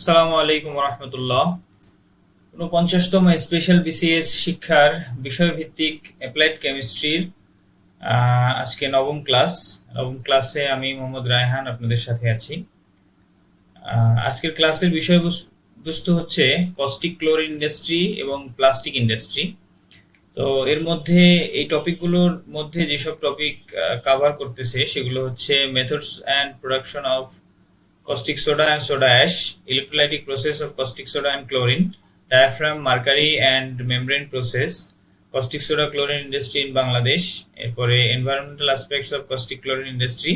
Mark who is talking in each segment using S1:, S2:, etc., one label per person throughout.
S1: আসসালামু আলাইকুম রহমতুল্লাহ। ৪৯তম special BCS শিক্ষার বিষয়ভিত্তিক অ্যাপ্লাইড কেমিস্ট্রির আজকে নবম ক্লাসে আমি মোহাম্মদ রায়হান আপনাদের সাথে আছি। আজকের ক্লাসের বিষয়বস্তু হচ্ছে কস্টিক ক্লোরিন ইন্ডাস্ট্রি এবং প্লাস্টিক ইন্ডাস্ট্রি। তো এর মধ্যে এই টপিকগুলোর মধ্যে যেসব টপিক কভার করতেছে সেগুলো হচ্ছে methods and production of caustic soda and soda ash, electrolytic process of caustic soda and chlorine, diaphragm, mercury and membrane process, caustic soda chlorine industry in Bangladesh, এরপরে environmental aspects of caustic chlorine industry,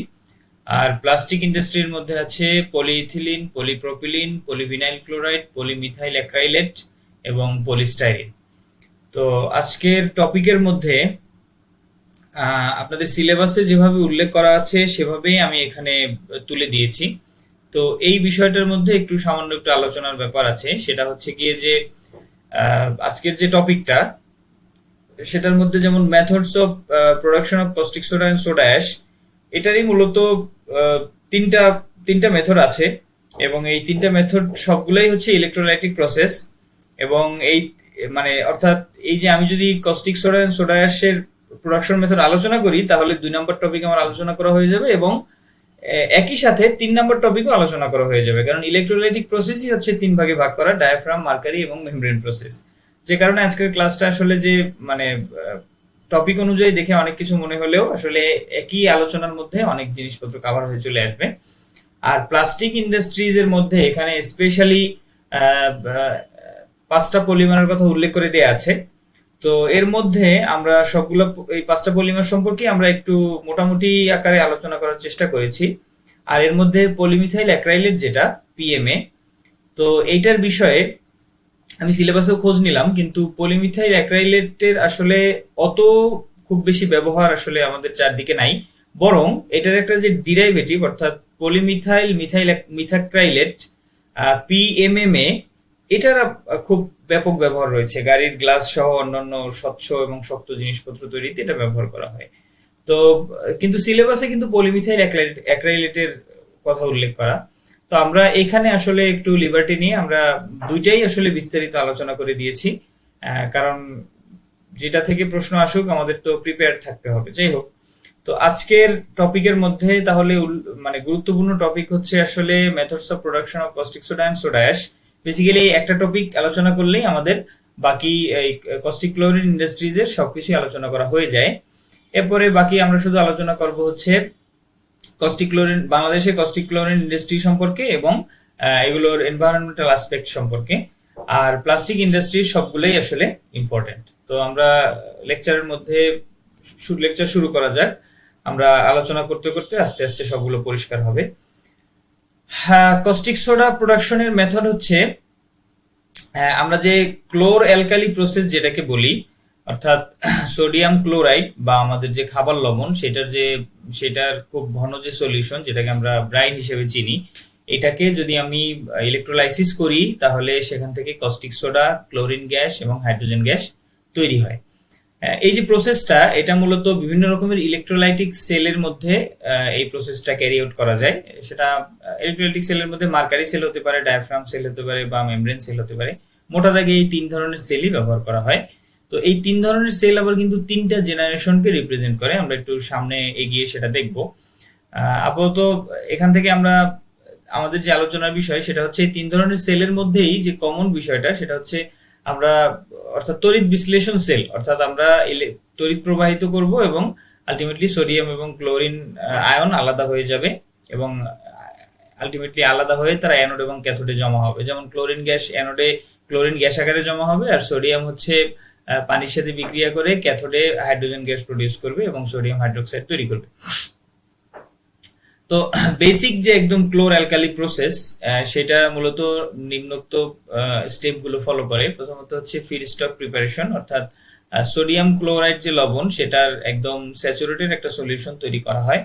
S1: আর plastic ইন্ডাস্ট্রির মধ্যে আছে polyethylene, polypropylene, polyvinyl chloride, polymethyl acrylate এবং polystyrene. তো আজকের টপিকের মধ্যে আপনাদের সিলেবাসে যেভাবে উল্লেখ করা আছে সেভাবেই আমি এখানে তুলে দিয়েছি। তো এই বিষয়টার মধ্যে সামান্য একটু আলোচনার ব্যাপার আছে, সেটা হচ্ছে গিয়ে যে আজকের যে টপিকটা সেটার মধ্যে যেমন methods of production of caustic soda and soda ash, এটারই মূলত তিনটা মেথড আছে এবং এই তিনটা মেথড সবগুলোই হচ্ছে ইলেকট্রোলাইটিক প্রসেস। এবং এই অর্থাৎ এই যে আমি যদি কস্টিক সোডা এন্ড সোডা অ্যাশের প্রোডাকশন মেথড আলোচনা করি তাহলে 2 নম্বর টপিক আমার আলোচনা করা হয়ে যাবে এবং একই সাথে 3 নম্বর টপিকও আলোচনা করা হয়ে যাবে, কারণ ইলেকট্রোলাইটিক প্রসেসই হচ্ছে 3 ভাগে ভাগ করা, ডায়াফ্রাম, মার্কারি এবং মেমব্রেন প্রসেস। যে কারণে আজকের ক্লাসটা আসলে যে টপিক অনুযায়ী দেখে অনেক কিছু মনে হলেও আসলে একই আলোচনার মধ্যে অনেক জিনিসপত্র কভার হয়ে চলে আসবে। আর প্লাস্টিক ইন্ডাস্ট্রিজ এর মধ্যে এখানে স্পেশালি 5টা পলিমারের কথা উল্লেখ করে দেয়া আছে। তো এর মধ্যে আমরা সবগুলো এই 5টা পলিমার সম্পর্কে আমরা একটু মোটামুটি আকারে আলোচনা করার চেষ্টা করেছি। আর এর মধ্যে পলিমিথাইল অ্যাক্রাইলেট যেটা পিএমএ, তো এইটার বিষয়ে আমি সিলেবাসেও খোঁজ নিলাম, কিন্তু পলিমিথাইল অ্যাক্রাইলেটের আসলে অত খুব বেশি ব্যবহার আসলে আমাদের চারদিকে নাই। বরং এটার একটা যে ডিরাইভেটিভ অর্থাৎ পলিমিথাইল মিথাক্রাইলেট পিএমএমএ, এটার খুব ব্যাপক ব্যবহার রয়েছে। গাড়ির গ্লাস সহ অন্যান্য স্বচ্ছ এবং শক্ত জিনিসপত্র তৈরিতে এটা ব্যবহার করা হয়। তো কিন্তু সিলেবাসে কিন্তু পলিমিথাইল অ্যাক্রাইলেটের কথা উল্লেখ করা। তো আমরা এখানে আসলে একটু লিবার্টি নিয়ে আমরা দুইটাই আসলে বিস্তারিত আলোচনা করে দিয়েছি, কারণ যেটা থেকে প্রশ্ন আসুক আমাদের তো প্রিপেয়ার থাকতে হবে। যাই হোক, তো আজকের টপিকের মধ্যে তাহলে গুরুত্বপূর্ণ টপিক হচ্ছে আসলে methods of production of caustic soda and soda ash. Basically একটা টপিক আলোচনা করলেই আমাদের বাকি এই কস্টিক ক্লোরিন ইন্ডাস্ট্রিজের সবকিছু আলোচনা করা হয়ে যায়। এরপরে বাকি আমরা শুধু আলোচনা করব হচ্ছে বাংলাদেশের কস্টিক ক্লোরিন ইন্ডাস্ট্রি সম্পর্কে এবং এগুলোর এনভায়রনমেন্টাল অ্যাসপেক্ট সম্পর্কে। আর প্লাস্টিক ইন্ডাস্ট্রির সবগুলোই আসলে ইম্পর্টেন্ট। তো আমরা লেকচার শুরু করা যাক। আমরা আলোচনা করতে করতে আস্তে আস্তে সবগুলো পরিষ্কার হবে। কস্টিক সোডা প্রোডাকশনের মেথড হচ্ছে আমরা যে ক্লোর অ্যালকালি প্রসেস যেটাকে বলি, অর্থাৎ সোডিয়াম ক্লোরাইড বা আমাদের যে খাবার লবণ সেটার খুব ঘন যে সলিউশন যেটাকে আমরা ব্রাইন হিসেবে চিনি, এটাকে যদি আমি ইলেকট্রোলাইসিস করি তাহলে সেখান থেকে কস্টিক সোডা, ক্লোরিন গ্যাস এবং হাইড্রোজেন গ্যাস তৈরি হয়। এই যে প্রসেসটা, এটা মূলত বিভিন্ন রকমের ইলেকট্রোলাইটিক সেলের মধ্যে এই প্রসেসটা ক্যারি আউট করা যায়। সেটা ইলেকট্রোলাইটিক সেলের মধ্যে মার্কারি সেল হতে পারে, ডায়াফ্রাম সেল হতে পারে বা মেমব্রেন সেল হতে পারে। মোটা দাগে এই 3 ধরনের সেলই ব্যবহার করা হয়। তো এই 3 ধরনের সেল আবার কিন্তু 3টা জেনারেশনকে রিপ্রেজেন্ট করে। আমরা একটু সামনে এগিয়ে সেটা দেখব। আপাতত এখান থেকে আমরা আমাদের যে আলোচনার বিষয় সেটা হচ্ছে এই 3 ধরনের সেলের মধ্যেই যে কমন বিষয়টা সেটা হচ্ছে আমরা অর্থাৎ তড়িৎ বিশ্লেষণ সেল, অর্থাৎ আমরা তড়িৎ প্রবাহিত করব এবং আলটিমেটলি সোডিয়াম এবং ক্লোরিন আয়ন আলাদা হয়ে যাবে এবং আলটিমেটলি আলাদা হয়ে তারা অ্যানোড এবং ক্যাথোডে জমা হবে। যেমন ক্লোরিন গ্যাস অ্যানোডে ক্লোরিন গ্যাস আকারে জমা হবে, আর সোডিয়াম হচ্ছে পানির সাথে বিক্রিয়া করে ক্যাথোডে হাইড্রোজেন গ্যাস প্রডিউস করবে এবং সোডিয়াম হাইড্রোক্সাইড তৈরি করবে। তো বেসিক যে একদম ক্লোর অ্যালকালি প্রসেস সেটা মূলত নিম্নোক্ত স্টেপগুলো ফলো করে। প্রথমত হচ্ছে ফিডস্টক প্রিপারেশন, অর্থাৎ সোডিয়াম ক্লোরাইড যে লবণ সেটার একদম স্যাচুরেটেড একটা সলিউশন তৈরি করা হয়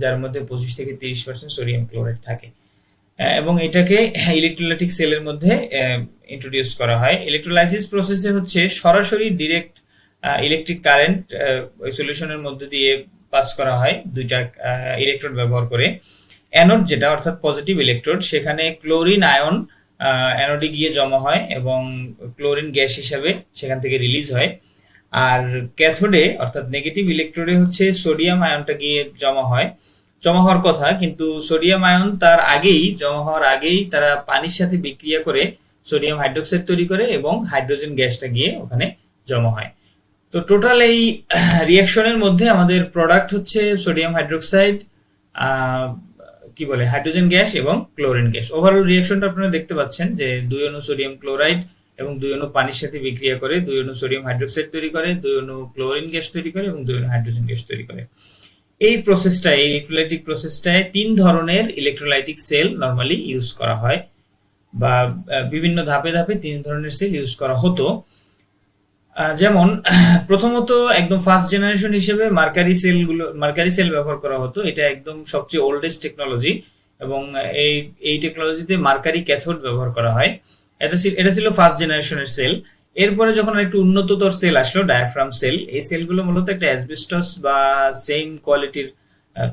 S1: যার মধ্যে 25 থেকে 30% সোডিয়াম ক্লোরাইড থাকে এবং এটাকে ইলেকট্রোলাইটিক সেলের মধ্যে ইন্ট্রোডিউস করা হয়। ইলেকট্রোলাইসিস প্রসেসে হচ্ছে সরাসরি ডিরেক্ট ইলেকট্রিক কারেন্ট ওই সলিউশনের মধ্যে দিয়ে পাস করা হয় 2টা ইলেকট্রোড ব্যবহার করে। অ্যানোড যেটা অর্থাৎ পজিটিভ ইলেকট্রোড, সেখানে ক্লোরিন আয়ন অ্যানোডে গিয়ে জমা হয় এবং ক্লোরিন গ্যাস হিসাবে সেখান থেকে রিলিজ হয়। আর ক্যাথোডে অর্থাৎ নেগেটিভ ইলেকট্রোডে হচ্ছে সোডিয়াম আয়নটা গিয়ে জমা হয়, জমা হওয়ার কথা, কিন্তু সোডিয়াম আয়ন তার আগেই জমা হওয়ার আগেই তারা পানির সাথে বিক্রিয়া করে সোডিয়াম হাইড্রোক্সাইড তৈরি করে এবং হাইড্রোজেন গ্যাসটা গিয়ে ওখানে জমা হয়। তো টোটাল এই রিয়াকশনের মধ্যে আমাদের প্রোডাক্ট হচ্ছে সোডিয়াম হাইড্রোক্সাইড, কি বলে, হাইড্রোজেন গ্যাস এবং ক্লোরিন গ্যাস। ওভারঅল রিয়াকশনটা আপনারা দেখতে পাচ্ছেন যে 2 অণু সোডিয়াম ক্লোরাইড এবং 2 অণু পানির সাথে বিক্রিয়া করে 2 অণু সোডিয়াম হাইড্রোক্সাইড তৈরি করে, 2 অণু ক্লোরিন গ্যাস তৈরি করে এবং 2 অণু হাইড্রোজেন গ্যাস তৈরি করে। এই প্রসেসটায়, এই ইলেকট্রোলাইটিক প্রসেসটায় 3 ধরনের ইলেকট্রোলাইটিক সেল নরমালি ইউজ করা হয়, বা বিভিন্ন ধাপে ধাপে 3 ধরনের সেল ইউজ করা হতো। যেমন প্রথমত একদম ফার্স্ট জেনারেশন হিসেবে মার্কারি সেল ব্যবহার করা হতো। এটা একদম সবচেয়ে ওল্ডেস্ট টেকনোলজি এবং এই টেকনোলজিতে মার্কারি ক্যাথোড ব্যবহার করা হয়। এটা ছিল ফার্স্ট জেনারেশনের সেল। এরপরে যখন একটু উন্নততর সেল আসলো, ডায়াফ্রাম সেল, এই সেলগুলো মূলত একটা অ্যাসবেস্টস বা সেম কোয়ালিটির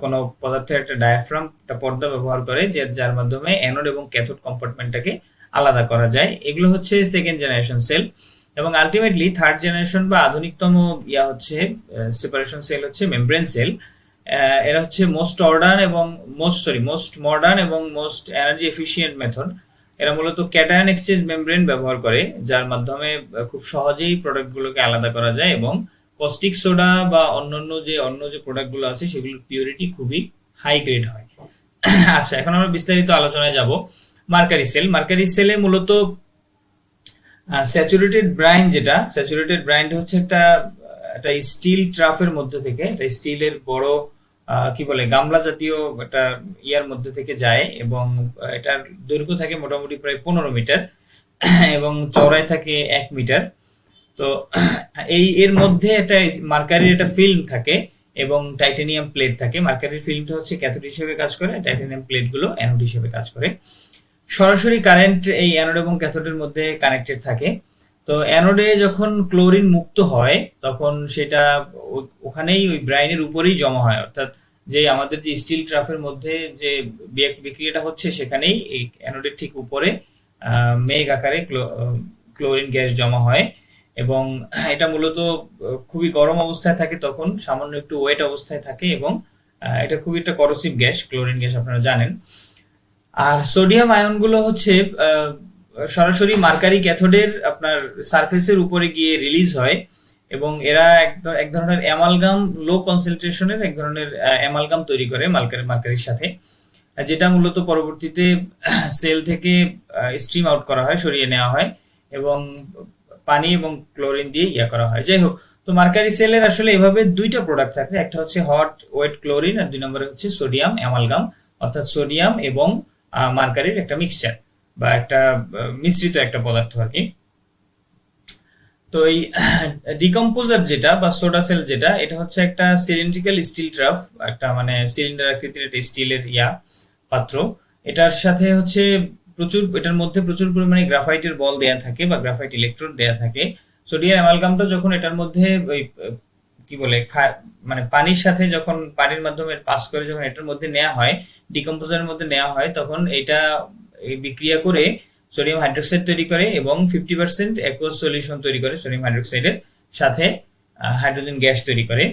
S1: কোনো পদার্থের একটা ডায়াফ্রাম, একটা পর্দা ব্যবহার করে, যার মাধ্যমে অ্যানোড এবং ক্যাথোড কম্পার্টমেন্টটাকে আলাদা করা যায়। এগুলো হচ্ছে সেকেন্ড জেনারেশন সেল। এবং আলটিমেটলি থার্ড জেনারেশন বা আধুনিকতম হচ্ছে সেপারেশন সেল হচ্ছে মেমব্রেন সেল। এরা হচ্ছে মোস্ট মডার্ন এবং মোস্ট এনার্জি এফিশিয়েন্ট মেথড। এরা মূলত ক্যাটায়ন এক্সচেঞ্জ মেমব্রেন ব্যবহার করে, যার মাধ্যমে খুব সহজেই প্রোডাক্টগুলোকে আলাদা করা যায় এবং কস্টিক সোডা বা অন্য যে প্রোডাক্টগুলো আছে সেগুলোর পিউরিটি খুবই হাই গ্রেড হয়। আচ্ছা, এখন আমরা বিস্তারিত আলোচনায় যাব। মার্কারি সেলে মূলত স্যাচুরেটেড ব্রাইন হচ্ছে একটা স্টিল ট্রাফের মধ্যে থেকে, একটা স্টিলের বড় কি বলে গামলা জাতীয় একটা ইয়ার মধ্যে থেকে যায় এবং এটার দৈর্ঘ্য থাকে মোটামুটি প্রায় 15 মিটার এবং চওড়ায় থাকে 1 মিটার। তো এর মধ্যে একটা মার্কারির একটা ফিল্ম থাকে এবং টাইটানিয়াম প্লেট থাকে। মার্কারির ফিল্মটা হচ্ছে ক্যাথোড হিসেবে কাজ করে, টাইটানিয়াম প্লেটগুলো অ্যানোড হিসেবে কাজ করে। সরাসরি কারেন্ট এই অ্যানোড এবং ক্যাথোডের মধ্যে কানেক্টেড থাকে। তো অ্যানোডে যখন ক্লোরিন মুক্ত হয় তখন সেটা ওখানেই ওই ব্রাইনের উপরেই জমা হয়, অর্থাৎ যে আমাদের যে স্টিল ট্রাফের মধ্যে যে বিক্রিয়াটা হচ্ছে সেখানেই এই অ্যানোডের ঠিক উপরে মেঘ আকারে ক্লোরিন গ্যাস জমা হয় এবং এটা মূলত খুবই গরম অবস্থায় থাকে, তখন সামান্য একটু ওয়েট অবস্থায় থাকে এবং এটা খুবই একটা করোসিভ গ্যাস, ক্লোরিন গ্যাস আপনারা জানেন। আর সোডিয়াম আয়নগুলো হচ্ছে সরাসরি মার্কারি ক্যাথোডের আপনার সারফেসের উপরে গিয়ে রিলিজ হয় এবং এরা এক ধরনের অ্যামালগাম, লো কনসেন্ট্রেশনের এক ধরনের অ্যামালগাম তৈরি করে মার্কারির সাথে, যেটা মূলত পরবর্তীতে সেল থেকে স্ট্রিম আউট করা হয়, সরিয়ে নেওয়া হয় এবং পানি এবং ক্লোরিন দিয়ে করা হয়। যাই হোক, তো মার্কারি সেলের আসলে এভাবে 2টা প্রোডাক্ট থাকে, একটা হচ্ছে হট ওয়েট ক্লোরিন আর 2 নম্বরে হচ্ছে সোডিয়াম অ্যামালগাম, অর্থাৎ সোডিয়াম এবং মার্কারির একটা মিক্সচার বা একটা মিশ্রিত একটা পদার্থ আর কি। তো এই ডিকম্পোজার যেটা বা সোডা সেল যেটা, এটা হচ্ছে একটা সিলিন্ড্রিক্যাল স্টিল ট্রাফ, একটা মানে সিলিন্ডার আকৃতির একটা স্টিলের পাত্র। এটার সাথে হচ্ছে এটার মধ্যে প্রচুর পরিমাণে গ্রাফাইটের বল দেয়া থাকে বা গ্রাফাইট ইলেকট্রোড দেয়া থাকে। সোডিয়াম অ্যামালগামটা যখন এটার মধ্যে ওই কি বলে মানে পানির সাথে যখন পানির মাধ্যমে পাস করে যখন এটার মধ্যে নেওয়া হয়, ডিকম্পোজারের মধ্যে নেওয়া হয়, তখন এটা বিক্রিয়া করে সোডিয়াম হাইড্রোক্সাইড তৈরি করে এবং 50% অ্যাকুয়াস সলিউশন তৈরি করে সোডিয়াম হাইড্রোক্সাইডের সাথে হাইড্রোজেন গ্যাস তৈরি করে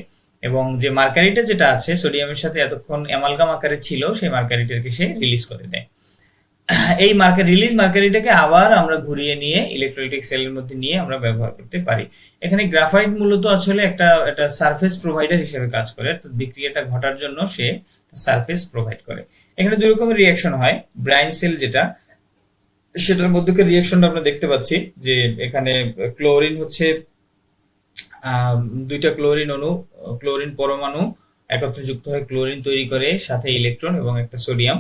S1: এবং যে মার্কারিটা যেটা আছে সোডিয়ামের সাথে এতক্ষণ অ্যামালগাম আকারে ছিল, সেই মার্কারিটাকে সে রিলিজ করে দেয়। এই মার্কারিটাকে আবার আমরা ঘুরিয়ে নিয়ে ইলেকট্রোলাইটিক সেলের মধ্যে নিয়ে আমরা ব্যবহার করতে পারি। এখানে গ্রাফাইট মূলত আসলে একটা সারফেস প্রোভাইডার হিসেবে কাজ করে, বিক্রিয়াটা ঘটার জন্য সে সারফেস প্রোভাইড করে। এখানে 2 রকমের রিয়াকশন হয়। ব্রাইন সেল যেটা, সেটার মধ্যে রিয়াকশনটা আমরা দেখতে পাচ্ছি যে এখানে ক্লোরিন হচ্ছে 2টা ক্লোরিন পরমাণু একত্রে যুক্ত হয়ে ক্লোরিন তৈরি করে, সাথে ইলেকট্রন এবং একটা সোডিয়াম।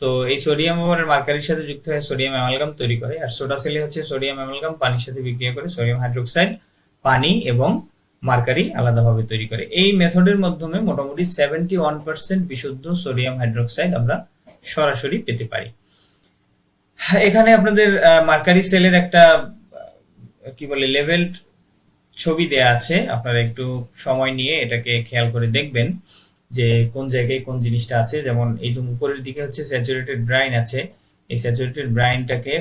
S1: তো এই সোডিয়াম আবার মার্কারির সাথে যুক্ত হয়ে সোডিয়াম অ্যামালগাম তৈরি করে। আর সোডা সেলে হচ্ছে সোডিয়াম অ্যামালগাম পানির সাথে বিক্রিয়া করে সোডিয়াম হাইড্রোক্সাইড, পানি এবং মার্কারি আলাদাভাবে তৈরি করে। এই মেথডের মাধ্যমে মোটামুটি 71% বিশুদ্ধ সোডিয়াম হাইড্রোক্সাইড আমরা সরাসরি পেতে পারি। এখানে আপনাদের মার্কারি সেলের একটা কি বলে লেভেল ছবি দেয়া আছে, আপনারা একটু সময় নিয়ে এটাকে খেয়াল করে দেখবেন যে কোন জায়গায় কোন জিনিসটা আছে। যেমন এই যে উপরের দিকে হচ্ছে স্যাচুরেটেড ব্রাইন আছে এই স্যাচুরেটেড ব্রাইনটাকে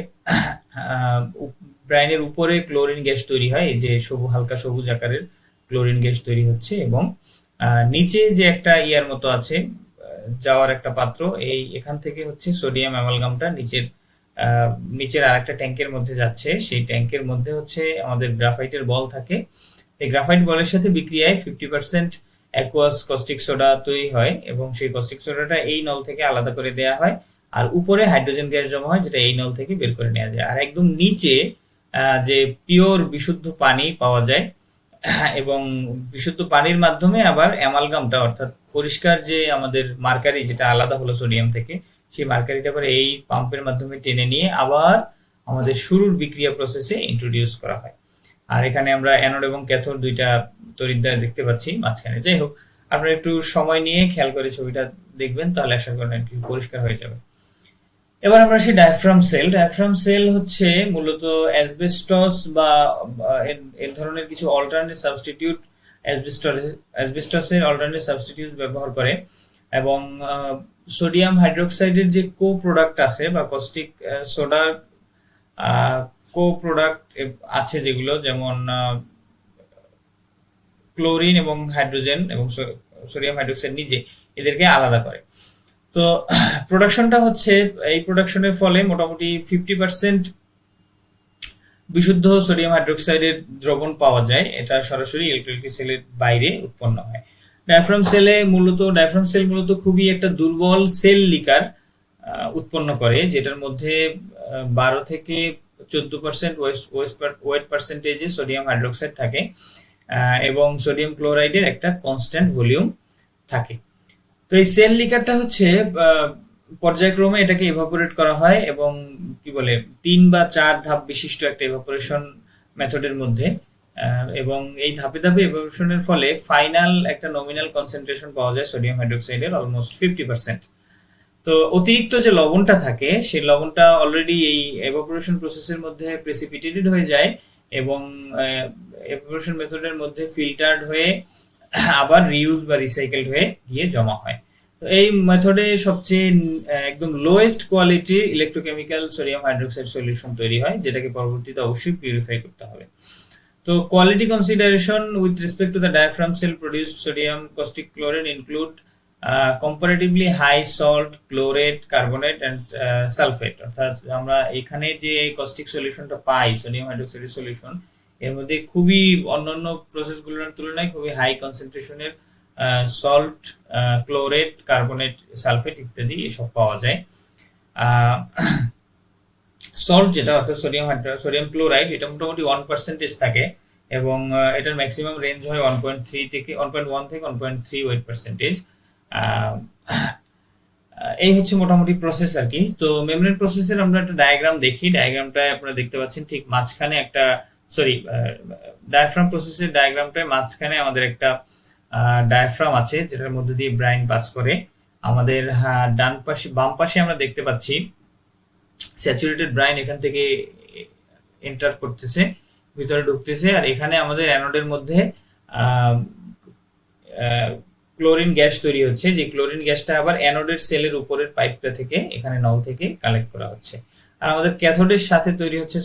S1: ব্রাইনের উপরে ক্লোরিন গ্যাস তৈরি হয়, এই যে হালকা সবুজ আকারের ক্লোরিন গ্যাস তৈরি হচ্ছে, এবং নিচে যে একটা ইয়ার মতো আছে যাওয়ার একটা পাত্র, এখান থেকে হচ্ছে সোডিয়াম অ্যামালগামটা নিচের আর একটা ট্যাঙ্কের মধ্যে যাচ্ছে। সেই ট্যাঙ্কের মধ্যে হচ্ছে আমাদের গ্রাফাইটের বল থাকে। এই গ্রাফাইট বলের সাথে বিক্রিয়ায় 50% অ্যাকুয়াস কস্টিক সোডা তৈরি হয়, এবং সেই কস্টিক সোডাটা এই নল থেকে আলাদা করে দেওয়া হয়, আর উপরে হাইড্রোজেন গ্যাস জমা হয়, যেটা এই নল থেকে বের করে নেওয়া যায়। আর একদম নিচে যে পিওর বিশুদ্ধ পানি পাওয়া যায়, এবং বিশুদ্ধ পানির মাধ্যমে আবার অ্যামালগামটা, অর্থাৎ পরিষ্কার যে আমাদের মার্কারি যেটা আলাদা হলো সোডিয়াম থেকে, সেই মার্কারিটা আবার এই পাম্পের মাধ্যমে টেনে নিয়ে আবার আমাদের শুরুর বিক্রিয়া প্রসেসে ইন্ট্রোডিউস করা হয়। আর এখানে আমরা অ্যানোড এবং ক্যাথোড দুইটা তড়িৎদ্বার দেখতে পাচ্ছি মাঝখানে। যাই হোক, আপনারা একটু সময় নিয়ে খেয়াল করে ছবিটা দেখবেন, তাহলে আশা করেন কিছু পরিষ্কার হয়ে যাবে। এবার আমরা আসি ডায়াফ্রাম সেল। ডায়াফ্রাম সেল হচ্ছে মূলত অ্যাসবেস্টস বা এর ধরনের কিছু অল্টারনেট সাবস্টিটিউট, অ্যাসবেস্টসের অল্টারনেট সাবস্টিটিউট ব্যবহার করে, এবং সোডিয়াম হাইড্রোক্সাইডের যে কো প্রোডাক্ট আছে বা কস্টিক সোডার কো প্রোডাক্ট আছে যেগুলো, যেমন ক্লোরিন এবং হাইড্রোজেন এবং সোডিয়াম হাইড্রোক্সাইড নিজে, এদেরকে আলাদা করে। তো প্রোডাকশনটা হচ্ছে, এই প্রোডাকশনের ফলে মোটামুটি 50% বিশুদ্ধ সোডিয়াম হাইড্রোক্সাইডের দ্রবণ পাওয়া যায়। এটা সরাসরি ইলেকট্রোলাইটিক সেলের বাইরে উৎপন্ন হয়। ডায়াফ্রাম সেল মূলত খুবই একটা দুর্বল সেল লিকার উৎপন্ন করে, যেটার মধ্যে 12 থেকে 14% ওয়েট পার্সেন্টেজে সোডিয়াম হাইড্রোক্সাইড থাকে, এবং সোডিয়াম ক্লোরাইডের একটা কনস্ট্যান্ট ভলিউম থাকে। তো এই সেল লিকারটা হচ্ছে পর্যায়ক্রমে এটাকে ইভাপোরেট করা হয়, এবং কি বলে 3 বা 4 ধাপ বিশিষ্ট একটা ইভাপোরেশন মেথডের মধ্যে, এবং এই ধাপে ধাপে ইভাপোরেশনের ফলে ফাইনাল একটা নমিনাল কনসেন্ট্রেশন পাওয়া যায় সোডিয়াম হাইড্রোক্সাইডের অলমোস্ট 50%। তো অতিরিক্ত যে লবণটা থাকে, সেই লবণটা অলরেডি এই ইভাপোরেশন প্রসেসের মধ্যে প্রেসিপিটেটেড হয়ে যায়, এবং ইভাপোরেশন মেথডের মধ্যে ফিল্টার্ড হয়ে আবার রিউজ বা রিসাইকেলড হয়ে গিয়ে জমা হয়। তো এই মেথডে সবচেয়ে একদম লোয়েস্ট কোয়ালিটির ইলেকট্রোকেমিক্যাল সোডিয়াম হাইড্রোক্সাইড সলিউশন তৈরি হয়, যেটাকে পরবর্তীতে অবশ্যই পিউরিফাই করতে হবে। তো quality consideration with respect to the diaphragm cell produced sodium caustic chlorine include comparatively high salt, chlorate, carbonate and sulfate। অর্থাৎ আমরা এখানে যে কস্টিক সলিউশনটা পাই, সোডিয়াম হাইড্রোক্সাইডের সলিউশন, এর মধ্যে খুবই অন্যান্য প্রসেসগুলোর তুলনায় খুবই হাই কনসেন্ট্রেশনের সল্ট, ক্লোরেট, কার্বনেট, সালফেট ইত্যাদি এসব পাওয়া যায়। সল্ট যেটা অর্থাৎ সোডিয়াম ক্লোরাইড, এটা মোটামুটি 1% থাকে, এবং এটার ম্যাক্সিমাম রেঞ্জ হয় 1.1 থেকে 1.3 ওয়েট পার্সেন্টেজ। এই হচ্ছে মোটামুটি প্রসেস আর কি। তো মেমব্রেন প্রসেসের আমরা একটা ডায়াগ্রাম দেখি। ডায়াগ্রামটায় আপনারা দেখতে পাচ্ছেন ঠিক মাঝখানে একটা, ডায়াফ্রাম প্রসেসের ডায়াগ্রামটায় মাঝখানে আমাদের একটা ডায়াফ্রাম আছে, যেটার মধ্যে দিয়ে ব্রাইন পাস করে। আমাদের বাম পাশে আমরা দেখতে পাচ্ছি স্যাচুরেটেড ব্রাইন এখান থেকে এন্টার করতেছে, ভিতরে ঢুকতেছে, আর এখানে আমাদের অ্যানোডের মধ্যে ক্লোরিন গ্যাস তৈরি হচ্ছে, যে ক্লোরিন গ্যাসটা আবার অ্যানোডের সেলের উপরের পাইপটা থেকে, এখানে নল থেকে কালেক্ট করা হচ্ছে। আর আমাদের ক্যাথোডের সাথে তৈরি হচ্ছে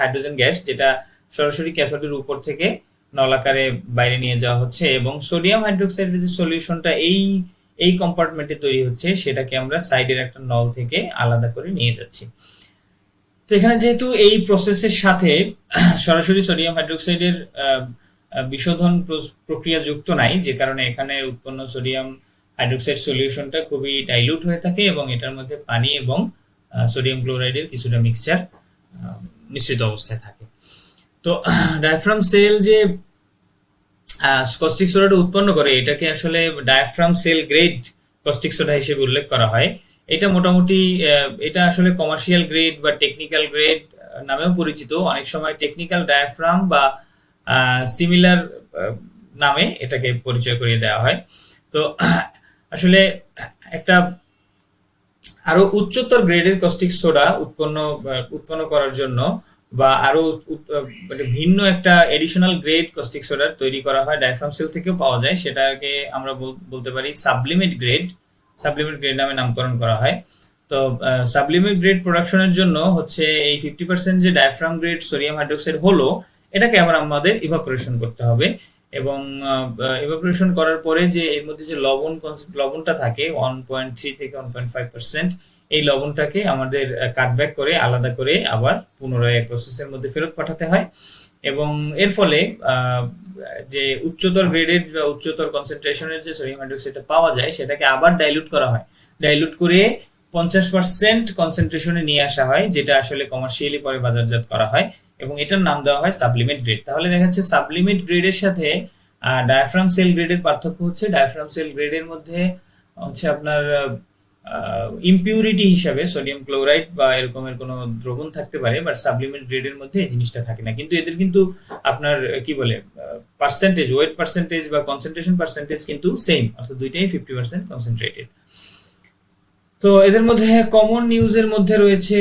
S1: হাইড্রোজেন গ্যাস, যেটা সরাসরি ক্যাথোডের উপর থেকে নল আকারে বাইরে নিয়ে যাওয়া হচ্ছে, এবং সোডিয়াম হাইড্রোক্সাইডের যে সলিউশনটা এই কম্পার্টমেন্টে তৈরি হচ্ছে, সেটাকে আমরা সাইডের একটা নল থেকে আলাদা করে নিয়ে যাচ্ছি। তো এখানে যেহেতু এই প্রসেসের সাথে সরাসরি সোডিয়াম হাইড্রোক্সাইডের বিশোধন প্রক্রিয়া যুক্ত নাই, যে কারণে এখানে উৎপন্ন সোডিয়াম হাইড্রোক্সাইড সলিউশনটা খুবই ডাইলুট হয়ে থাকে, এবং এটার মধ্যে পানি এবং সোডিয়াম ক্লোরাইডের কিছুটা মিক্সচার মিশ্রিত অবস্থায় থাকে। তো ডায়াফ্রাম সেল যে কস্টিক সোডাটা উৎপন্ন করে, এটাকে আসলে diaphragm cell grade caustic soda হিসেবে উল্লেখ করা হয়। এটা মোটামুটি এটা আসলে কমার্শিয়াল গ্রেড বা টেকনিক্যাল গ্রেড নামেও পরিচিত। অনেক সময় টেকনিক্যাল ডায়াফ্রাম বা সিমিলার নামে এটাকে পরিচয় করিয়ে দেওয়া হয়। তো আসলে একটা আরো উচ্চতর গ্রেডের কস্টিক সোডা উৎপন্ন করার জন্য, বা আরো মানে ভিন্ন একটা এডিশনাল গ্রেড কস্টিক সোডা তৈরি করা হয়, ডায়াফ্রাম সেল থেকেও পাওয়া যায়। সেটাকে আমরা বলতে পারি সাবলিমেট গ্রেড নামে নামকরণ করা হয়। তো সাবলিমেট গ্রেড প্রোডাকশনের জন্য হচ্ছে এই 50% যে ডায়াফ্রাম গ্রেড সোডিয়াম হাইড্রোক্সাইড হলো, এটাকে আবার আমাদের ইভাপোরেশন করতে হবে। এবং ইভাপোরেশন করার পরে যে এর মধ্যে যে লবণটা থাকে 1.3 থেকে 1.5%, এই লবণটাকে আমাদের কাটব্যাক করে আলাদা করে আবার পুনরায় প্রসেসের মধ্যে ফেরত পাঠাতে হয়। এবং এর ফলে যে উচ্চতর গ্রেডের বা উচ্চতর কনসেন্ট্রেশনের যে সোডিয়াম হাইড্রোক্সাইডটা পাওয়া যায়, সেটাকে আবার ডাইলুট করা হয়। ডাইলুট করে 50% কনসেন্ট্রেশনে নিয়ে আসা হয়, যেটা আসলে কমার্শিয়ালি পরে বাজারজাত করা হয়, এবং এটার নাম দেওয়া হয় সাবলিমেট গ্রেড। তাহলে দেখা যাচ্ছে সাবলিমেট গ্রেডের সাথে ডায়াফ্রাম সেল গ্রেডের পার্থক্য হচ্ছে, ডায়াফ্রাম সেল গ্রেডের মধ্যে হচ্ছে আপনার ইমপিউরিটি হিসাবে সোডিয়াম ক্লোরাইড বা এরকমের কোনো দ্রবণ থাকতে পারে, বাট সাবলিমেট গ্রেডের মধ্যে এই জিনিসটা থাকে না। কিন্তু এদের কিন্তু আপনার কি বলে পার্সেন্টেজ, ওয়েট পার্সেন্টেজ বা কনসেন্ট্রেশন পার্সেন্টেজ কিন্তু সেম, অর্থাৎ দুইটাই 50% কনসেন্ট্রেটেড। তো এদের মধ্যে কমন নিউজের মধ্যে রয়েছে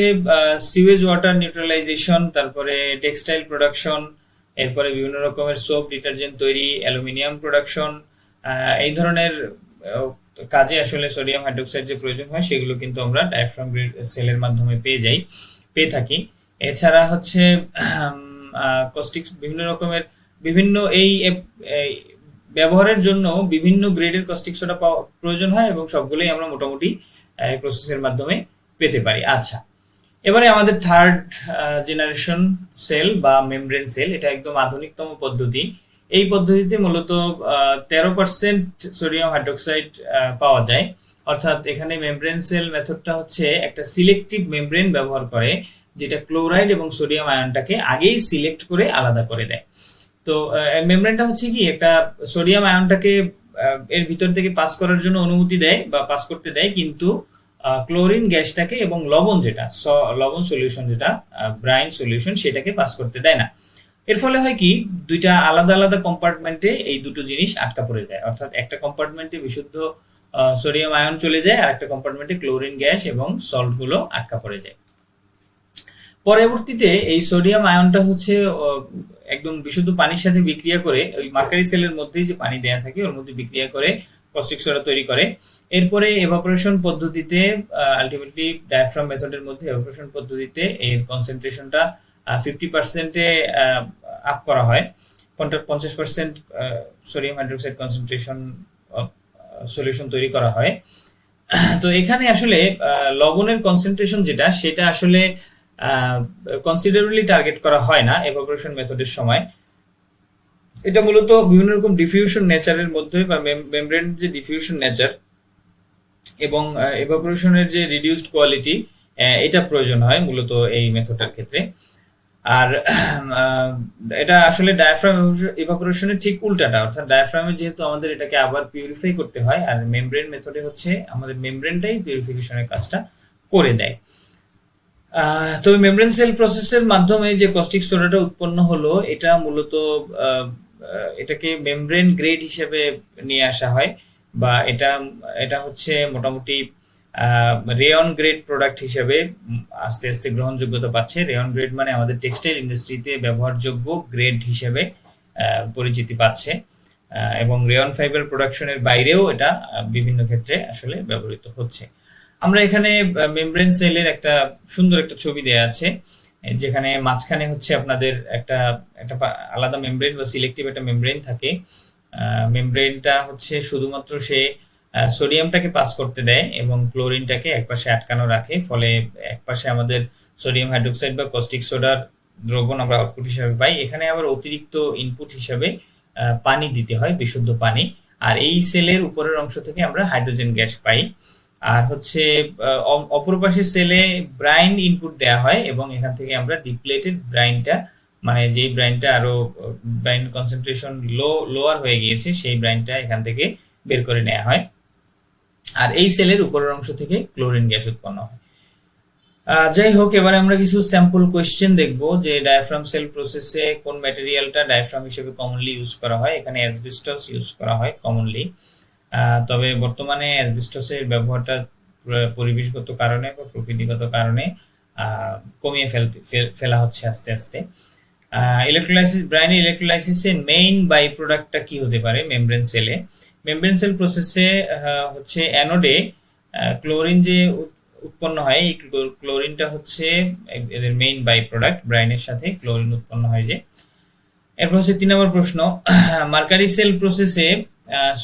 S1: সিওয়েজ ওয়াটার নিউট্রালাইজেশন, তারপরে টেক্সটাইল প্রোডাকশন, এরপরে বিভিন্ন রকমের সোপ ডিটারজেন্ট তৈরি, অ্যালুমিনিয়াম প্রোডাকশন, এই ধরনের কাজে আসলে সোডিয়াম হাইড্রোক্সাইড যে প্রয়োজন হয় সেগুলো কিন্তু আমরা ডায়াফ্রাম গ্রেড সেলের মাধ্যমে পেয়ে থাকি। এছাড়া হচ্ছে কস্টিক বিভিন্ন রকমের বিভিন্ন এই ব্যবহারের জন্য বিভিন্ন গ্রেডের কস্টিক সোডা প্রয়োজন হয়, এবং সবগুলোই আমরা মোটামুটি এই প্রসেসের মাধ্যমে পেতে পারি। আচ্ছা, এবারে আমাদের থার্ড জেনারেশন সেল বা মেমব্রেন সেল, এটা একদম আধুনিকতম পদ্ধতি। এই পদ্ধতিতে মূলত 13% সোডিয়াম হাইড্রোক্সাইড পাওয়া যায়, অর্থাৎ এখানে মেমব্রেন সেল মেথডটা হচ্ছে একটা সিলেক্টিভ মেমব্রেন ব্যবহার করে, যেটা ক্লোরাইড এবং সোডিয়াম আয়নটাকে আগেই সিলেক্ট করে আলাদা করে দেয়। তো মেমব্রেনটা হচ্ছে কি একটা সোডিয়াম আয়নটাকে এর ভিতর থেকে পাস করার জন্য অনুমতি দেয় বা পাস করতে দেয়, কিন্তু ক্লোরিন গ্যাসটাকে এবং লবণ সলিউশন যেটা ব্রাইন সলিউশন সেটাকে পাস করতে দেয় না। এর ফলে হয় কি, দুইটা আলাদা আলাদা কম্পার্টমেন্টে এই দুটো জিনিস আটকা পড়ে যায়, অর্থাৎ একটা কম্পার্টমেন্টে বিশুদ্ধ সোডিয়াম আয়ন চলে যায়, আর একটা কম্পার্টমেন্টে ক্লোরিন গ্যাস এবং সল্ট গুলো আটকা পড়ে যায়। পরবর্তীতে এই সোডিয়াম আয়নটা হচ্ছে একদম বিশুদ্ধ পানির সাথে বিক্রিয়া করে, ওই মার্কারি সেলের মধ্যেই যে পানি দেয়া থাকে ওর মধ্যে বিক্রিয়া করে কস্টিক সোডা তৈরি করে। এরপরে এভাপোরেশন পদ্ধতিতে, আলটিমেটলি ডায়াফ্রাম মেথডের মধ্যে এভাপোরেশন পদ্ধতিতে এর কনসেন্ট্রেশনটা 50%-এ আপ করা হয়। 50% সোডিয়াম হাইড্রোক্সাইড কনসেন্ট্রেশন সলিউশন তৈরি করা হয়। তো এখানে আসলে লবণের কনসেন্ট্রেশন যেটা, সেটা আসলে কনসিডারেবলি টার্গেট করা হয় না এভাপোরেশন মেথডের সময়। এটা মূলত বিভিন্ন রকম ডিফিউশন নেচারের মধ্যে বা মেমব্রেন যে ডিফিউশন নেচার এবং এভাপোরেশনের যে রিডিউসড কোয়ালিটি, এটা প্রয়োজন হয় মূলত এই মেথডের ক্ষেত্রে। আর এটা আসলে ডায়াফ্রাম ইভাপোরেশনের ঠিক উল্টাটা, অর্থাৎ ডায়াফ্রামে যেহেতু আমাদের এটাকে আবার পিউরিফাই করতে হয়, আর মেমব্রেন মেথডে হচ্ছে আমাদের মেমব্রেনটাই পিউরিফিকেশনের কাজটা করে দেয়। তো মেমব্রেন সেল প্রসেসের মাধ্যমে যে কস্টিক সোডাটা উৎপন্ন হলো, এটা মূলত এটাকে মেমব্রেন গ্রেড হিসেবে নিয়ে আসা হয়, বা এটা হচ্ছে মোটামুটি রেয়ন গ্রেড প্রোডাক্ট হিসেবে আস্তে আস্তে গ্রহণযোগ্যতা পাচ্ছে। রেয়ন গ্রেড মানে আমাদের টেক্সটাইল ইন্ডাস্ট্রিতে ব্যবহারযোগ্য গ্রেড হিসেবে পরিচিতি পাচ্ছে, এবং রেয়ন ফাইবার প্রোডাকশনের বাইরেও এটা বিভিন্ন ক্ষেত্রে আসলে ব্যবহৃত হচ্ছে। আমরা এখানে মেমব্রেন সেলের একটা সুন্দর একটা ছবি দেয়া আছে, যেখানে মাঝখানে হচ্ছে আপনাদের একটা আলাদা মেমব্রেন বা সিলেক্টিভ একটা মেমব্রেন থাকে। মেমব্রেনটা হচ্ছে শুধুমাত্র সে সোডিয়ামটাকে পাস করতে দেয় এবং ক্লোরিনটাকে একপাশে আটকানো রাখে, ফলে একপাশে আমাদের সোডিয়াম হাইড্রোক্সাইড বা কস্টিক সোডার দ্রবণ আমরা আউটপুট হিসাবে পাই। এখানে আবার অতিরিক্ত ইনপুট হিসাবে পানি দিতে হয়, বিশুদ্ধ পানি। আর এই সেলের উপরের অংশ থেকে আমরা হাইড্রোজেন গ্যাস পাই। আর হচ্ছে অপর পাশের সেলে ব্রাইন ইনপুট দেওয়া হয়, এবং এখান থেকে আমরা ডিপ্লেটেড ব্রাইনটা, মানে যেই ব্রাইনটা আরো ব্রাইন কনসেন্ট্রেশন লোয়ার হয়ে গিয়েছে, সেই ব্রাইনটা এখান থেকে বের করে নেওয়া হয়। আর এই সেলের উপরের অংশ থেকে ক্লোরিন গ্যাস উৎপন্ন হয়। যাই হোক, এবারে আমরা কিছু স্যাম্পল কোয়েশ্চেন দেখব যে ডায়াফ্রাম সেল প্রসেসে কোন ম্যাটেরিয়ালটা ডায়াফ্রাম হিসেবে কমনলি ইউজ করা হয়। এখানে অ্যাসবেস্টস ইউজ করা হয় কমনলি, তবে বর্তমানে অ্যাসবেস্টসের ব্যবহারটা পরিবেশগত কারণে বা প্রকৃতিগত কারণে কমিয়ে ফেলা হচ্ছে আস্তে আস্তে। ইলেকট্রোলাইসিস, ব্রাইন ইলেকট্রোলাইসিসের মেইন বাই প্রোডাক্টটা কি হতে পারে মেমব্রেন সেলে? মেমব্রেন সেল প্রসেসে হচ্ছে অ্যানোডে ক্লোরিন যে উৎপন্ন হয়, এই ক্লোরিনটা হচ্ছে এদের মেইন বাই প্রোডাক্ট, ব্রাইনের সাথে ক্লোরিন উৎপন্ন হয় যে। এরপর হচ্ছে 3 নম্বর প্রশ্ন, মার্কারি সেল প্রসেসে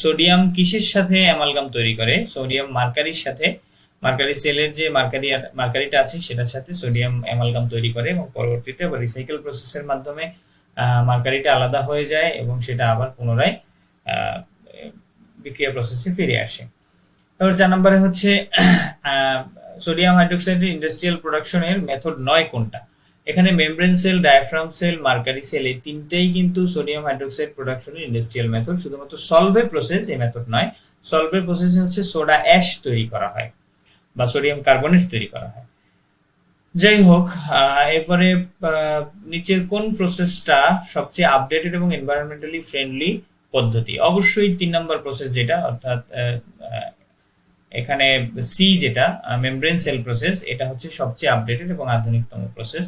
S1: সোডিয়াম কিসের সাথে অ্যামালগাম তৈরি করে? সোডিয়াম মার্কারির সাথে, মার্কারি সেলের যে মার্কারিটা আছে সেটার সাথে সোডিয়াম অ্যামালগাম তৈরি করে এবং পরবর্তীতে আবার রিসাইকেল প্রসেসের মাধ্যমে মার্কারিটা আলাদা হয়ে যায় এবং সেটা আবার পুনরায় বিক্রিয়া প্রসেসে ফিরে আসে। তারপর 4 নম্বরে হচ্ছে সোডিয়াম হাইড্রোক্সাইডের ইন্ডাস্ট্রিয়াল প্রোডাকশনের মেথড 9 কোনটা? এখানে membrane cell, diaphragm cell, mercury cell এই তিনটেই কিন্তু সোডিয়াম হাইড্রোক্সাইড প্রোডাকশনের ইন্ডাস্ট্রিয়াল মেথড, শুধুমাত্র সলভে প্রসেস এই মেথড নয়। সলভে প্রসেসে হচ্ছে সোডা অ্যাশ তৈরি করা হয় বা সোডিয়াম কার্বনেট তৈরি করা হয়। যাই হোক, এরপরে নিচের কোন প্রসেসটা সবচেয়ে আপডেটেড এবং এনভায়রনমেন্টালি ফ্রেন্ডলি পদ্ধতি? অবশ্যই 3 নম্বর প্রসেস যেটা, অর্থাৎ এখানে সি যেটা মেমব্রেন সেল প্রসেস, এটা হচ্ছে সবচেয়ে আপডেটেড এবং আধুনিকতম প্রসেস,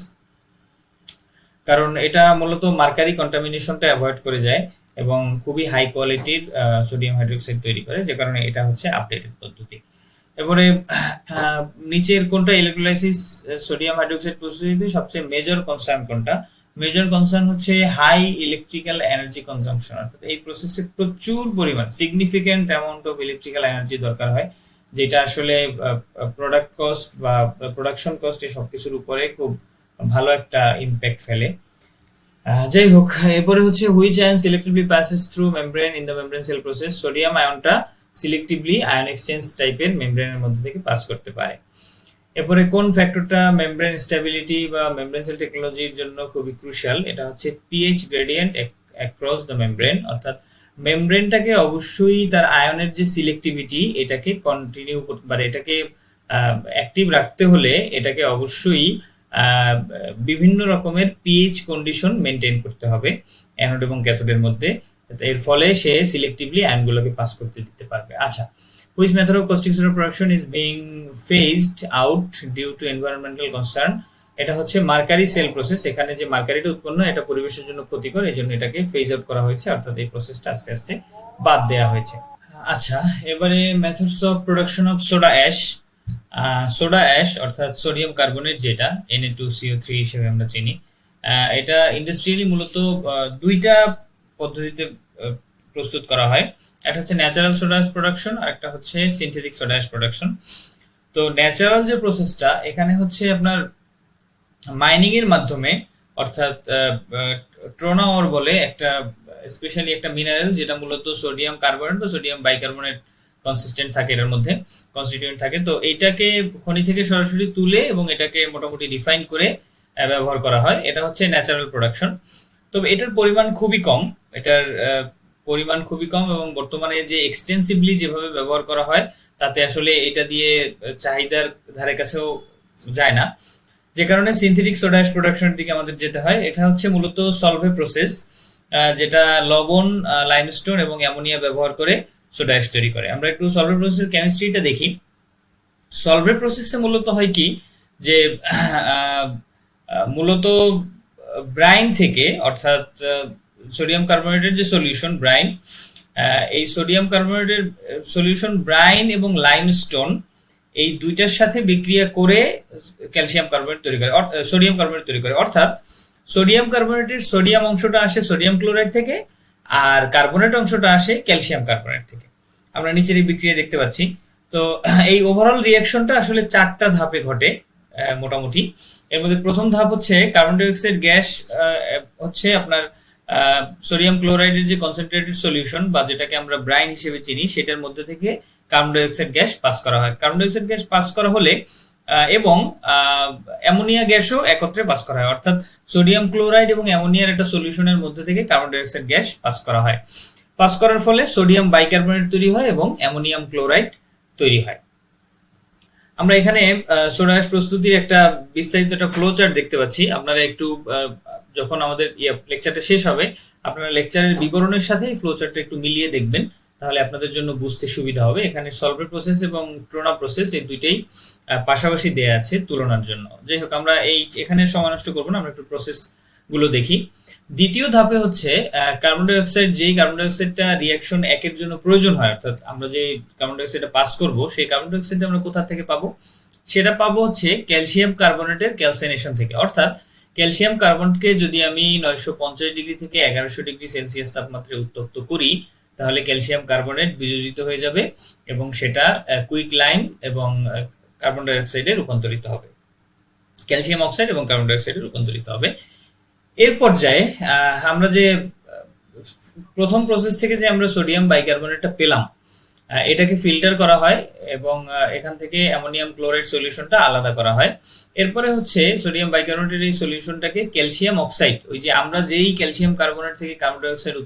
S1: কারণ এটা মূলত মার্কারি কন্টামিনেশনটা অ্যাভয়েড করে যায় এবং খুবই হাই কোয়ালিটির সোডিয়াম হাইড্রোক্সাইড তৈরি করে, যে কারণে এটা হচ্ছে আপডেটেড পদ্ধতি। এবারে নিচের কোনটা ইলেকট্রোলাইসিস সোডিয়াম হাইড্রোক্সাইড প্রসেসে সবচেয়ে মেজর কনসার্ন কোনটা? মেজর কনসার্ন হচ্ছে হাই ইলেকট্রিক্যাল এনার্জি কনজাম্পশন, অর্থাৎ এই প্রসেসে প্রচুর পরিমাণ significant amount of electrical energy দরকার হয়, যেটা আসলে প্রোডাক্ট কস্ট বা প্রোডাকশন কস্ট এই সবকিছুর উপরে খুব ভালো একটা ইম্প্যাক্ট ফেলে। যাই হোক, এরপরে হচ্ছে which ion selectively passes through membrane in the membrane cell process? Sodium আয়নটা সিলেক্টিভলি আয়ন এক্সচেঞ্জ টাইপের মেমব্রেনের মধ্যে থেকে পাস করতে পারে। এরপরে কোন ফ্যাক্টরটা মেমব্রেন স্টেবিলিটি বা মেমব্রেন সেল টেকনোলজির জন্য খুবই ক্রুশিয়াল? এটা হচ্ছে pH gradient across the membrane, অর্থাৎ মেমব্রেনটাকে অবশ্যই তার আয়নের যে সিলেক্টিভিটি এটাকে কন্টিনিউ বা এটাকে অ্যাক্টিভ রাখতে হলে এটাকে অবশ্যই বিভিন্ন রকমের পিএইচ কন্ডিশন মেনটেন করতে হবে অ্যানোড এবং ক্যাথোডের মধ্যে, এর ফলে সে সিলেক্টিভলি আয়নগুলোকে পাস করতে দিতে পারবে। আচ্ছা, which method of caustic soda production is being phased out due to environmental concern? এটা হচ্ছে মার্কারি সেল প্রসেস, এখানে যে মার্কারিটা উৎপন্ন এটা পরিবেশের জন্য ক্ষতিকর, এই জন্য এটাকে ফেজ আউট করা হয়েছে, অর্থাৎ এই প্রসেসটা আস্তে আস্তে বাদ দেওয়া হয়েছে। আচ্ছা, এবারে methods of production of soda ash. Soda ash অর্থাৎ সোডিয়াম কার্বনেট, যেটা Na2CO3 হিসেবে আমরা চিনি, এটা ইন্ডাস্ট্রিয়ালি মূলত দুইটা পদ্ধতিতে প্রস্তুত করা হয়। একটা হচ্ছে ন্যাচারাল সোডা অ্যাশ প্রোডাকশন আর একটা হচ্ছে সিনথেটিক সোডা অ্যাশ প্রোডাকশন। তো ন্যাচারাল যে প্রসেসটা, এখানে হচ্ছে আপনার মাইনিং এর মাধ্যমে, অর্থাৎ ট্রোনা ওর বলে একটা স্পেশালি একটা মিনারেল যেটা মূলত সোডিয়াম কার্বনেট বা সোডিয়াম বাইকার্বনেট কনসিস্টেন্ট থাকে, এটার মধ্যে কনস্টিটিউয়েন্ট থাকে। তো এইটাকে খনি থেকে সরাসরি তুলে এবং এটাকে মোটামুটি রিফাইন করে ব্যবহার করা হয়, এটা হচ্ছে ন্যাচারাল প্রোডাকশন। তবে এটার পরিমাণ খুবই কম, এটার পরিমাণ খুবই কম এবং বর্তমানে যে এক্সটেন্সিভলি যেভাবে ব্যবহার করা হয় তাতে আসলে এটা দিয়ে চাহিদার ধারে কাছেও যায় না, যে কারণে সিনথেটিক সোডা অ্যাশ প্রোডাকশনের দিকে আমাদের যেতে হয়। এটা হচ্ছে মূলত সলভে প্রসেস, যেটা লবণ, লাইমস্টোন এবং অ্যামোনিয়া ব্যবহার করে সোডা অ্যাশ তৈরি করে। আমরা একটু সলভে প্রসেসের কেমিস্ট্রিটা দেখি। সলভে প্রসেসে মূলত হয় কি যে মূলত ব্রাইন থেকে, অর্থাৎ সোডিয়াম কার্বনেটের যে সলিউশন ব্রাইন, এই সোডিয়াম কার্বনেটের সলিউশন ব্রাইন এবং লাইমস্টোন এই দুইটার সাথে বিক্রিয়া করে ক্যালসিয়াম কার্বনেট তৈরি করে, সোডিয়াম কার্বনেট তৈরি করে। অর্থাৎ সোডিয়াম কার্বনেটের সোডিয়াম অংশটা আসে সোডিয়াম ক্লোরাইড থেকে আর কার্বনেট অংশটা আসে ক্যালসিয়াম কার্বনেট থেকে। আমরা নিচের এই বিক্রিয়া দেখতে পাচ্ছি। তো এই ওভারঅল রিয়াকশনটা আসলে 4টা ধাপে ঘটে মোটামুটি। এর মধ্যে প্রথম ধাপ হচ্ছে কার্বন ডাইঅক্সাইড গ্যাস হচ্ছে আপনার সোডিয়াম ক্লোরাইডের যে কনসেন্ট্রেটেড সলিউশন বা যেটাকে আমরা ব্রাইন হিসেবে চিনি, সেটার মধ্যে থেকে কার্বন ডাইঅক্সাইড গ্যাস পাস করা হয়। কার্বন ডাইঅক্সাইড গ্যাস পাস করা হলে এবং অ্যামোনিয়া গ্যাসও একত্রে পাস করা হয়, অর্থাৎ সোডিয়াম ক্লোরাইড এবং অ্যামোনিয়ার একটা সলিউশনের মধ্যে থেকে কার্বন ডাইঅক্সাইড গ্যাস পাস করা হয়। পাস করার ফলে সোডিয়াম বাইকার্বনেট তৈরি হয় এবং অ্যামোনিয়াম ক্লোরাইড তৈরি হয়। আমরা এখানে সোডা অ্যাশ প্রস্তুতির একটা বিস্তারিত একটা ফ্লো চার্ট দেখতে পাচ্ছি। আপনারা একটু যখন আমাদের লেকচারটা শেষ হবে, আপনারা লেকচারের বিবরণের সাথে ফ্লো চার্টটা একটু মিলিয়ে দেখবেন, তাহলে আপনাদের জন্য বুঝতে সুবিধা হবে। এখানে সলভের প্রসেস এবং ট্রোনা প্রসেস এই দুইটাই পাশাপাশি দেয়া আছে তুলনার জন্য। যাই হোক, আমরা এখানে সময় নষ্ট করবো না, আমরা একটু প্রসেস গুলো দেখি। দ্বিতীয় ধাপে হচ্ছে কার্বন ডাইঅক্সাইড, যেই কার্বন ডাইঅক্সাইডটা রিঅ্যাকশন 1 এর জন্য প্রয়োজন হয়, অর্থাৎ আমরা যে কার্বন ডাইঅক্সাইডটা পাস করব সেই কার্বন ডাইঅক্সাইড আমরা কোথা থেকে পাবো? সেটা পাবো হচ্ছে ক্যালসিয়াম কার্বনেটের ক্যালসাইনেশন থেকে। অর্থাৎ ক্যালসিয়াম কার্বনকে যদি আমি 950 ডিগ্রি থেকে 1100 ডিগ্রি সেলসিয়াস তাপমাত্রায় উত্তপ্ত করি, তাহলে ক্যালসিয়াম কার্বনেট বিযোজিত হয়ে যাবে এবং সেটা কুইক লাইম এবং কার্বন ডাই অক্সাইডে রূপান্তরিত হবে, ক্যালসিয়াম অক্সাইড এবং কার্বন ডাই অক্সাইডে রূপান্তরিত হবে। এর পর্যায়ে আমরা যে প্রথম প্রসেস থেকে যে আমরা সোডিয়াম বাইকার্বনেটটা পেলাম, এটাকে ফিল্টার করা হয় এবং এখান থেকে অ্যামোনিয়াম ক্লোরাইড সলিউশনটা আলাদা করা হয়। এরপরে হচ্ছে সোডিয়াম বাইকার্বনেটের এই সলিউশনটাকে ক্যালসিয়াম অক্সাইড, ওই যে আমরা যেই ক্যালসিয়াম কার্বনেট থেকে কার্বন ডাই অক্সাইড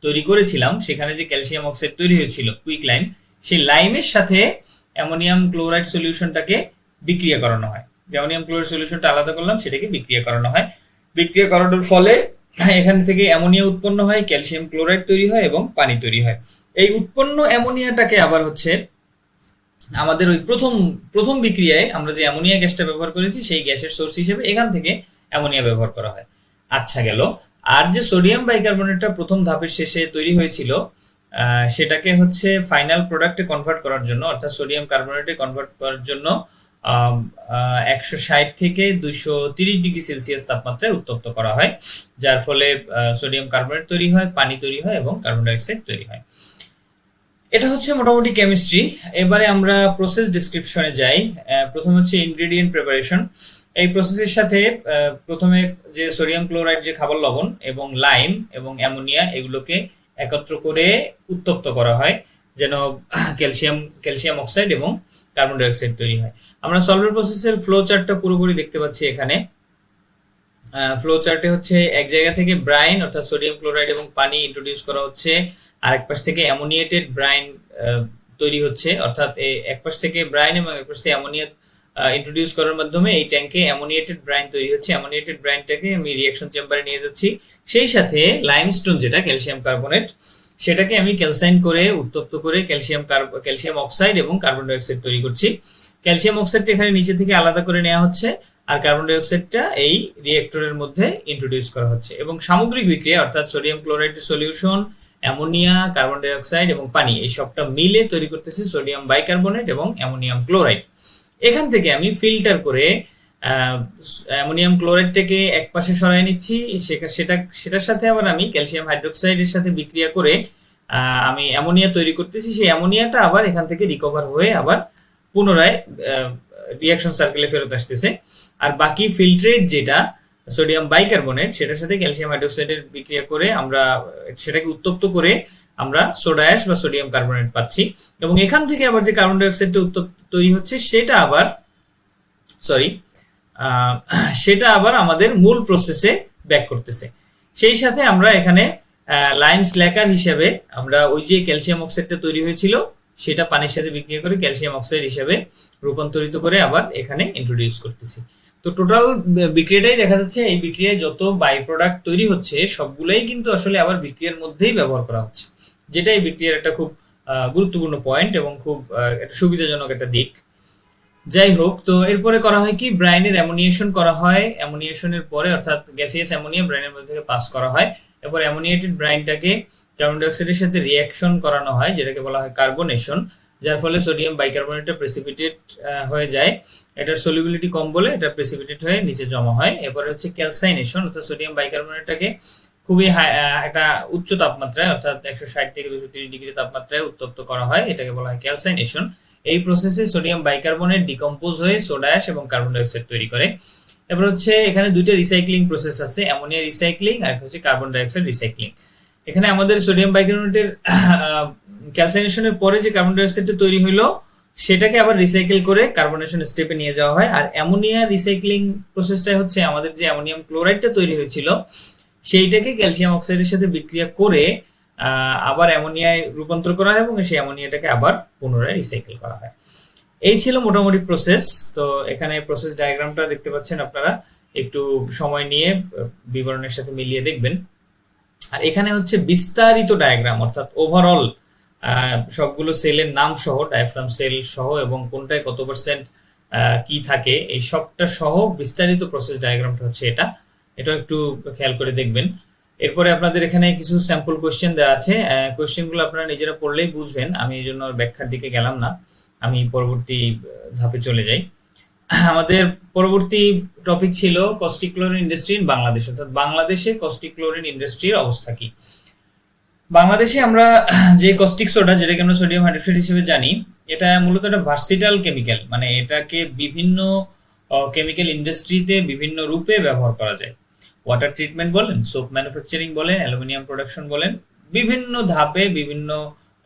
S1: তৈরি করেছিলাম সেখানে যে ক্যালসিয়াম অক্সাইড তৈরি হয়েছিল কুইক লাইম, সেই লাইমের সাথে অ্যামোনিয়াম ক্লোরাইড সলিউশনটাকে বিক্রিয়া করানো হয়। যে অ্যামোনিয়াম ক্লোরাইড সলিউশনটা আলাদা করলাম সেটাকে বিক্রিয়া করানো হয়। বিক্রিয়া করানোর ফলে এখান থেকে অ্যামোনিয়া উৎপন্ন হয়, ক্যালসিয়াম ক্লোরাইড তৈরি হয় এবং পানি তৈরি হয়। এই উৎপন্ন অ্যামোনিয়াটাকে আবার হচ্ছে আমাদের ওই প্রথম বিক্রিয়ায় আমরা যে অ্যামোনিয়া গ্যাসটা ব্যবহার করেছি সেই গ্যাসের সোর্স হিসেবে এখান থেকে অ্যামোনিয়া ব্যবহার করা হয়। আচ্ছা গেল। আর যে সোডিয়াম বাইকার্বনেটটা প্রথম ধাপের শেষে তৈরি হয়েছিল, সেটাকে হচ্ছে ফাইনাল প্রোডাক্টে কনভার্ট করার জন্য, অর্থাৎ সোডিয়াম কার্বনেটে কনভার্ট করার জন্য 160 থেকে 230 ডিগ্রি সেলসিয়াস তাপমাত্রায় উত্তপ্ত করা হয়, যার ফলে সোডিয়াম কার্বনেট তৈরি হয়, পানি তৈরি হয় এবং কার্বন ডাই অক্সাইড তৈরি হয়। এটা হচ্ছে মোটামুটি কেমিস্ট্রি। এবারে আমরা প্রসেস ডিসক্রিপশনে যাই। প্রথমে হচ্ছে ইনগ্রেডিয়েন্ট প্রিপারেশন। এই প্রসেসের সাথে প্রথমে যে সোডিয়াম ক্লোরাইড, যে খাবার লবণ এবং লাইম এবং অ্যামোনিয়া, এগুলোকে একত্র করে উত্তপ্ত করা হয় যেন ক্যালসিয়াম অক্সাইড এবং কার্বন ডাই অক্সাইড তৈরি হয়। আমরা সলভার প্রসেসের ফ্লো চার্টটা পুরোপুরি দেখতে পাচ্ছি এখানে। ফ্লো চার্টে হচ্ছে এক জায়গা থেকে ব্রাইন অর্থাৎ সোডিয়াম ক্লোরাইড এবং পানি ইন্ট্রোডিউস করা হচ্ছে, আরেক পাশ থেকে অ্যামোনিয়েটেড ব্রাইন তৈরি হচ্ছে, অর্থাৎ এক পাশ থেকে ব্রাইন এবং এক পাশ থেকে অ্যামোনিয়া ইন্ট্রোডিউস করার মাধ্যমে এই ট্যাঙ্কে অ্যামোনিয়েটেড ব্রাইন তৈরি হচ্ছে। অ্যামোনিয়েটেড ব্রাইনটাকে আমি রিঅ্যাকশন চেম্বারে নিয়ে যাচ্ছি, সেই সাথে লাইমস্টোন যেটা ক্যালসিয়াম কার্বনেট, সেটাকে আমি ক্যালসাইন করে উত্তপ্ত করে ক্যালসিয়াম অক্সাইড এবং কার্বন ডাই অক্সাইড তৈরি করছি। ক্যালসিয়াম অক্সাইডটা এখানে নিচে থেকে আলাদা করে নেওয়া হচ্ছে আর কার্বন ডাই অক্সাইডটা এই রিঅ্যাক্টরের মধ্যে ইন্ট্রোডিউস করা হচ্ছে এবং সামগ্রিক বিক্রিয়া অর্থাৎ sodium chloride solution, ammonia, carbon dioxide এবং পানি, এই সবটা মিলে তৈরি করতেছে সোডিয়াম বাইকার্বনেট এবং অ্যামোনিয়াম ক্লোরাইড। এখান থেকে আমি ফিল্টার করে অ্যামোনিয়াম ক্লোরাইডটাকে এক পাশে সরাই নিচ্ছি, সেটার সাথে আবার আমি ক্যালসিয়াম হাইড্রোক্সাইডের সাথে বিক্রিয়া করে আমি অ্যামোনিয়া তৈরি করতেছি। সেই অ্যামোনিয়াটা আবার এখান থেকে রিকভার হয়ে আবার পুনরায় রিঅ্যাকশন সার্কেলে ফেরত আসতেছে। আর বাকি ফিল্ট্রেট যেটা সোডিয়াম বাইকার্বনেট, সেটার সাথে ক্যালসিয়াম হাইড্রোক্সাইডের বিক্রিয়া করে আমরা সেটাকে উত্তপ্ত করে আমরা সোডা অ্যাশ বা সোডিয়াম কার্বনেট পাচ্ছি এবং এখান থেকে আবার যে কার্বন ডাই অক্সাইডটা তৈরি হচ্ছে সেটা আবার আমাদের মূল প্রসেসে ব্যাক করতেছে। সেই সাথে আমরা এখানে লাইম স্ল্যাকার হিসেবে আমরা ওই যে ক্যালসিয়াম অক্সাইডটা তৈরি হয়েছিল সেটা পানির সাথে বিক্রিয়া করে ক্যালসিয়াম অক্সাইড হিসেবে রূপান্তরিত করে আবার এখানে ইন্ট্রোডিউস করতেছি। তো টোটাল বিক্রিয়াটাই দেখা যাচ্ছে, এই বিক্রিয়ায় যত বাই প্রোডাক্ট তৈরি হচ্ছে সবগুলাই কিন্তু আসলে আবার বিক্রিয়ার মধ্যেই ব্যবহার করা হচ্ছে, যেটা এই বিক্রিয়ার একটা খুব গুরুত্বপূর্ণ পয়েন্ট এবং খুব একটা সুবিধাজনক একটা দিক। যাই হোক, তো এরপরে করা হয় কি, ব্রাইনের অ্যামোনিয়েশন করা হয়। অ্যামোনিয়েশনের পরে অর্থাৎ গ্যাসিয়াস অ্যামোনিয়া ব্রাইনের মধ্যে থেকে পাস করা হয়। এরপর অ্যামোনিয়েটেড ব্রাইনটাকে কার্বন ডাই অক্সাইডের সাথে রিঅ্যাকশন করানো হয়, যেটাকে বলা হয় কার্বনেশন, যার ফলে সোডিয়াম বাইকার্বনেটটা প্রেসিপিটেট হয়ে যায়। এটার সলিবিলিটি কম বলে এটা প্রেসিপিটেট হয়ে নিচে জমা হয়। এরপরে হচ্ছে ক্যালসাইনেশন, অর্থাৎ সোডিয়াম বাইকার্বনেটটাকে খুবই একটা উচ্চ তাপমাত্রায় অর্থাৎ 160 থেকে 230 ডিগ্রি তাপমাত্রায় উত্তপ্ত করা হয়, এটাকে বলা হয় ক্যালসাইনেশন। এই প্রসেসে সোডিয়াম বাইকার্বনেট ডিকম্পোজ হয়ে সোডা অ্যাশ এবং কার্বন ডাই অক্সাইড তৈরি করে। এবার হচ্ছে এখানে দুইটা রিসাইক্লিং প্রসেস আছে, অ্যামোনিয়া রিসাইক্লিং আর হচ্ছে কার্বন ডাই অক্সাইড রিসাইক্লিং। এখানে আমাদের সোডিয়াম বাইকার্বনেটের ক্যালসাইনেশনের পরে যে কার্বন ডাই অক্সাইডটা তৈরি হলো সেটাকে আবার রিসাইকেল করে কার্বনেশন স্টেপে নিয়ে যাওয়া হয়। আর অ্যামোনিয়া রিসাইক্লিং প্রসেসটাই হচ্ছে আমাদের যে অ্যামোনিয়াম ক্লোরাইডটা তৈরি হয়েছিল সেইটাকে ক্যালসিয়াম অক্সাইডের সাথে বিক্রিয়া করে আবার অ্যামোনিয়ায় রূপান্তর করা হয় এবং সেই অ্যামোনিয়াটাকে আবার পুনরায় রিসাইকেল করা হয়। এই ছিল মোটামুটি প্রসেস। তো এখানে প্রসেস ডায়াগ্রামটা দেখতে পাচ্ছেন, আপনারা একটু সময় নিয়ে বিবরণের সাথে মিলিয়ে দেখবেন। আর এখানে হচ্ছে বিস্তারিত ডায়াগ্রাম, অর্থাৎ ওভারঅল সবগুলো সেলের নাম সহ, ডায়াফ্রাম সেল সহ এবং কোনটায় কত পার্সেন্ট কি থাকে এই সবটা সহ বিস্তারিত প্রসেস ডায়াগ্রামটা হচ্ছে এটা একটু খেয়াল করে দেখবেন। এরপরে আপনাদের এখানে কিছু স্যাম্পল কোয়েশ্চেন দেওয়া আছে, কোয়েশ্চেনগুলো আপনারা নিজেরা পড়লেই বুঝবেন, আমি এই জন্য ব্যাখ্যার দিকে গেলাম না, আমি পরবর্তী ধাপে চলে যাই। আমাদের পরবর্তী টপিক ছিল caustic chlorine industry in Bangladesh, অর্থাৎ বাংলাদেশে কস্টিক ক্লোরিন ইন্ডাস্ট্রির অবস্থা কি। বাংলাদেশে আমরা যে কস্টিক সোডা, যেটাকে আমরা সোডিয়াম হাইড্রোক্সাইড হিসেবে জানি, এটা মূলত একটা ভার্সিটাল কেমিক্যাল, মানে এটাকে বিভিন্ন কেমিক্যাল ইন্ডাস্ট্রিতে বিভিন্ন রূপে ব্যবহার করা যায়। ওয়াটার ট্রিটমেন্ট বলেন, সোপ ম্যানুফ্যাকচারিং বলেন, অ্যালুমিনিয়াম প্রোডাকশন বলেন, বিভিন্ন ধাপে বিভিন্ন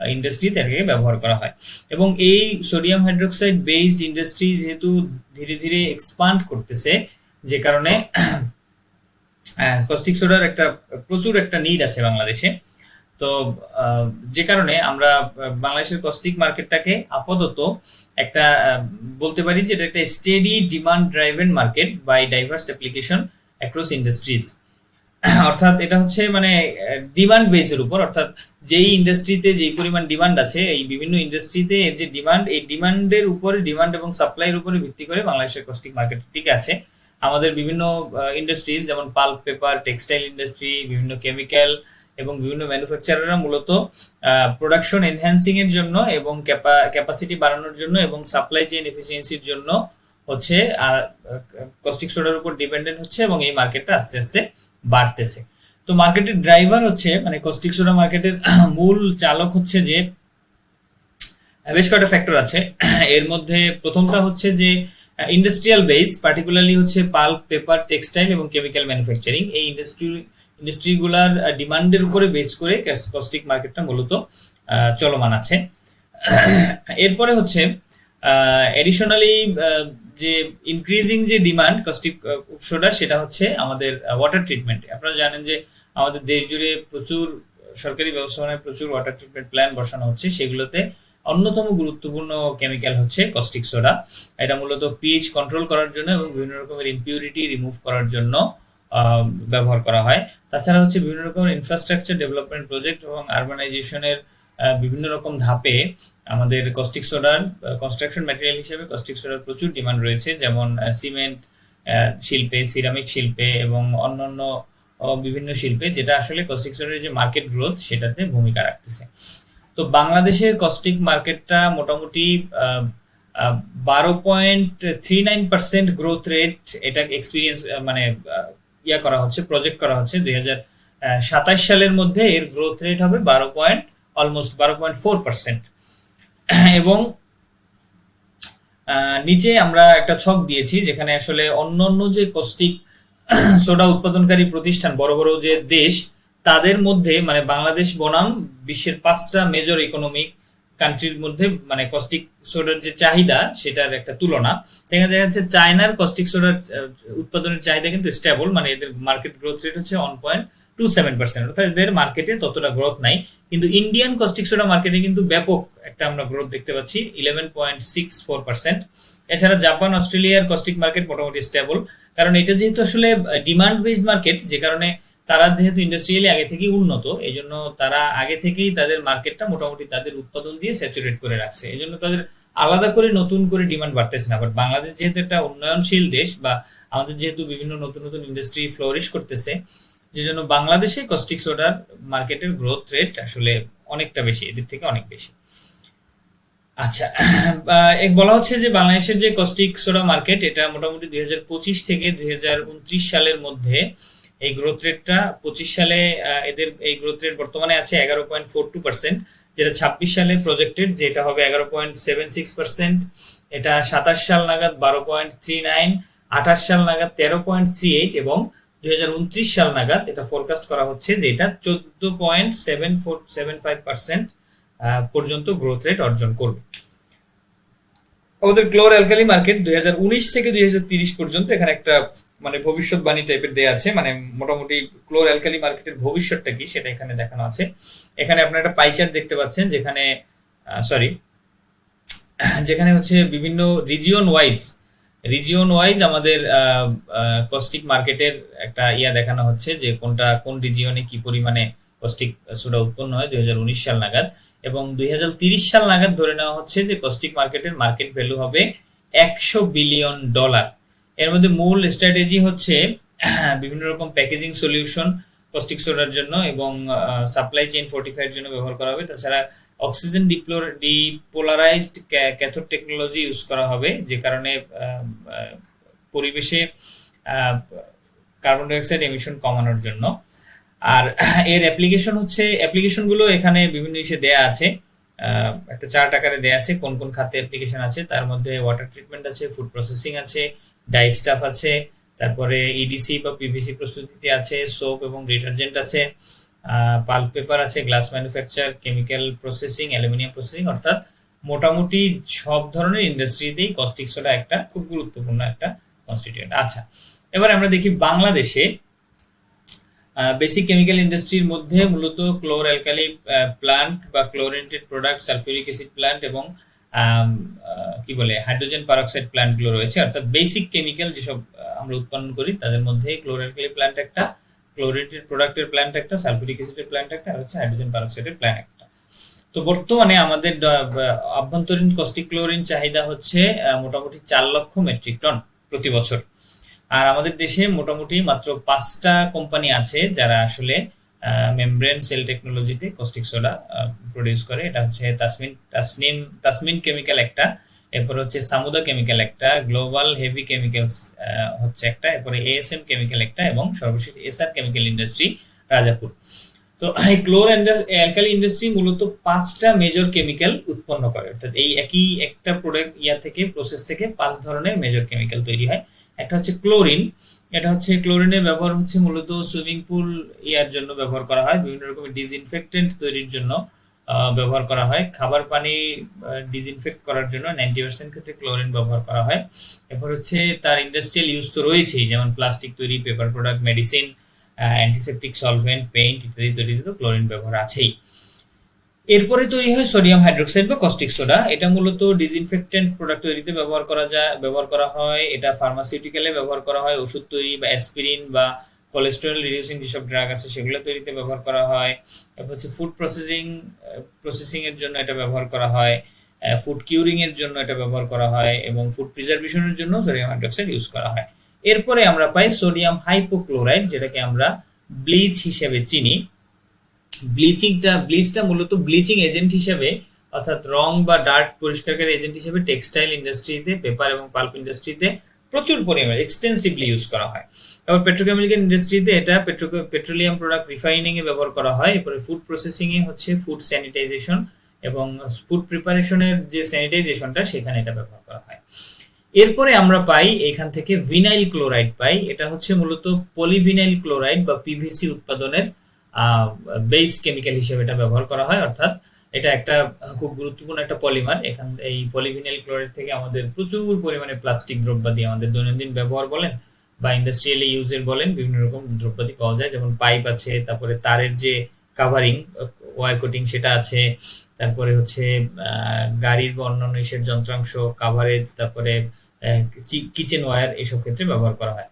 S1: ইন্ডাস্ট্রিতে এটাকে ব্যবহার করা হয়। এবং এই সোডিয়াম হাইড্রোক্সাইড বেসড ইন্ডাস্ট্রি যেহেতু ধীরে ধীরে এক্সপান্ড করতেছে, যে কারণে কস্টিক সোডার প্রচুর একটা নিড আছে বাংলাদেশে। তো যে কারণে আমরা বাংলাদেশের কস্টিক মার্কেটটাকে আপাতত একটা বলতে পারি যে এটা একটা steady demand driven market by diverse application across industries. অর্থাৎ এটা হচ্ছে মানে ডিমান্ড বেসের উপর, অর্থাৎ যেই ইন্ডাস্ট্রিতে যেই পরিমাণ ডিমান্ড আছে, এই বিভিন্ন ইন্ডাস্ট্রিতে এর যে ডিমান্ড, এই ডিমান্ডের উপরে, ডিমান্ড এবং সাপ্লাইয়ের উপরে ভিত্তি করে বাংলাদেশের কস্টিক মার্কেট ঠিক আছে। আমাদের বিভিন্ন ইন্ডাস্ট্রিজ যেমন পাল্প, পেপার, টেক্সটাইল ইন্ডাস্ট্রি, বিভিন্ন কেমিক্যাল এবং বিভিন্ন ম্যানুফ্যাকচারাররা মূলত প্রোডাকশন এনহ্যান্সিং এর জন্য এবং ক্যাপাসিটি বাড়ানোর জন্য এবং সাপ্লাই চেইন এফিসিয়েন্সির জন্য হচ্ছে কস্টিক সোডার উপর ডিপেন্ডেন্ট হচ্ছে, এবং এই মার্কেটটা আস্তে আস্তে বাড়তেছে। তো মার্কেটের ড্রাইভার হচ্ছে, মানে কস্টিক সোডা মার্কেটের মূল চালক হচ্ছে যে বেশ কয়েকটা ফ্যাক্টর আছে। এর মধ্যে প্রথমটা হচ্ছে যে ইন্ডাস্ট্রিয়াল বেস, পার্টিকুলারলি হচ্ছে পাল্প, পেপার, টেক্সটাইল এবং কেমিক্যাল ম্যানুফ্যাকচারিং। এই ইন্ডাস্ট্রিগুলার ডিমান্ডের উপরে বেস করে কস্টিক মার্কেটটা মূলত চলমান আছে। এরপরে হচ্ছে এডিশনালি যে ইনক্রিজিং যে ডিমান্ড কস্টিক সোডা, সেটা হচ্ছে আমাদের ওয়াটার ট্রিটমেন্ট। আপনারা জানেন যে আমাদের দেশ জুড়ে প্রচুর সরকারি ব্যবস্থাপনায় প্রচুর ওয়াটার ট্রিটমেন্ট প্ল্যান বসানো হচ্ছে, সেগুলোতে অন্যতম গুরুত্বপূর্ণ কেমিক্যাল হচ্ছে কস্টিক সোডা। এটা মূলত পিএইচ কন্ট্রোল করার জন্য এবং বিভিন্ন রকমের ইমপিউরিটি রিমুভ করার জন্য ব্যবহার করা হয়। তাছাড়া হচ্ছে বিভিন্ন রকমের ইনফ্রাস্ট্রাকচার ডেভেলপমেন্ট প্রজেক্ট এবং আরবানাইজেশনের বিভিন্ন রকম ধাপে আমাদের কস্টিক সোডার কনস্ট্রাকশন ম্যাটেরিয়াল হিসেবে কস্টিক সোডার প্রচুর ডিমান্ড রয়েছে, যেমন সিমেন্ট শিল্পে, সিরামিক শিল্পে এবং অন্যান্য বিভিন্ন শিল্পে, যেটা আসলে কস্টিক সোডার যে মার্কেট গ্রোথ সেটাতে ভূমিকা রাখতেছে। তো বাংলাদেশের কস্টিক মার্কেটটা মোটামুটি 12.39% গ্রোথ রেট এটা এক্সপিরিয়েন্স মানে করা হচ্ছে, প্রজেক্ট করা হচ্ছে 2027 সালের মধ্যে এর গ্রোথ রেট হবে অলমোস্ট 12.4%। এবং নিচে আমরা একটা ছক দিয়েছি যেখানে আসলে অন্যান্য যে কস্টিক সোডা উৎপাদনকারী প্রতিষ্ঠান, বড় বড় যে দেশ, তাদের মধ্যে মানে বাংলাদেশ বনাম বিশ্বের 5টা মেজর ইকোনমিক কান্ট্রির মধ্যে মানে কস্টিক সোডার যে চাহিদা সেটার একটা তুলনা। দেখা যাচ্ছে চায়নার কস্টিক সোডার উৎপাদনের চাহিদা কিন্তু স্টেবল, মানে এদের মার্কেট গ্রোথ রেট হচ্ছে 1.27%, অর্থাৎ এদের মার্কেটে ততটা গ্রোথ নাই। কিন্তু ইন্ডিয়ান কস্টিক সোডা মার্কেটে কিন্তু ব্যাপক একটা আমরা গ্রোথ দেখতে পাচ্ছি, 11.64%। এছাড়া জাপান, অস্ট্রেলিয়ার কস্টিক মার্কেট মোটামুটি স্টেবল, কারণ এটা যেহেতু আসলে ডিমান্ড বেসড মার্কেট, যে কারণে তারা যেহেতু ইন্ডাস্ট্রিয়ালি আগে থেকেই উন্নত, এই জন্য তারা আগে থেকেই তাদের মার্কেটটা মোটামুটি তাদের উৎপাদন দিয়ে স্যাচুরেট করে রাখছে, এই জন্য তাদের আলাদা করে নতুন করে ডিমান্ড বাড়তেছে না। বাট বাংলাদেশ যেহেতু একটা উন্নয়নশীল দেশ, বা আমাদের যেহেতু বিভিন্ন নতুন নতুন ইন্ডাস্ট্রি ফ্লোরিশ করতেছে, যে জন্য বাংলাদেশে কস্টিক সোডার মার্কেটের গ্রোথ রেট আসলে অনেকটা বেশি, এদের থেকে অনেক বেশি। আচ্ছা, বলা হচ্ছে যে বাংলাদেশের যে কস্টিক সোডা মার্কেট, এটা মোটামুটি 2025 থেকে 2029 সালের মধ্যে এই গ্রোথ রেটটা, 25 সালে এদের এই গ্রোথ রেট বর্তমানে আছে 11.42%, যেটা 26 সালে প্রজেক্টেড যেটা হবে 11.76%, এটা 27 সাল নাগাদ 12.39, 28 সাল নাগাদ 13.38 এবং 2029 সাল নাগাদ এটা ফোরকাস্ট করা হচ্ছে যে এটা 14.75% পর্যন্ত গ্রোথ রেট অর্জন করবে। আমাদের ক্লোর অ্যালকালি মার্কেট 2019 থেকে 2030 পর্যন্ত এখানে একটা মানে ভবিষ্যৎবাণী টাইপের দেয়া আছে, মানে মোটামুটি ক্লোর অ্যালকালি মার্কেটের ভবিষ্যৎটা কি সেটা এখানে দেখানো আছে। এখানে আপনারা একটা পাই চার্ট দেখতে পাচ্ছেন, যেখানে হচ্ছে বিভিন্ন রিজিয়ন ওয়াইজ আমাদের কস্টিক মার্কেটের একটা দেখানো হচ্ছে যে কোন রিজিয়নে কি পরিমাণে কস্টিক সোডা উৎপন্ন হয় 2019 সাল নাগাদ, এবং 2030 সাল নাগাদ ধরে নেওয়া হচ্ছে যে কস্টিক মার্কেটের মার্কেট ভ্যালু হবে $100 বিলিয়ন। এর মধ্যে মূল স্ট্র্যাটেজি হচ্ছে বিভিন্ন রকম প্যাকেজিং সলিউশন কস্টিক সোডার জন্য এবং সাপ্লাই চেইন ফোর্টিফাইয়ের জন্য ব্যবহার করা হবে। তাছাড়া অক্সিজেন ডিপোলারাইজড ক্যাথোড টেকনোলজি ইউজ করা হবে, যে কারণে পরিবেশে কার্বন ডাইঅক্সাইড এমিশন কমানোর জন্য। আর এর অ্যাপ্লিকেশনগুলো এখানে বিভিন্ন ইসে দেয়া আছে, একটা চার্ট আকারে দেয়া আছে কোন কোন খাতে অ্যাপ্লিকেশন আছে। তার মধ্যে ওয়াটার ট্রিটমেন্ট আছে, ফুড প্রসেসিং আছে, ডাই স্টাফ আছে, তারপরে ইডিসি বা পিভিসি প্রস্তুতিতে আছে, সোপ এবং ডিটারজেন্ট আছে, পাল্প পেপার আছে, glass manufacture, chemical processing, aluminium processing, অর্থাৎ মোটামুটি সব ধরনের ইন্ডাস্ট্রিতেই কস্টিক সোডা একটা খুব গুরুত্বপূর্ণ একটা কনস্টিটিউয়েন্ট। আচ্ছা, এবার আমরা দেখি বাংলাদেশে বেসিক কেমিক্যাল ইন্ডাস্ট্রির মধ্যে মূলত ক্লোর অ্যালকালি প্লান্ট বা ক্লোরিনেটেড প্রোডাক্ট, সালফিউরিক অ্যাসিড প্লান্ট এবং কি বলে হাইড্রোজেন পারঅক্সাইড প্লান্টগুলো রয়েছে। অর্থাৎ বেসিক কেমিক্যাল যেসব আমরা উৎপন্ন করি তাদের মধ্যে ক্লোর অ্যালকালি প্লান্ট একটা, ক্লোরিনেটেড প্রোডাক্টের প্লান্ট একটা, সালফিউরিক অ্যাসিডের প্লান্ট একটা, আর হচ্ছে হাইড্রোজেন পারঅক্সাইডের প্লান্ট একটা। তো বর্তমানে আমাদের আভ্যন্তরীণ কস্টিক ক্লোরিন চাহিদা হচ্ছে মোটামুটি 4 লক্ষ মেট্রিক টন প্রতি বছর। আর আমাদের দেশে মোটামুটি মাত্র 5টা কোম্পানি আছে যারা আসলে মেমব্রেন সেল টেকনোলজিতে কস্টিক সোডা প্রডিউস করে। এটা হচ্ছে তাসমিন কেমিক্যাল একটা, এরপর হচ্ছে সামুদা কেমিক্যাল একটা, গ্লোবাল হেভি কেমিক্যালস হচ্ছে একটা, এরপরে এএসএম কেমিক্যাল একটা, এবং সর্বশেষ এসআর কেমিক্যাল ইন্ডাস্ট্রি রাজাপুর। তো এই ক্লোর অ্যালকালি ইন্ডাস্ট্রি মূলত 5টা মেজর কেমিক্যাল উৎপন্ন করে, অর্থাৎ এই একই একটা প্রোডাক্ট থেকে প্রসেস থেকে 5 ধরনের মেজর কেমিক্যাল তৈরি হয়। একটা হচ্ছে ক্লোরিন, এটা হচ্ছে ক্লোরিনের ব্যবহার হচ্ছে মূলত সুইমিং পুল জন্য ব্যবহার করা হয়, বিভিন্ন রকমের ডিসইনফেক্টেন্ট তৈরির জন্য ব্যবহার করা হয়, খাবার পানি ডিসইনফেক্ট করার জন্য 90% ক্ষেত্রে ক্লোরিন ব্যবহার করা হয়। এরপর হচ্ছে তার ইন্ডাস্ট্রিয়াল ইউজ তো রয়েছেই, যেমন প্লাস্টিক তৈরি, paper product, medicine, antiseptic solvent, paint ইত্যাদি তৈরিতে তো ক্লোরিন ব্যবহার আছেই। এরপরে তৈরি হয় সোডিয়াম হাইড্রোক্সাইড বা কস্টিক সোডা, এটা মূলত ডিসইনফেক্টেন্ট প্রোডাক্ট তৈরিতে ব্যবহার করা হয়। এটা ফার্মাসিউটিক্যালে ব্যবহার করা হয়, ওষুধ তৈরি বা অ্যাসপিরিন বা কোলেস্টেরল রিডিউসিং যেসব ড্রাগ আছে সেগুলো তৈরিতে ব্যবহার করা হয়। এরপর হচ্ছে ফুড প্রসেসিং এর জন্য এটা ব্যবহার করা হয়, ফুড কিউরিং এর জন্য এটা ব্যবহার করা হয়, এবং ফুড প্রিজার্ভেশনের জন্য সোডিয়াম হাইড্রোক্সাইড ইউজ করা হয়। এরপরে আমরা পাই সোডিয়াম হাইপোক্লোরাইড, যেটাকে আমরা ব্লিচ হিসেবে চিনি। ব্লিচটা মূলত ব্লিচিং এজেন্ট হিসেবে, অর্থাৎ রং বা ডার্ট পরিষ্কারকারী এজেন্ট হিসেবে টেক্সটাইল ইন্ডাস্ট্রিতে, পেপার এবং পাল্প ইন্ডাস্ট্রিতে প্রচুর পরিমাণে এক্সটেন্সিভলি ইউজ করা হয়। এবার পেট্রোকেমিক্যাল ইন্ডাস্ট্রিতে এটা পেট্রোলিয়াম প্রোডাক্ট রিফাইনিং এ ব্যবহার করা হয়। এরপরে ফুড প্রসেসিং এ হচ্ছে ফুড স্যানিটাইজেশন এবং ফুড প্রিপারেশনের যে স্যানিটাইজেশনটা সেখানে এটা ব্যবহার করা হয়। এরপরে আমরা পাই এখান থেকে ভিনাইল ক্লোরাইড পাই, এটা হচ্ছে মূলত পলিভিনাইল ক্লোরাইড বা পিভিসি উৎপাদনের বেস কেমিক্যাল হিসেবে এটা ব্যবহার করা হয়। অর্থাৎ এটা একটা খুব গুরুত্বপূর্ণ একটা পলিমার। এই পলিভিনাইল ক্লোরাইড থেকে আমাদের প্রচুর পরিমাণে প্লাস্টিক দ্রব্যাদি আমাদের দৈনন্দিন ব্যবহার বলেন বা ইন্ডাস্ট্রিয়াল ইউজের বলেন বিভিন্ন রকম দ্রব্যাদি পাওয়া যায়, যেমন পাইপ আছে, তারপরে তারের যে কাভারিং ওয়্যার কোটিং সেটা আছে, তারপরে হচ্ছে গাড়ির বা অন্যান্য ইসের যন্ত্রাংশ কাভারেজ, তারপরে কিচেন ওয়্যার, এসব ক্ষেত্রে ব্যবহার করা হয়।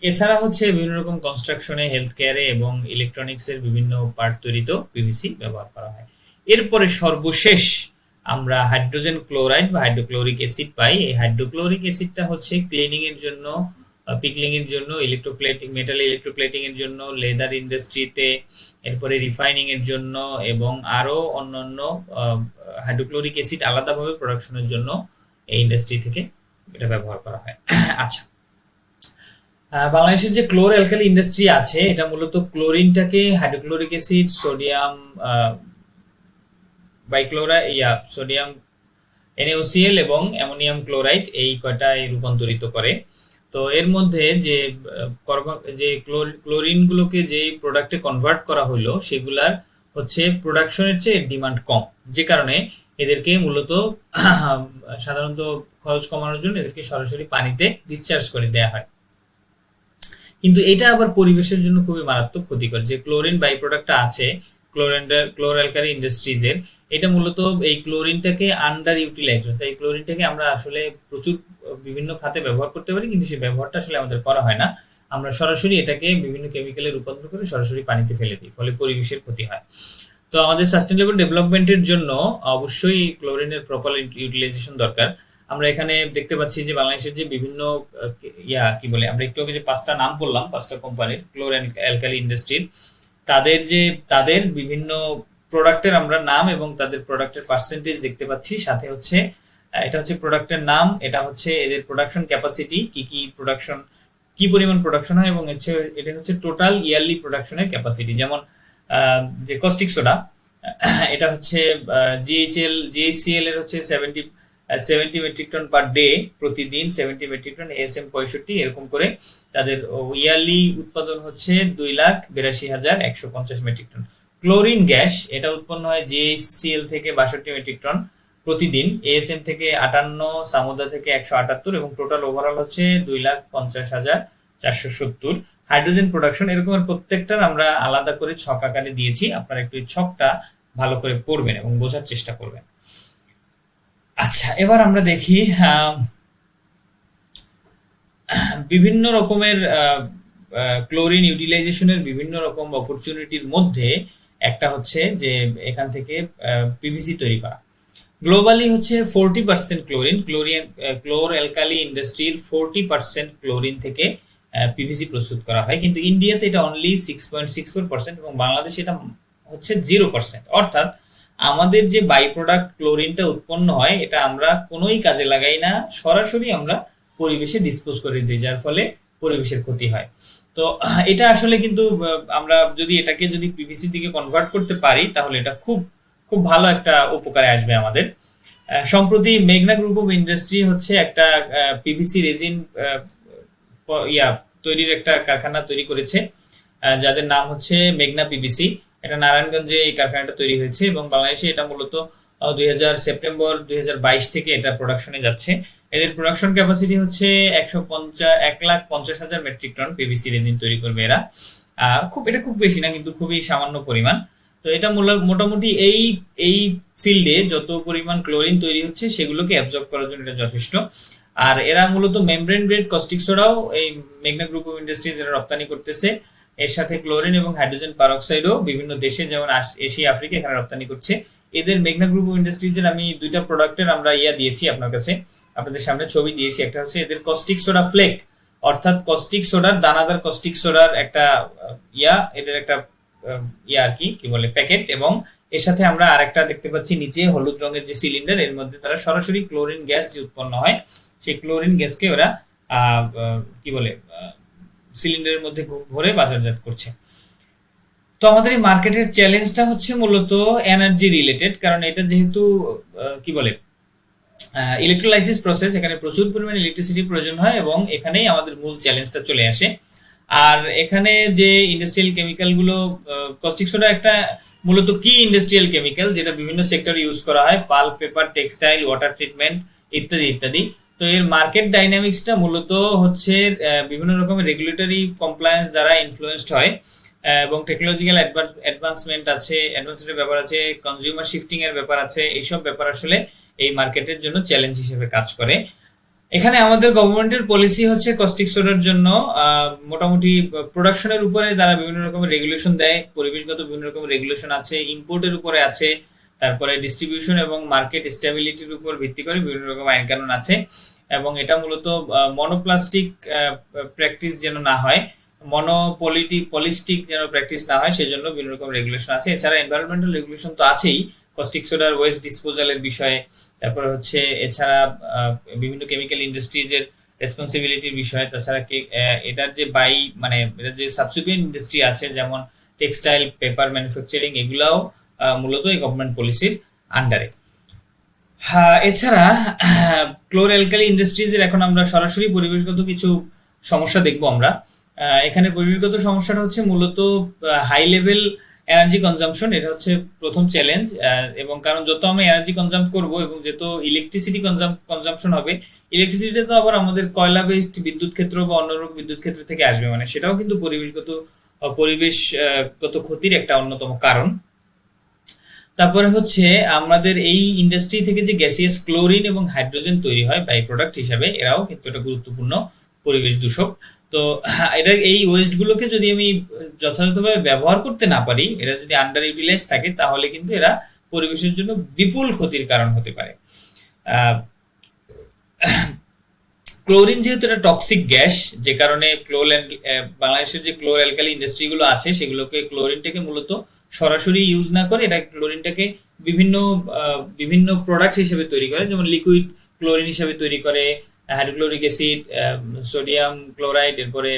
S1: এছাড়া হচ্ছে বিভিন্ন রকম কনস্ট্রাকশনে, হেলথ কেয়ারে এবং ইলেকট্রনিক্স এর বিভিন্ন পার্ট তৈরিতেও পিভিসি ব্যবহার করা হয়। এরপরে সর্বশেষ আমরা হাইড্রোজেন ক্লোরাইড বা হাইড্রোক্লোরিক অ্যাসিড পাই। এই হাইড্রোক্লোরিক অ্যাসিডটা হচ্ছে ক্লিনিং এর জন্য, পিকলিং এর জন্য, মেটাল ইলেকট্রোপ্লেটিং এর জন্য, লেদার ইন্ডাস্ট্রিতে, এরপরে রিফাইনিং এর জন্য এবং আরো অন্যান্য হাইড্রোক্লোরিক অ্যাসিড আলাদাভাবে প্রোডাকশনের জন্য এই ইন্ডাস্ট্রি থেকে এটা ব্যবহার করা হয়। আচ্ছা, বাংলাদেশের যে ক্লোর অ্যালকালি ইন্ডাস্ট্রি আছে এটা মূলত ক্লোরিনটাকে hydrochloric acid, sodium sodium NaOCl এবং অ্যামোনিয়াম ক্লোরাইড এই কয়টায় রূপান্তরিত করে। তো এর মধ্যে যে ক্লোরিন গুলোকে যে প্রোডাক্টে কনভার্ট করা হলো সেগুলার হচ্ছে প্রোডাকশনের চেয়ে ডিমান্ড কম, যে কারণে এদেরকে মূলত সাধারণত খরচ কমানোর জন্য এদেরকে সরাসরি পানিতে ডিসচার্জ করে দেয়া হয়। কিন্তু এটা আবার পরিবেশের জন্য খুবই মারাত্মক ক্ষতিকর। যে ক্লোরিন বাই প্রোডাক্টটা আছে ক্লোর অ্যালকালি ইন্ডাস্ট্রিজের, এটা মূলত এই ক্লোরিনটাকে আন্ডার ইউটিলাইজ, অর্থাৎ এই ক্লোরিনটাকে আমরা আসলে প্রচুর বিভিন্ন খাতে ব্যবহার করতে পারি, কিন্তু সেই ব্যবহারটা আসলে আমাদের করা হয় না। আমরা সরাসরি এটাকে বিভিন্ন কেমিক্যালে রূপান্তর করে সরাসরি পানিতে ফেলে দিই, ফলে পরিবেশের ক্ষতি হয়। তো আমাদের সাস্টেনেবল ডেভেলপমেন্টের জন্য অবশ্যই ক্লোরিনের প্রপার ইউটিলাইজেশন দরকার। আমরা এখানে দেখতে পাচ্ছি যে বাংলাদেশের যে বিভিন্ন আমরা একটু আগে যে 5টা নাম বললাম, 5টা কোম্পানির ক্লোর অ্যালকালি ইন্ডাস্ট্রির, তাদের বিভিন্ন প্রোডাক্টের আমরা নাম এবং তাদের প্রোডাক্টের পার্সেন্টেজ দেখতে পাচ্ছি, সাথে হচ্ছে এটা হচ্ছে প্রোডাক্টের নাম, এটা হচ্ছে এদের প্রোডাকশন ক্যাপাসিটি, কি পরিমাণ প্রোডাকশন হয়, এবং এটা হচ্ছে টোটাল ইয়ারলি প্রোডাকশনের ক্যাপাসিটি। যেমন যে কস্টিক সোডা, এটা হচ্ছে জিএইচসিএল এর হচ্ছে 70 মেট্রিক টন পার ডে, প্রতিদিন 70 মেট্রিক টন, এএসএম 65, এরকম করে তাদের ইয়ারলি উৎপাদন হচ্ছে 2,82,150 মেট্রিক টন। ক্লোরিন গ্যাস, এটা উৎপন্ন হয় জিএইচসিএল থেকে 62 মেট্রিক টন প্রতিদিন, এএসএম থেকে 58, সামুদা থেকে 178, এবং টোটাল ওভারঅল হচ্ছে 2,50,470। হাইড্রোজেন প্রোডাকশন, এরকমের প্রত্যেকটার আমরা আলাদা করে ছক আকারে দিয়েছি, আপনারা একটু এই ছকটা ভালো করে পড়বেন এবং বোঝার চেষ্টা করবেন। আচ্ছা, এবার আমরা দেখি বিভিন্ন রকমের ক্লোরিন ইউটিলাইজেশনের বিভিন্ন রকম অপরচুনিটির মধ্যে একটা হচ্ছে যে এখান থেকে পিভিসি তৈরি করা। গ্লোবালি হচ্ছে 40% ক্লোর অ্যালকালি ইন্ডাস্ট্রির 40% ক্লোরিন থেকে পিভিসি প্রস্তুত করা হয়, কিন্তু ইন্ডিয়াতে এটা অনলি 6.64% এবং বাংলাদেশে এটা হচ্ছে 0%। অর্থাৎ আমাদের যে বাই প্রোডাক্ট ক্লোরিনটা উৎপন্ন হয়, এটা আমরা কোনোই কাজে লাগাই না, সরাসরি আমরা পরিবেশে ডিসপোজ করে দিই, যার ফলে পরিবেশের ক্ষতি হয়। তো এটা আসলে কিন্তু আমরা এটাকে যদি পিভিসির দিকে কনভার্ট করতে পারি, তাহলে এটা খুব খুব ভালো একটা উপকারে আসবে আমাদের। সম্প্রতি মেঘনা গ্রুপ অফ ইন্ডাস্ট্রি হচ্ছে একটা পিভিসি রেজিন তৈরির একটা কারখানা তৈরি করেছে, যাদের নাম হচ্ছে মেঘনা পিভিসি। এটা নারায়ণগঞ্জে এই কারখানাটা তৈরি হয়েছে এবং বাংলাদেশে এটা মূলত সেপ্টেম্বর 2022 থেকে এটা প্রোডাকশনে যাচ্ছে। এদের প্রোডাকশন ক্যাপাসিটি হচ্ছে 1,50,000 মেট্রিক টন পিভিসি রেজিন তৈরি করবে এরা। এটা খুব বেশি না, কিন্তু খুবই সামান্য পরিমাণ। তো এটা মোটামুটি এই ফিল্ডে যত পরিমাণ ক্লোরিন তৈরি হচ্ছে সেগুলোকে অ্যাবজর্ব করার জন্য এটা যথেষ্ট। আর এরা মূলত মেমব্রেন গ্রেড কস্টিক সোডাও এই মেঘনা গ্রুপ অফ ইন্ডাস্ট্রিজ এরা রপ্তানি করতেছে। এর সাথে ক্লোরিন এবং হাইড্রোজেন পারঅক্সাইডও বিভিন্ন দেশে, যেমন এশিয়া, আফ্রিকা, এখানে রপ্তানি করছে। এদের মেঘনা গ্রুপ অফ ইন্ডাস্ট্রিজের আমি দুইটা প্রোডাক্টের আমরা দিয়েছি আপনাদের সামনে ছবি দিয়েছি। একটা হচ্ছে এদের কস্টিক সোডা ফ্লেক, অর্থাৎ কস্টিক সোডার দানাদার কস্টিক সোডার একটা এদের একটা আর কি বলে প্যাকেট, এবং এর সাথে আমরা আরেকটা দেখতে পাচ্ছি নিচে হলুদ রঙের যে সিলিন্ডার, এর মধ্যে তারা সরাসরি ক্লোরিন গ্যাস যে উৎপন্ন হয় সেই ক্লোরিন গ্যাসকে ওরা সিলিন্ডারের মধ্যে ভরে বাজারজাত করছে। তো আমাদের এই মার্কেটের চ্যালেঞ্জটা হচ্ছে মূলত এনার্জি রিলেটেড, কারণ এটা যেহেতু ইলেকট্রোলাইসিস প্রসেস, এখানে প্রচুর পরিমাণে ইলেকট্রিসিটি প্রয়োজন হয় এবং এখানেই আমাদের মূল চ্যালেঞ্জটা চলে আসে। আর এখানে যে ইন্ডাস্ট্রিয়াল কেমিক্যাল গুলো, কস্টিক সোডা একটা মূলত কি ইন্ডাস্ট্রিয়াল কেমিক্যাল যেটা বিভিন্ন সেক্টরে ইউজ করা হয়, pulp, paper, textile, water treatment ইত্যাদি ইত্যাদি। তো এর মার্কেট ডাইনামিক্সটা মূলত হচ্ছে বিভিন্ন রকমের রেগুলেটরি কমপ্লায়েন্স দ্বারা ইনফ্লুয়েসড হয় এবং টেকনোলজিক্যাল অ্যাডভান্সমেন্টের ব্যাপার আছে, কনজিউমার শিফটিং এর ব্যাপার আছে। এইসব ব্যাপার আসলে এই মার্কেটের জন্য চ্যালেঞ্জ হিসেবে কাজ করে। এখানে আমাদের গভর্নমেন্টের পলিসি হচ্ছে কস্টিক সোডার জন্য মোটামুটি প্রোডাকশনের উপরে তারা বিভিন্ন রকমের রেগুলেশন দেয়, পরিবেশগত বিভিন্ন রকমের রেগুলেশন আছে, ইম্পোর্টের উপরে আছে, তারপরে ডিস্ট্রিবিউশন এবং মার্কেট স্টেবিলিটির উপর ভিত্তি করে বিভিন্ন রকম আইন কানুন আছে। এবং এটা মূলত মনোপ্লাস্টিক প্র্যাকটিস যেন না হয়, পলিস্টিক যেন প্র্যাকটিস না হয়, সেজন্য বিভিন্ন রকম রেগুলেশন আছে। এছাড়া এনভায়রনমেন্টাল রেগুলেশন তো আছেই কস্টিক সোডার ওয়েস্ট ডিসপোজালের বিষয়ে, তারপরে হচ্ছে এছাড়া বিভিন্ন কেমিক্যাল ইন্ডাস্ট্রিজের রেসপন্সিবিলিটির বিষয়ে, তাছাড়া এটার যে এটার যে সাবসিকুয়েন্ট ইন্ডাস্ট্রি আছে যেমন টেক্সটাইল, পেপার ম্যানুফ্যাকচারিং, এগুলাও মূলত এই গভর্নমেন্ট পলিসির আন্ডারে। এছাড়া ক্লোর অ্যালকালি ইন্ডাস্ট্রিজের এখন আমরা সরাসরি পরিবেশগত কিছু সমস্যা দেখবো আমরা। এখানে পরিবেশগত সমস্যাটা হচ্ছে মূলত হাই লেভেল এনার্জি কনজাম্পশন, এটা হচ্ছে প্রথম চ্যালেঞ্জ। এবং কারণ যত আমরা এনার্জি কনজাম্প করব এবং যত ইলেকট্রিসিটি কনজাম্পশন হবে, ইলেকট্রিসিটি তো আবার আমাদের কয়লা বেসড বিদ্যুৎ ক্ষেত্র বা অন্যরকম বিদ্যুৎ ক্ষেত্র থেকে আসবে, সেটাও কিন্তু পরিবেশগত ক্ষতির একটা অন্যতম কারণ। তারপরে হচ্ছে আমাদের এই ইন্ডাস্ট্রি থেকে যে গ্যাসিয়াস ক্লোরিন এবং হাইড্রোজেন তৈরি হয় বাই প্রোডাক্ট হিসাবে, এরাও কিন্তু একটা গুরুত্বপূর্ণ পরিবেশ দূষক। তো এই ওয়েস্ট গুলোকে যদি আমি যথাযথভাবে ব্যবহার করতে না পারি, এরা যদি আন্ডার ইউটিলাইজ থাকে, তাহলে কিন্তু এরা পরিবেশের জন্য বিপুল ক্ষতির কারণ হতে পারে। ক্লোরিন যেহেতু একটা টক্সিক গ্যাস, যে কারণে বাংলাদেশের যে ক্লোর অ্যালকালি ইন্ডাস্ট্রিগুলো আছে সেগুলোকে ক্লোরিনটাকে মূলত সরাসরি ইউজ না করে এটা ক্লোরিনটাকে বিভিন্ন বিভিন্ন প্রোডাক্ট হিসেবে তৈরি করে, যেমন লিকুইড ক্লোরিন হিসেবে তৈরি করে, হাইড্রোক্লোরিক অ্যাসিড, সোডিয়াম ক্লোরাইড, এরপরে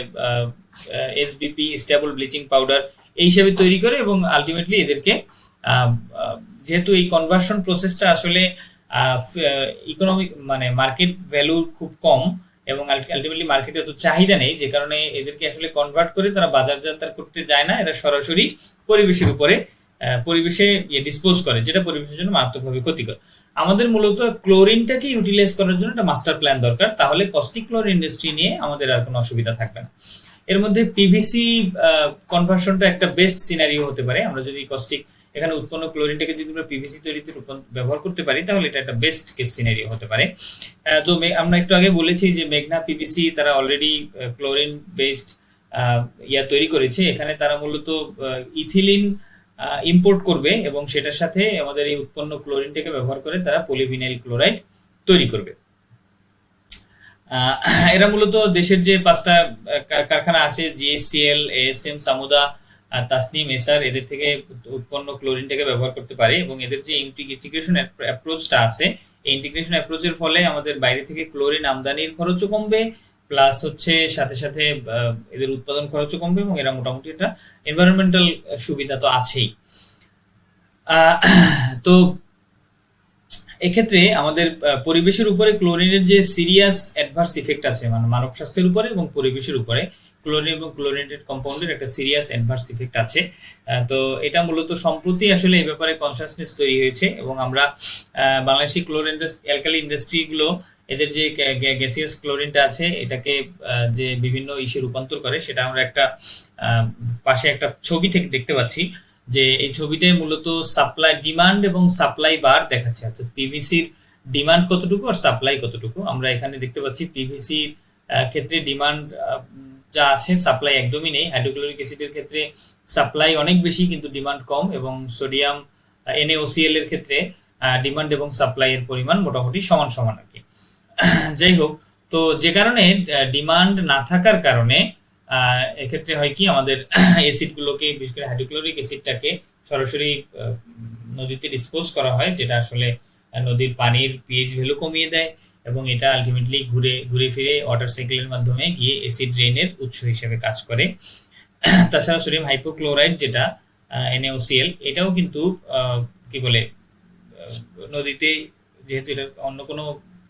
S1: এসবিপি স্টেবল ব্লিচিং পাউডার এই হিসেবে তৈরি করে, এবং আলটিমেটলি এদেরকে যেহেতু এই কনভার্সন প্রসেসটা আসলে ইকোনমিক মানে মার্কেট ভ্যালু খুব কম এবং আলটিমেটলি মার্কেটে অত চাহিদা নেই, যে কারণে এদেরকে আসলে কনভার্ট করে তারা বাজারজাত করতে যায় না, এরা সরাসরি পরিবেশের উপরে পরিবেশে ডিসপোজ করে, যেটা পরিবেশের জন্য মারাত্মকভাবে ক্ষতিকর। আমাদের মূলত ক্লোরিনটাকে ইউটিলাইজ করার জন্য একটা মাস্টার প্ল্যান দরকার, তাহলে কস্টিক ক্লোর ইন্ডাস্ট্রি নিয়ে আমাদের আর কোনো অসুবিধা থাকবে না। এর মধ্যে পিভিসি কনভার্সনটা একটা বেস্ট সিনারিও হতে পারে। আমরা যদি কস্টিক এখানে উৎপন্ন ক্লোরিনটাকে যদি আমরা পিভিসি তৈরিতে ব্যবহার করতে পারি তাহলে এটা একটা বেস্ট কেস সিনারিও হতে পারে। তো আমরা একটু আগে বলেছি যে মেঘনা পিভিসি তারা অলরেডি ক্লোরিন বেসড তৈরি করেছে। এখানে তারা মূলত ইথিলিন ইম্পোর্ট করবে এবং সেটার সাথে আমাদের এই উৎপন্ন ক্লোরিনটাকে ব্যবহার করে তারা পলিভিনাইল ক্লোরাইড তৈরি করবে। এরা মূলত দেশের যে 5টা কারখানা আছে, জিএসসিএল, এএসএম, সামুদা, তাসনিম, এসার, এদের থেকে উৎপন্ন ক্লোরিনটাকে ব্যবহার করতে পারে, এবং এদের যে ইন্টিগ্রেশন অ্যাপ্রোচটা আছে, এই ইন্টিগ্রেশন অ্যাপ্রোচের ফলে আমাদের বাইরে থেকে ক্লোরিন আমদানির খরচও কমবে, প্লাস হচ্ছে সাথে সাথে এদের উৎপাদন খরচও কমবে, এবং এরা মোটামুটি একটা এনভায়রনমেন্টাল সুবিধা তো আছেই। তো এক্ষেত্রে আমাদের পরিবেশের উপরে ক্লোরিনের যে সিরিয়াস অ্যাডভার্স ইফেক্ট আছে, মানে মানব স্বাস্থ্যের উপরে এবং পরিবেশের উপরে ক্লোরিন এবং ক্লোরিনেটেড কম্পাউন্ডের একটা সিরিয়াস অ্যাডভার্স ইফেক্ট আছে। তো এটা মূলত সম্প্রতি আসলে এই ব্যাপারে কনসাসনেস তৈরি হয়েছে, এবং আমরা বাংলাদেশি অ্যালকালি ইন্ডাস্ট্রিগুলো এদের যে গ্যাসিয়াস ক্লোরিনটা আছে এটাকে যে বিভিন্ন ইস্যে রূপান্তর করে, সেটা আমরা একটা পাশে একটা ছবি থেকে দেখতে পাচ্ছি, যে এই ছবিটায় মূলত সাপ্লাই, ডিমান্ড এবং সাপ্লাই বার দেখাচ্ছে, অর্থাৎ পিভিসির ডিমান্ড কতটুকু আর সাপ্লাই কতটুকু। আমরা এখানে দেখতে পাচ্ছি পিভিসির ক্ষেত্রে ডিমান্ড যা আছে, সাপ্লাই একদমই নেই। হাইড্রোক্লোরিক অ্যাসিডের ক্ষেত্রে সাপ্লাই অনেক বেশি কিন্তু ডিমান্ড কম, এবং সোডিয়াম NaOCl এর ক্ষেত্রে ডিমান্ড এবং সাপ্লাইয়ের পরিমাণ মোটামুটি সমান সমান আর কি। যাই হোক, তো যে কারণে ডিমান্ড না থাকার কারণে এক্ষেত্রে হয় কি, আমাদের অ্যাসিডগুলোকে, বিশেষ করে হাইড্রোক্লোরিক অ্যাসিডটাকে সরাসরি নদীতে ডিসপোজ করা হয়, যেটা আসলে নদীর পানির পিএইচ ভ্যালু কমিয়ে দেয়, এবং এটা আলটিমেটলি ঘুরে ফিরে ওয়াটার সাইকেলের মাধ্যমে গিয়ে অ্যাসিড ড্রেনের উৎস হিসেবে কাজ করে। তাছাড়া সোডিয়াম হাইপোক্লোরাইড যেটা NaOCl, এটাও কিন্তু কি বলে নদীতে, যেহেতু এটা অন্য কোনো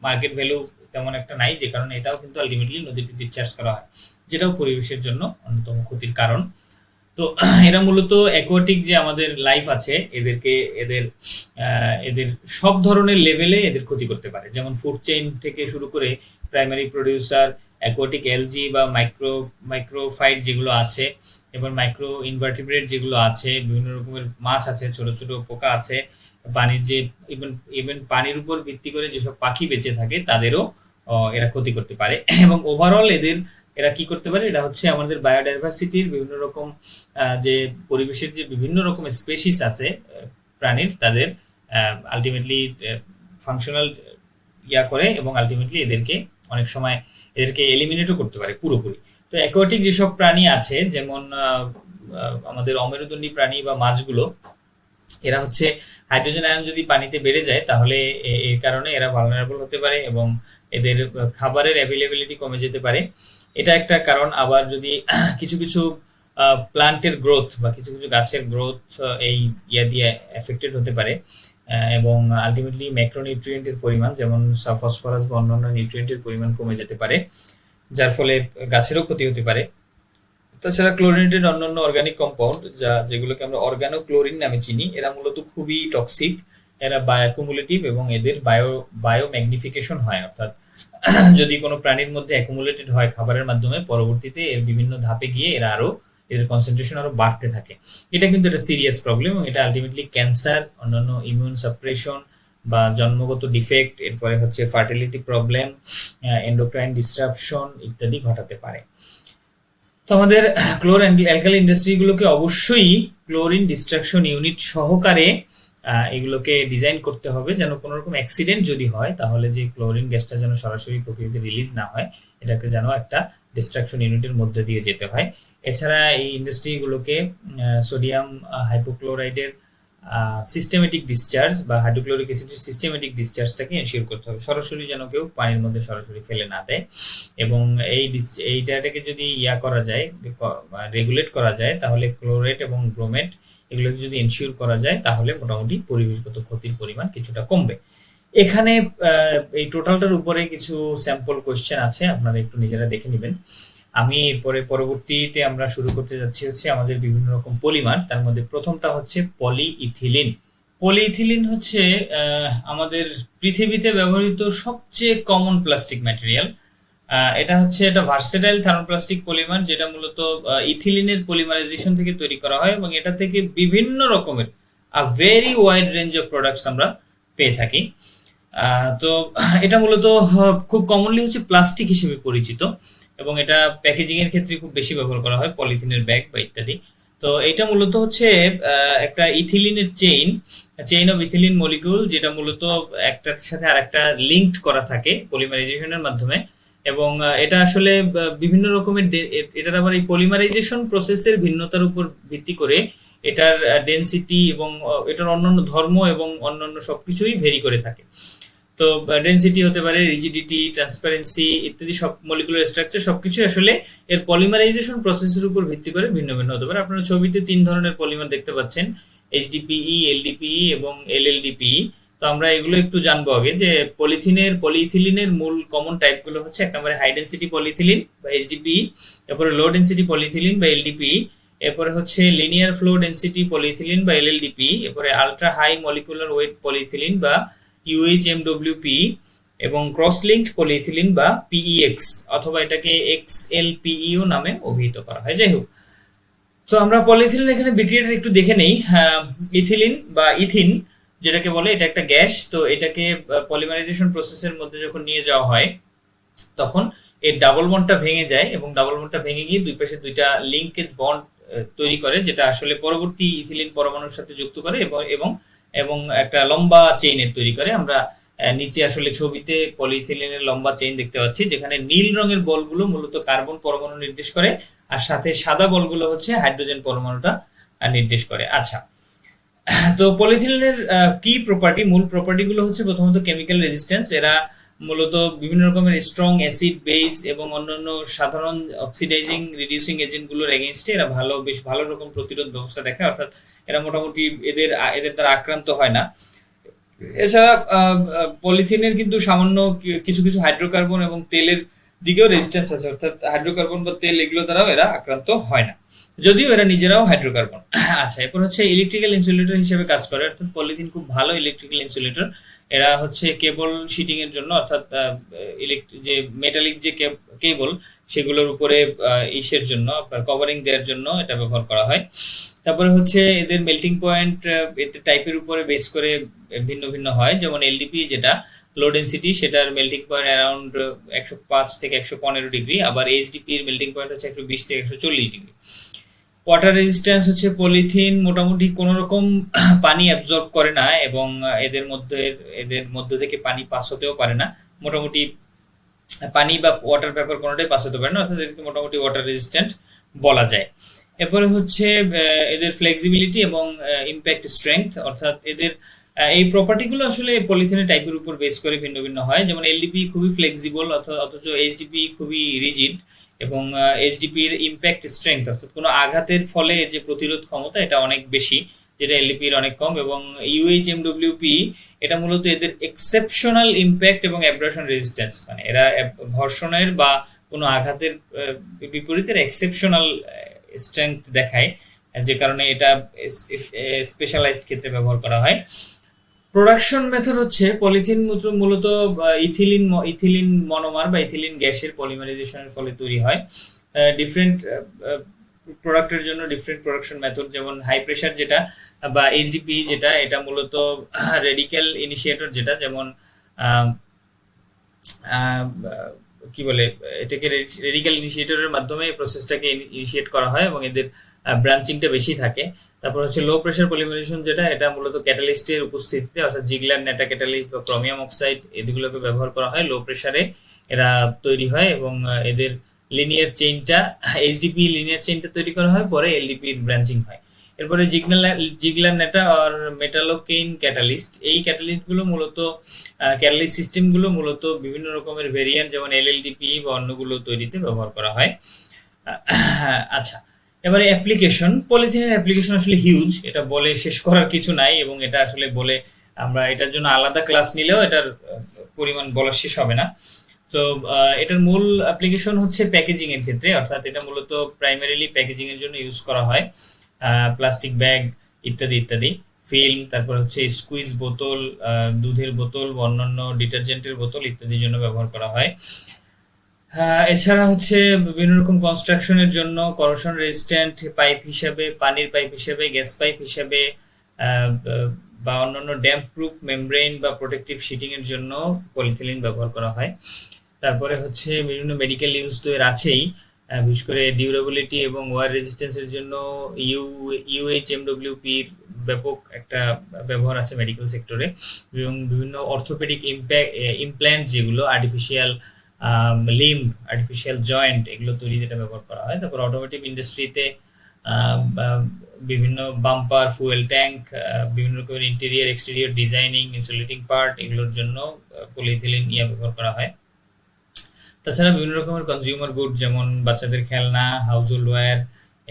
S1: মার্কেট ভ্যালু তেমন একটা নাই, যে কারণে এটাও কিন্তু আলটিমেটলি নদীতে ডিসচার্জ করা হয়, যেটাও পরিবেশের জন্য অন্যতম ক্ষতির কারণ। তো এরা মূলত অ্যাকোয়াটিক যে আমাদের লাইফ আছে, এদের সব ধরনের লেভেলে এদের ক্ষতি করতে পারে, যেমন ফুড চেইন থেকে শুরু করে প্রাইমারি প্রডিউসার, অ্যাকোয়াটিক এলজি বা মাইক্রোফাইট যেগুলো আছে, এবার মাইক্রো ইনভার্টিব্রেট যেগুলো আছে, বিভিন্ন রকমের মাছ আছে, ছোট ছোট পোকা আছে, পানির যে ইভেন পানির উপর ভিত্তি করে যেসব পাখি বেঁচে থাকে তাদেরও এরা ক্ষতি করতে পারে। এবং ওভারঅল এরা কি করতে পারে, এটা হচ্ছে আমাদের বায়োডাইভার্সিটির বিভিন্ন রকম যে পরিবেশের যে বিভিন্ন রকম স্পেসিস আছে প্রাণীর, তাদের আলটিমেটলি ফাংশনাল করে, এবং আলটিমেটলি অনেক সময় এদেরকে এলিমিনেটও করতে পারে পুরোপুরি। তো অ্যাকোয়াটিক যেসব প্রাণী আছে, যেমন আমাদের অমেরুদণ্ডী প্রাণী বা মাছগুলো, এরা হচ্ছে হাইড্রোজেন আয়ন যদি পানিতে বেড়ে যায় তাহলে এর কারণে এরা ভালনারেবল হতে পারে, এবং এদের খাবারের অ্যাভেলেবিলিটি কমে যেতে পারে, এটা একটা কারণ। আবার যদি কিছু কিছু প্লান্টের গ্রোথ বা কিছু কিছু গাছের গ্রোথ এই দিয়ে এফেক্টেড হতে পারে, এবং আলটিমেটলি ম্যাক্রোনিউট্রিয়েন্টের পরিমাণ, যেমন ফসফরাস বা অন্যান্য নিউট্রিয়েন্টের পরিমাণ কমে যেতে পারে, যার ফলে গাছেরও ক্ষতি হতে পারে। তাছাড়া ক্লোরিনেটেড অন্যান্য অর্গানিক কম্পাউন্ড যেগুলোকে আমরা অর্গানোক্লোরিন নামে চিনি, এরা মূলত খুবই টক্সিক, এরা বায়োঅ্যাকুমুলেটিভ, এবং এদের বায়োম্যাগনিফিকেশন হয়, অর্থাৎ যদি কোনো প্রাণীর মধ্যে অ্যাকুমুলেটেড হয় খাবারের মাধ্যমে, পরবর্তীতে এর বিভিন্ন ধাপে গিয়ে এদের কনসেন্ট্রেশন আরো বাড়তে থাকে। এটা কিন্তু একটা সিরিয়াস প্রবলেম, এবং এটা আলটিমেটলি ক্যান্সার, অন্যান্য ইমিউন সাপ্রেশন বা জন্মগত ডিফেক্ট, এরপরে হচ্ছে ফার্টিলিটি প্রবলেম, এন্ডোক্রাইন ডিসরাপশন ইত্যাদি ঘটাতে পারে। তো আমাদের ক্লোর অ্যালকালি ইন্ডাস্ট্রিগুলোকে অবশ্যই ক্লোরিন ডিস্ট্রাকশন ইউনিট সহকারে এগুলোকে ডিজাইন করতে হবে যেন কোনো রকম অ্যাক্সিডেন্ট যদি হয় তাহলে যে ক্লোরিন গ্যাসটা যেন সরাসরি প্রকৃতিতে রিলিজ না হয়, এটাকে যেন একটা ডিস্ট্রাকশন ইউনিটের মধ্যে দিয়ে যেতে হয়। এছাড়া এই ইন্ডাস্ট্রিগুলোকে সোডিয়াম হাইপোক্লোরাইডের সিস্টেমেটিক ডিসচার্জ বা হাইড্রোক্লোরিক অ্যাসিডের সিস্টেমেটিক ডিসচার্জটাকে এনশিওর করতে হবে, সরাসরি যেন কেউ পানির মধ্যে সরাসরি ফেলে না দেয়। এবং এইটাকে যদি করা যায়, রেগুলেট করা যায়, তাহলে ক্লোরেট এবং ব্রোমেট এগুলোকে যদি এনশিওর করা যায় তাহলে মোটামুটি পরিবেশগত ক্ষতির পরিমাণ কিছুটা কমবে। এখানে এই টোটালটার উপরে কিছু স্যাম্পল কোয়েশ্চেন আছে, আপনারা একটু নিজেরা দেখে নেবেন। আমি পরবর্তীতে আমরা শুরু করতে যাচ্ছি হচ্ছে আমাদের বিভিন্ন রকম পলিমার। তার মধ্যে প্রথমটা হচ্ছে পলিইথিলিন। পলিইথিলিন হচ্ছে আমাদের পৃথিবীতে ব্যবহৃত সবচেয়ে কমন প্লাস্টিক ম্যাটেরিয়াল। এটা হচ্ছে একটা ভার্সেটাইল থার্মোপ্লাস্টিক পলিমার, যেটা মূলত ইথিলিনের পলিমারাইজেশন থেকে তৈরি করা হয় এবং এটা থেকে বিভিন্ন রকমের very wide range of products আমরা পেয়ে থাকি। তো এটা মূলত খুব কমনলি হচ্ছে প্লাস্টিক হিসেবে পরিচিত এবং এটা প্যাকেজিং এর ক্ষেত্রে খুব বেশি ব্যবহার করা হয়, পলিথিনের ব্যাগ বা ইত্যাদি। তো এটা মূলত হচ্ছে একটা ইথিলিনের চেইন অফ ইথিলিন মলিকিউল, যেটা মূলত একটার সাথে আরেকটা লিঙ্কড করা থাকে পলিমারাইজেশনের মাধ্যমে। এবং এটা আসলে বিভিন্ন রকমের এটার আবার এই পলিমারাইজেশন প্রসেসের ভিন্নতার উপর ভিত্তি করে এটার ডেনসিটি এবং এটার অন্যান্য ধর্ম এবং অন্যান্য সবকিছুই ভেরি করে থাকে। তো ডেনসিটি হতে পারে, রিজিডিটি, ট্রান্সপারেন্সি ইত্যাদি সব মলিকুলার স্ট্রাকচার সবকিছু আসলে এর পলিমারাইজেশন প্রসেসের উপর ভিত্তি করে ভিন্ন ভিন্ন হতে পারে। আপনারা ছবিতে 3 ধরনের পলিমার দেখতে পাচ্ছেন, এইচডিপিই, এলডিপিই এবং এলএলডিপিই। তো আমরা এগুলো একটু জানবো আগে, যে পলিইথিলিনের মূল কমন টাইপগুলো হচ্ছে এক নম্বরে হাই ডেন্সিটি পলিইথিলিন বা এইচডিপিই, এরপরে লো ডেন্সিটি পলিইথিলিন বা এলডিপিই, এরপরে হচ্ছে লিনিয়ার ফ্লো ডেন্সিটি পলিইথিলিন বা এলএলডিপিই, এরপরে ultra high molecular weight polyethylene বা UHMWP এবং ক্রস লিঙ্কড পলিইথিলিন বা PEX অথবা এটাকে XLPEও নামে অভিহিত করা হয়। যাই হোক, তো আমরা পলিইথিলিন এখানে বিক্রিয়াটা একটু দেখে নেই। ইথিলিন বা ইথিন যেটাকে বলে, এটা একটা গ্যাস। তো এটাকে পলিমারাইজেশন প্রসেসের মধ্যে যখন নিয়ে যাওয়া হয় তখন এর ডাবল বন্ডটা ভেঙে যায় এবং ডাবল বন্ডটা ভেঙে গিয়ে দুই পাশে দুইটা লিঙ্কেজ বন্ড তৈরি করে, যেটা আসলে পরবর্তী ইথিলিন পরমাণুর সাথে যুক্ত করে এবং এবং একটা লম্বা চেইনের তৈরি করে। আমরা নিচে আসলে ছবিতে পলিইথিলিনের লম্বা চেইন দেখতে পাচ্ছি, যেখানে নীল রঙের বলগুলো মূলত কার্বন পরমাণু নির্দেশ করে আর সাথে সাদা বলগুলো হচ্ছে হাইড্রোজেন পরমাণুটা নির্দেশ করে। আচ্ছা, তো পলিইথিলিনের কি প্রপার্টি, মূল প্রপার্টিগুলো হচ্ছে প্রথমত কেমিক্যাল রেজিস্ট্যান্স। এরা মূলত বিভিন্ন রকমের স্ট্রং অ্যাসিড, বেস এবং অন্যান্য সাধারণ অক্সিডাইজিং রিডিউসিং এজেন্টগুলোর এগেইনস্টে এরা বেশ ভালো রকম প্রতিরোধ ব্যবস্থা দেখায়, অর্থাৎ এরা মোটামুটি এদের দ্বারা আক্রান্ত হয় না। এছাড়া পলিথিনের কিন্তু সামান্য কিছু কিছু হাইড্রোকার্বন এবং তেলের দিকেও রেজিস্ট্যান্স আছে, অর্থাৎ হাইড্রোকার্বন বা তেল এগুলো দ্বারাও এরা আক্রান্ত হয় না, যদিও এরা নিজেরাও হাইড্রোকার্বন। আচ্ছা, এরপর হচ্ছে ইলেকট্রিক্যাল ইনসুলেটর হিসেবে কাজ করে, অর্থাৎ পলিথিন খুব ভালো ইলেকট্রিক্যাল ইনসুলেটর। এরা হচ্ছে কেবল শিটিং এর জন্য, অর্থাৎ যে মেটালিক যে কেবল সেগুলোর উপরে ইসের জন্য, আপনার কভারিং দেওয়ার জন্য এটা ব্যবহার করা হয়। তারপরে হচ্ছে এদের মেল্টিং পয়েন্ট এদের টাইপের উপরে বেস করে ভিন্ন ভিন্ন হয়, যেমন এলডিপি যেটা লো ডেন্সিটি, সেটার মেল্টিং পয়েন্ট অ্যারাউন্ড 105 থেকে 115 ডিগ্রি, আবার এইচডিপি এর মেল্টিং পয়েন্ট হচ্ছে 120 থেকে 140 ডিগ্রি। ওয়াটার রেজিস্ট্যান্স হচ্ছে পলিথিন মোটামুটি কোনো রকম পানি অ্যাবজর্ব করে না এবং এদের মধ্যে থেকে পানি পাস হতেও পারে না, মোটামুটি পানি বা ওয়াটার পেপার কোনোটাই পাস হতে পারে না, অর্থাৎ এদেরকে মোটামুটি ওয়াটার রেজিস্ট্যান্ট বলা যায়। এরপরে হচ্ছে এদের ফ্লেক্সিবিলিটি এবং ইম্প্যাক্ট স্ট্রেংথ, অর্থাৎ এদের এই প্রপার্টিগুলো আসলে পলিথিনের টাইপের উপর বেস করে ভিন্ন ভিন্ন হয়। যেমন এলডিপি খুবই ফ্লেক্সিবল, অথচ এইচডিপি খুবই রিজিড, এবং এইচডিপি এর ইম্প্যাক্ট স্ট্রেংথ অর্থাৎ কোনো আঘাতের ফলে যে প্রতিরোধ ক্ষমতা এটা অনেক বেশি, যেটা এলডিপি এর অনেক কম। এবং ইউএইচএমডব্লিউপি এটা মূলত এদের এক্সেপশনাল ইম্প্যাক্ট এবং অ্যাব্রাশন রেজিস্ট্যান্স, মানে এরা ঘর্ষণের বা কোনো আঘাতের বিপরীতে এক্সেপশনাল স্ট্রেংথ দেখায়, যে কারণে এটা স্পেশালাইজড ক্ষেত্রে ব্যবহার করা হয়। প্রোডাকশন মেথড হচ্ছে পলিথিন মূলত ইথিলিন মনোমার বা ইথিলিন গ্যাসের পলিমারাইজেশনের ফলে তৈরি হয়। ডিফারেন্ট প্রোডাক্টের জন্য ডিফারেন্ট প্রোডাকশন মেথড, যেমন হাই প্রেশার যেটা বা এইচডিপি যেটা, এটা মূলত রেডিক্যাল ইনিশিয়েটর, যেটা যেমন কি বলে এটাকে রেডিক্যাল ইনিশিয়েটরের মাধ্যমে প্রসেসটাকে ইনিশিয়েট করা হয় এবং এদের ব্রাঞ্চিংটা বেশি থাকে। তারপর হচ্ছে লো প্রেশার পলিমারাইজেশন, যেটা এটা মূলত ক্যাটালিস্টের উপস্থিতিতে অর্থাৎ জিগলার নেটা ক্যাটালিস্ট বা ক্রোমিয়াম অক্সাইড এগুলোকে ব্যবহার করা হয়। লো প্রেশারে এরা তৈরি হয় এবং এদের লিনিয়ার চেইনটা এইচডিপি লিনিয়ার চেইনটা তৈরি করা হয়, পরে এলডিপির ব্রাঞ্চিং হয়। এরপরে জিগলার নেটা আর মেটালোকেইন ক্যাটালিস্ট, এই ক্যাটালিস্টগুলো মূলত ক্যাটালিস্ট সিস্টেমগুলো মূলত বিভিন্ন রকমের ভেরিয়েন্ট যেমন এলএলডিপি বা অন্যগুলো তৈরিতে ব্যবহার করা হয়। আচ্ছা, এবারে অ্যাপ্লিকেশন। পলিথিনের অ্যাপ্লিকেশন আসলে হিউজ, এটা বলে শেষ করার কিছু নাই এবং এটা আসলে বলে আমরা এটার জন্য আলাদা ক্লাস নিলেও এটার পরিমাণ বলা শেষ হবে না। তো এটার মূল অ্যাপ্লিকেশন হচ্ছে প্যাকেজিং এর ক্ষেত্রে, অর্থাৎ এটা মূলত প্রাইমারিলি প্যাকেজিং এর জন্য ইউজ করা হয়। প্লাস্টিক ব্যাগ ইত্যাদি ইত্যাদি, ফিল্ম, তারপর হচ্ছে স্কুইজ বোতল, দুধের বোতল, অন্যান্য ডিটারজেন্টের বোতল ইত্যাদির জন্য ব্যবহার করা হয়। এছাড়া হচ্ছে বিভিন্ন রকম কনস্ট্রাকশনের জন্য করোশন রেজিস্ট্যান্ট পাইপ হিসাবে, পানির পাইপ হিসাবে, গ্যাস পাইপ হিসাবে, বা অন্যান্য ড্যাম্প প্রুফ মেমব্রেন বা প্রোটেক্টিভ শিটিং এর জন্য পলিথিলিন ব্যবহার করা হয়। তারপরে হচ্ছে বিভিন্ন মেডিকেল ইউজ তো এর আছেই, বিশেষ করে ডিউরেবিলিটি এবং ওয়ার রেজিস্ট্যান্সের জন্য ইউএইচএমডব্লিউপির ব্যাপক একটা ব্যবহার আছে মেডিকেল সেক্টরে, এবং বিভিন্ন অর্থোপেডিক ইমপ্ল্যান্ট যেগুলো আর্টিফিশিয়াল লিম্ব, আর্টিফিশিয়াল জয়েন্ট, এগুলো তৈরিতে এটা ব্যবহার করা হয়। তারপর অটোমোটিভ ইন্ডাস্ট্রিতে বিভিন্ন বাম্পার, ফুয়েল ট্যাঙ্ক, বিভিন্ন রকমের interior exterior designing, insulating part, এগুলোর জন্য পলিইথিলিন ব্যবহার করা হয়। তাছাড়া বিভিন্ন রকমের কনজিউমার গুড যেমন বাচ্চাদের খেলনা, হাউস হোল্ড ওয়্যার,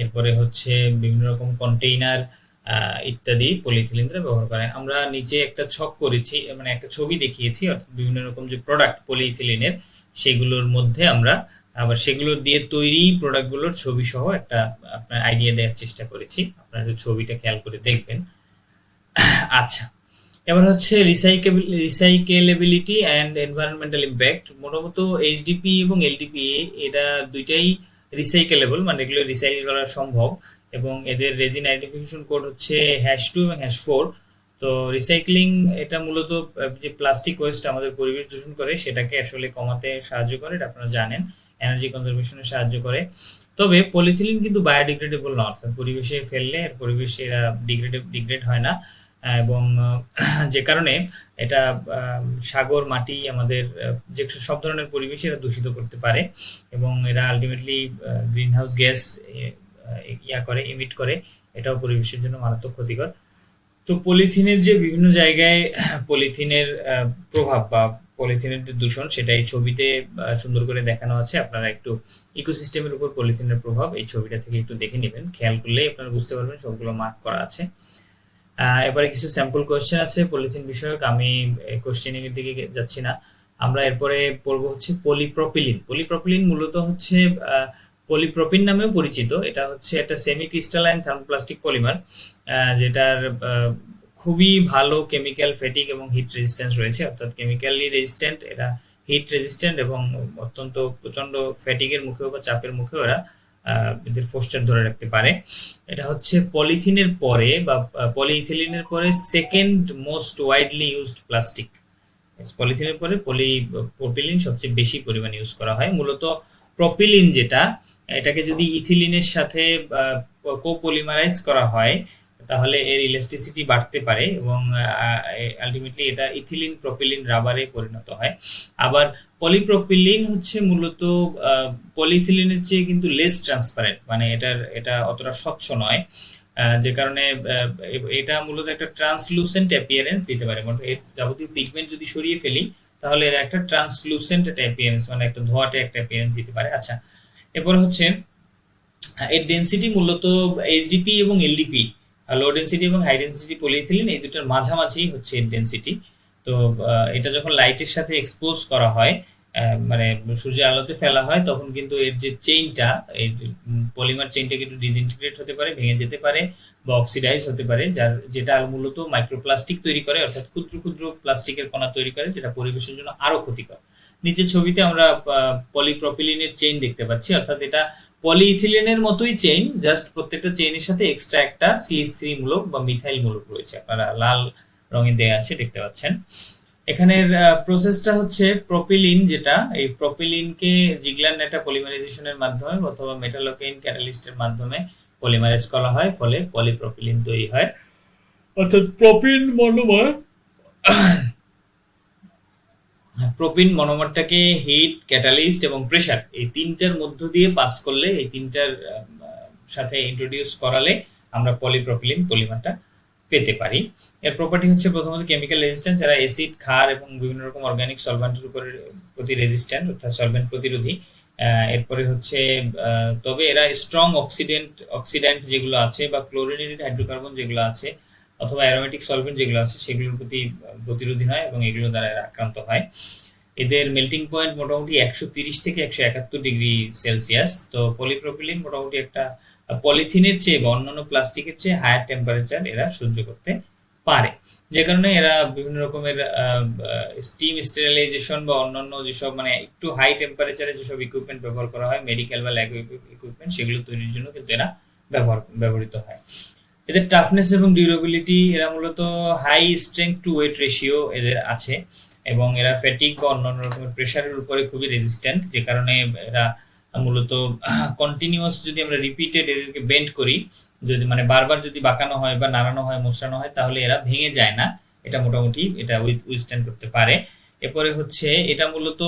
S1: এরপরে হচ্ছে বিভিন্ন রকম কন্টেইনার ইত্যাদি পলিইথিলিন ব্যবহার করে। আমরা নিচে একটা ছক করেছি, মানে একটা ছবি দেখিয়েছি, অর্থাৎ বিভিন্ন রকম যে প্রোডাক্ট পলিইথিলিনের, সেগুলোর মধ্যে আমরা আবার সেগুলো দিয়ে তৈরি প্রোডাক্টগুলোর ছবি সহ একটা আপনার আইডিয়া দেওয়ার চেষ্টা করেছি। আপনারা ছবিটা খেয়াল করে দেখবেন। আচ্ছা, এবার হচ্ছে রিসাইকেলেবিলিটি অ্যান্ড এনভায়রনমেন্টাল ইম্প্যাক্ট। মোটামুটি এইচডিপি এবং এলডিপি এটা দুইটাই রিসাইকেলেবল, মানে এগুলো রিসাইকেল করা সম্ভব, এবং এদের রেজিন আইডেন্টিফিকেশন কোড হচ্ছে #2 এবং #4। তো রিসাইক্লিং এটা মূলত যে প্লাস্টিক ওয়েস্ট আমাদের পরিবেশ দূষণ করে সেটাকে আসলে কমাতে সাহায্য করে, এটা আপনারা জানেন, এনার্জি কনজারভেশনে সাহায্য করে। তবে পলিথিলিন কিন্তু বায়োডিগ্রেডেবল না, অর্থাৎ পরিবেশে ফেললে পরিবেশে এরা ডিগ্রেড হয় না, এবং যে কারণে এটা সাগর, মাটি, আমাদের যে সব ধরনের পরিবেশ এরা দূষিত করতে পারে, এবং এরা ultimately green house gas emit করে, এটাও পরিবেশের জন্য মারাত্মক ক্ষতিকর। তো পলিথিনের যে বিভিন্ন জায়গায় পলিথিনের প্রভাব বা পলিথিনের যে দূষণ, সেটা এই ছবিতে সুন্দর করে দেখানো আছে। আপনারা একটু ইকোসিস্টেমের উপর পলিথিনের প্রভাব এই ছবিটা থেকে একটু দেখে নেবেন, খেয়াল করলেই আপনারা বুঝতে পারবেন, সবগুলো মার্ক করা আছে। এবারে কিছু স্যাম্পল কোয়েশ্চেন আছে পলিথিন বিষয়ক, আমি কোয়েশ্চেনিং এর দিকে যাচ্ছি না। আমরা এরপরে পড়বো হচ্ছে পলিপ্রপিলিন। পলিপ্রপিলিন মূলত হচ্ছে পলিপ্রপিন নামেও পরিচিত। এটা হচ্ছে একটা সেমি ক্রিস্টালাইন থার্মোপ্লাস্টিক পলিমার, যেটার খুবই ভালো কেমিক্যাল ফ্যাটিক এবং হিট রেজিস্ট্যান্স রয়েছে, অর্থাৎ কেমিক্যালি রেজিস্ট্যান্ট, এরা হিট রেজিস্ট্যান্ট, এবং অত্যন্ত প্রচন্ড ফ্যাটিকের মুখেও বা চাপের মুখেও এরা এদের ফোস্টার ধরে রাখতে পারে। এটা হচ্ছে পলিথিনের পরে বা পলিইথিলিনের পরে second most widely used plastic. পলিথিনের পরে পলিপ্রপিলিন সবচেয়ে বেশি পরিমাণ ইউজ করা হয়। মূলত প্রপিলিন যেটা, এটাকে যদি ইথিলিনের সাথে কোপলিমারাইজ করা হয় তাহলে এর ইলাস্টিসিটি বাড়তে পারে, এবং আলটিমেটলি এটা ইথিলিন প্রপিলিন রাবারে পরিণত হয়। আবার পলিপ্রপিলিন হচ্ছে মূলত পলিইথিলিনের চেয়ে কিন্তু লেস ট্রান্সপারেন্ট, মানে এটা অতটা স্বচ্ছ নয়, যে কারণে এটা মূলত একটা ট্রান্সলুসেন্ট অ্যাপিয়ারেন্স দিতে পারে। মানে এর যাবতীয় পিগমেন্ট যদি সরিয়ে ফেলি তাহলে এর একটা ট্রান্সলুসেন্ট একটা অ্যাপিয়ারেন্স, মানে একটা ধোঁয়াটে একটা অ্যাপিয়ারেন্স দিতে পারে। আচ্ছা, এরপর হচ্ছে এর ডেন্সিটি মূলত এইচডিপি এবং এলডিপি, লো ডেন্সিটি এবং হাই ডেন্সিটি পলিইথিলিন, এই দুটোর মাঝামাঝি হচ্ছে এর ডেন্সিটি। তো এটা যখন লাইটের সাথে এক্সপোজ করা হয়, মানে সূর্যের আলোতে ফেলা হয়, তখন কিন্তু এর যে চেইনটা, এই পলিমার চেইনটা কিন্তু ডিসইন্টিগ্রেট হতে পারে, ভেঙে যেতে পারে বা অক্সিডাইজ হতে পারে, যেটা মূলত মাইক্রোপ্লাস্টিক তৈরি করে, অর্থাৎ ক্ষুদ্র ক্ষুদ্র প্লাস্টিকের কণা তৈরি করে, যেটা পরিবেশের জন্য আরো ক্ষতিকর। নিচের ছবিতে আমরা পলিপ্রপিলিনের চেইন দেখতে পাচ্ছি, অর্থাৎ এটা পলিইথিলিনের মতোই চেইন, জাস্ট প্রত্যেকটা চেইনের সাথে এক্সট্রা একটা CH3 মূলক বা মিথাইল মূলক রয়েছে, আপনারা লাল রঙে দেয়া আছে দেখতে পাচ্ছেন। এখানের প্রসেসটা হচ্ছে প্রপিলিন, যেটা এই প্রপিলিনকে জিগলার নেটা পলিমারাইজেশনের মাধ্যমে অথবা মেটালোকেইন ক্যাটালিস্টের মাধ্যমে পলিমারাইজ করা হয়, ফলে পলিপ্রপিলিন তৈরি হয়। অর্থাৎ প্রোপিন মনোমারটাকে হিট, ক্যাটালিস্ট এবং প্রেসার এই তিনটার মধ্য দিয়ে পাস করলে, এই তিনটার সাথে ইন্ট্রোডিউস করালে আমরা পলিপ্রপিলিন পলিমারটা পেতে পারি। এর প্রপার্টি হচ্ছে প্রথমত কেমিক্যাল রেজিস্ট্যান্স, এরা অ্যাসিড, ক্ষার এবং বিভিন্ন রকম অর্গানিক সলভেন্টের উপর প্রতি রেজিস্ট্যান্ট, অর্থাৎ সলভেন্ট প্রতিরোধী। এরপরে হচ্ছে তবে এরা স্ট্রং অক্সিডেন্ট যেগুলো আছে বা ক্লোরিনেটেড হাইড্রোকার্বন যেগুলো আছে অথবা অ্যারোমেটিক সলভেন্ট যেগুলো আছে সেগুলোর প্রতি প্রতিরোধী নয় এবং এগুলো দ্বারা এরা আক্রান্ত হয়। এদের মেল্টিং পয়েন্ট মোটামুটি 130 থেকে 171 ডিগ্রি সেলসিয়াস। তো পলিপ্রপিলিন মোটামুটি একটা পলিথিনের চেয়ে বা অন্যান্য প্লাস্টিকের চেয়ে হায়ার টেম্পারেচার এরা সহ্য করতে পারে, যে কারণে এরা বিভিন্ন রকমের স্টিম স্টেরিলাইজেশন বা অন্যান্য যেসব মানে একটু হাই টেম্পারেচারে যেসব ইকুইপমেন্ট ব্যবহার করা হয়, মেডিকেল বা ল্যাব ইকুইপমেন্ট, সেগুলো তৈরির জন্য কিন্তু এরা ব্যবহৃত হয়। এদের টাফনেস এবং ডিউরেবিলিটি, এরা মূলত high strength to weight ratio এদের আছে এবং এরা ফ্যাটিক বা অন্যান্য রকমের প্রেশারের উপরে খুবই রেজিস্ট্যান্ট, যে কারণে এরা মূলত কন্টিনিউয়াস যদি আমরা রিপিটেড এদেরকে বেন্ড করি, যদি মানে বারবার যদি বাঁকানো হয় বা নাড়ানো হয়, মোচড়ানো হয়, তাহলে এরা ভেঙে যায় না। এটা মোটামুটি এটা উইথস্ট্যান্ড করতে পারে। এরপরে হচ্ছে এটা মূলত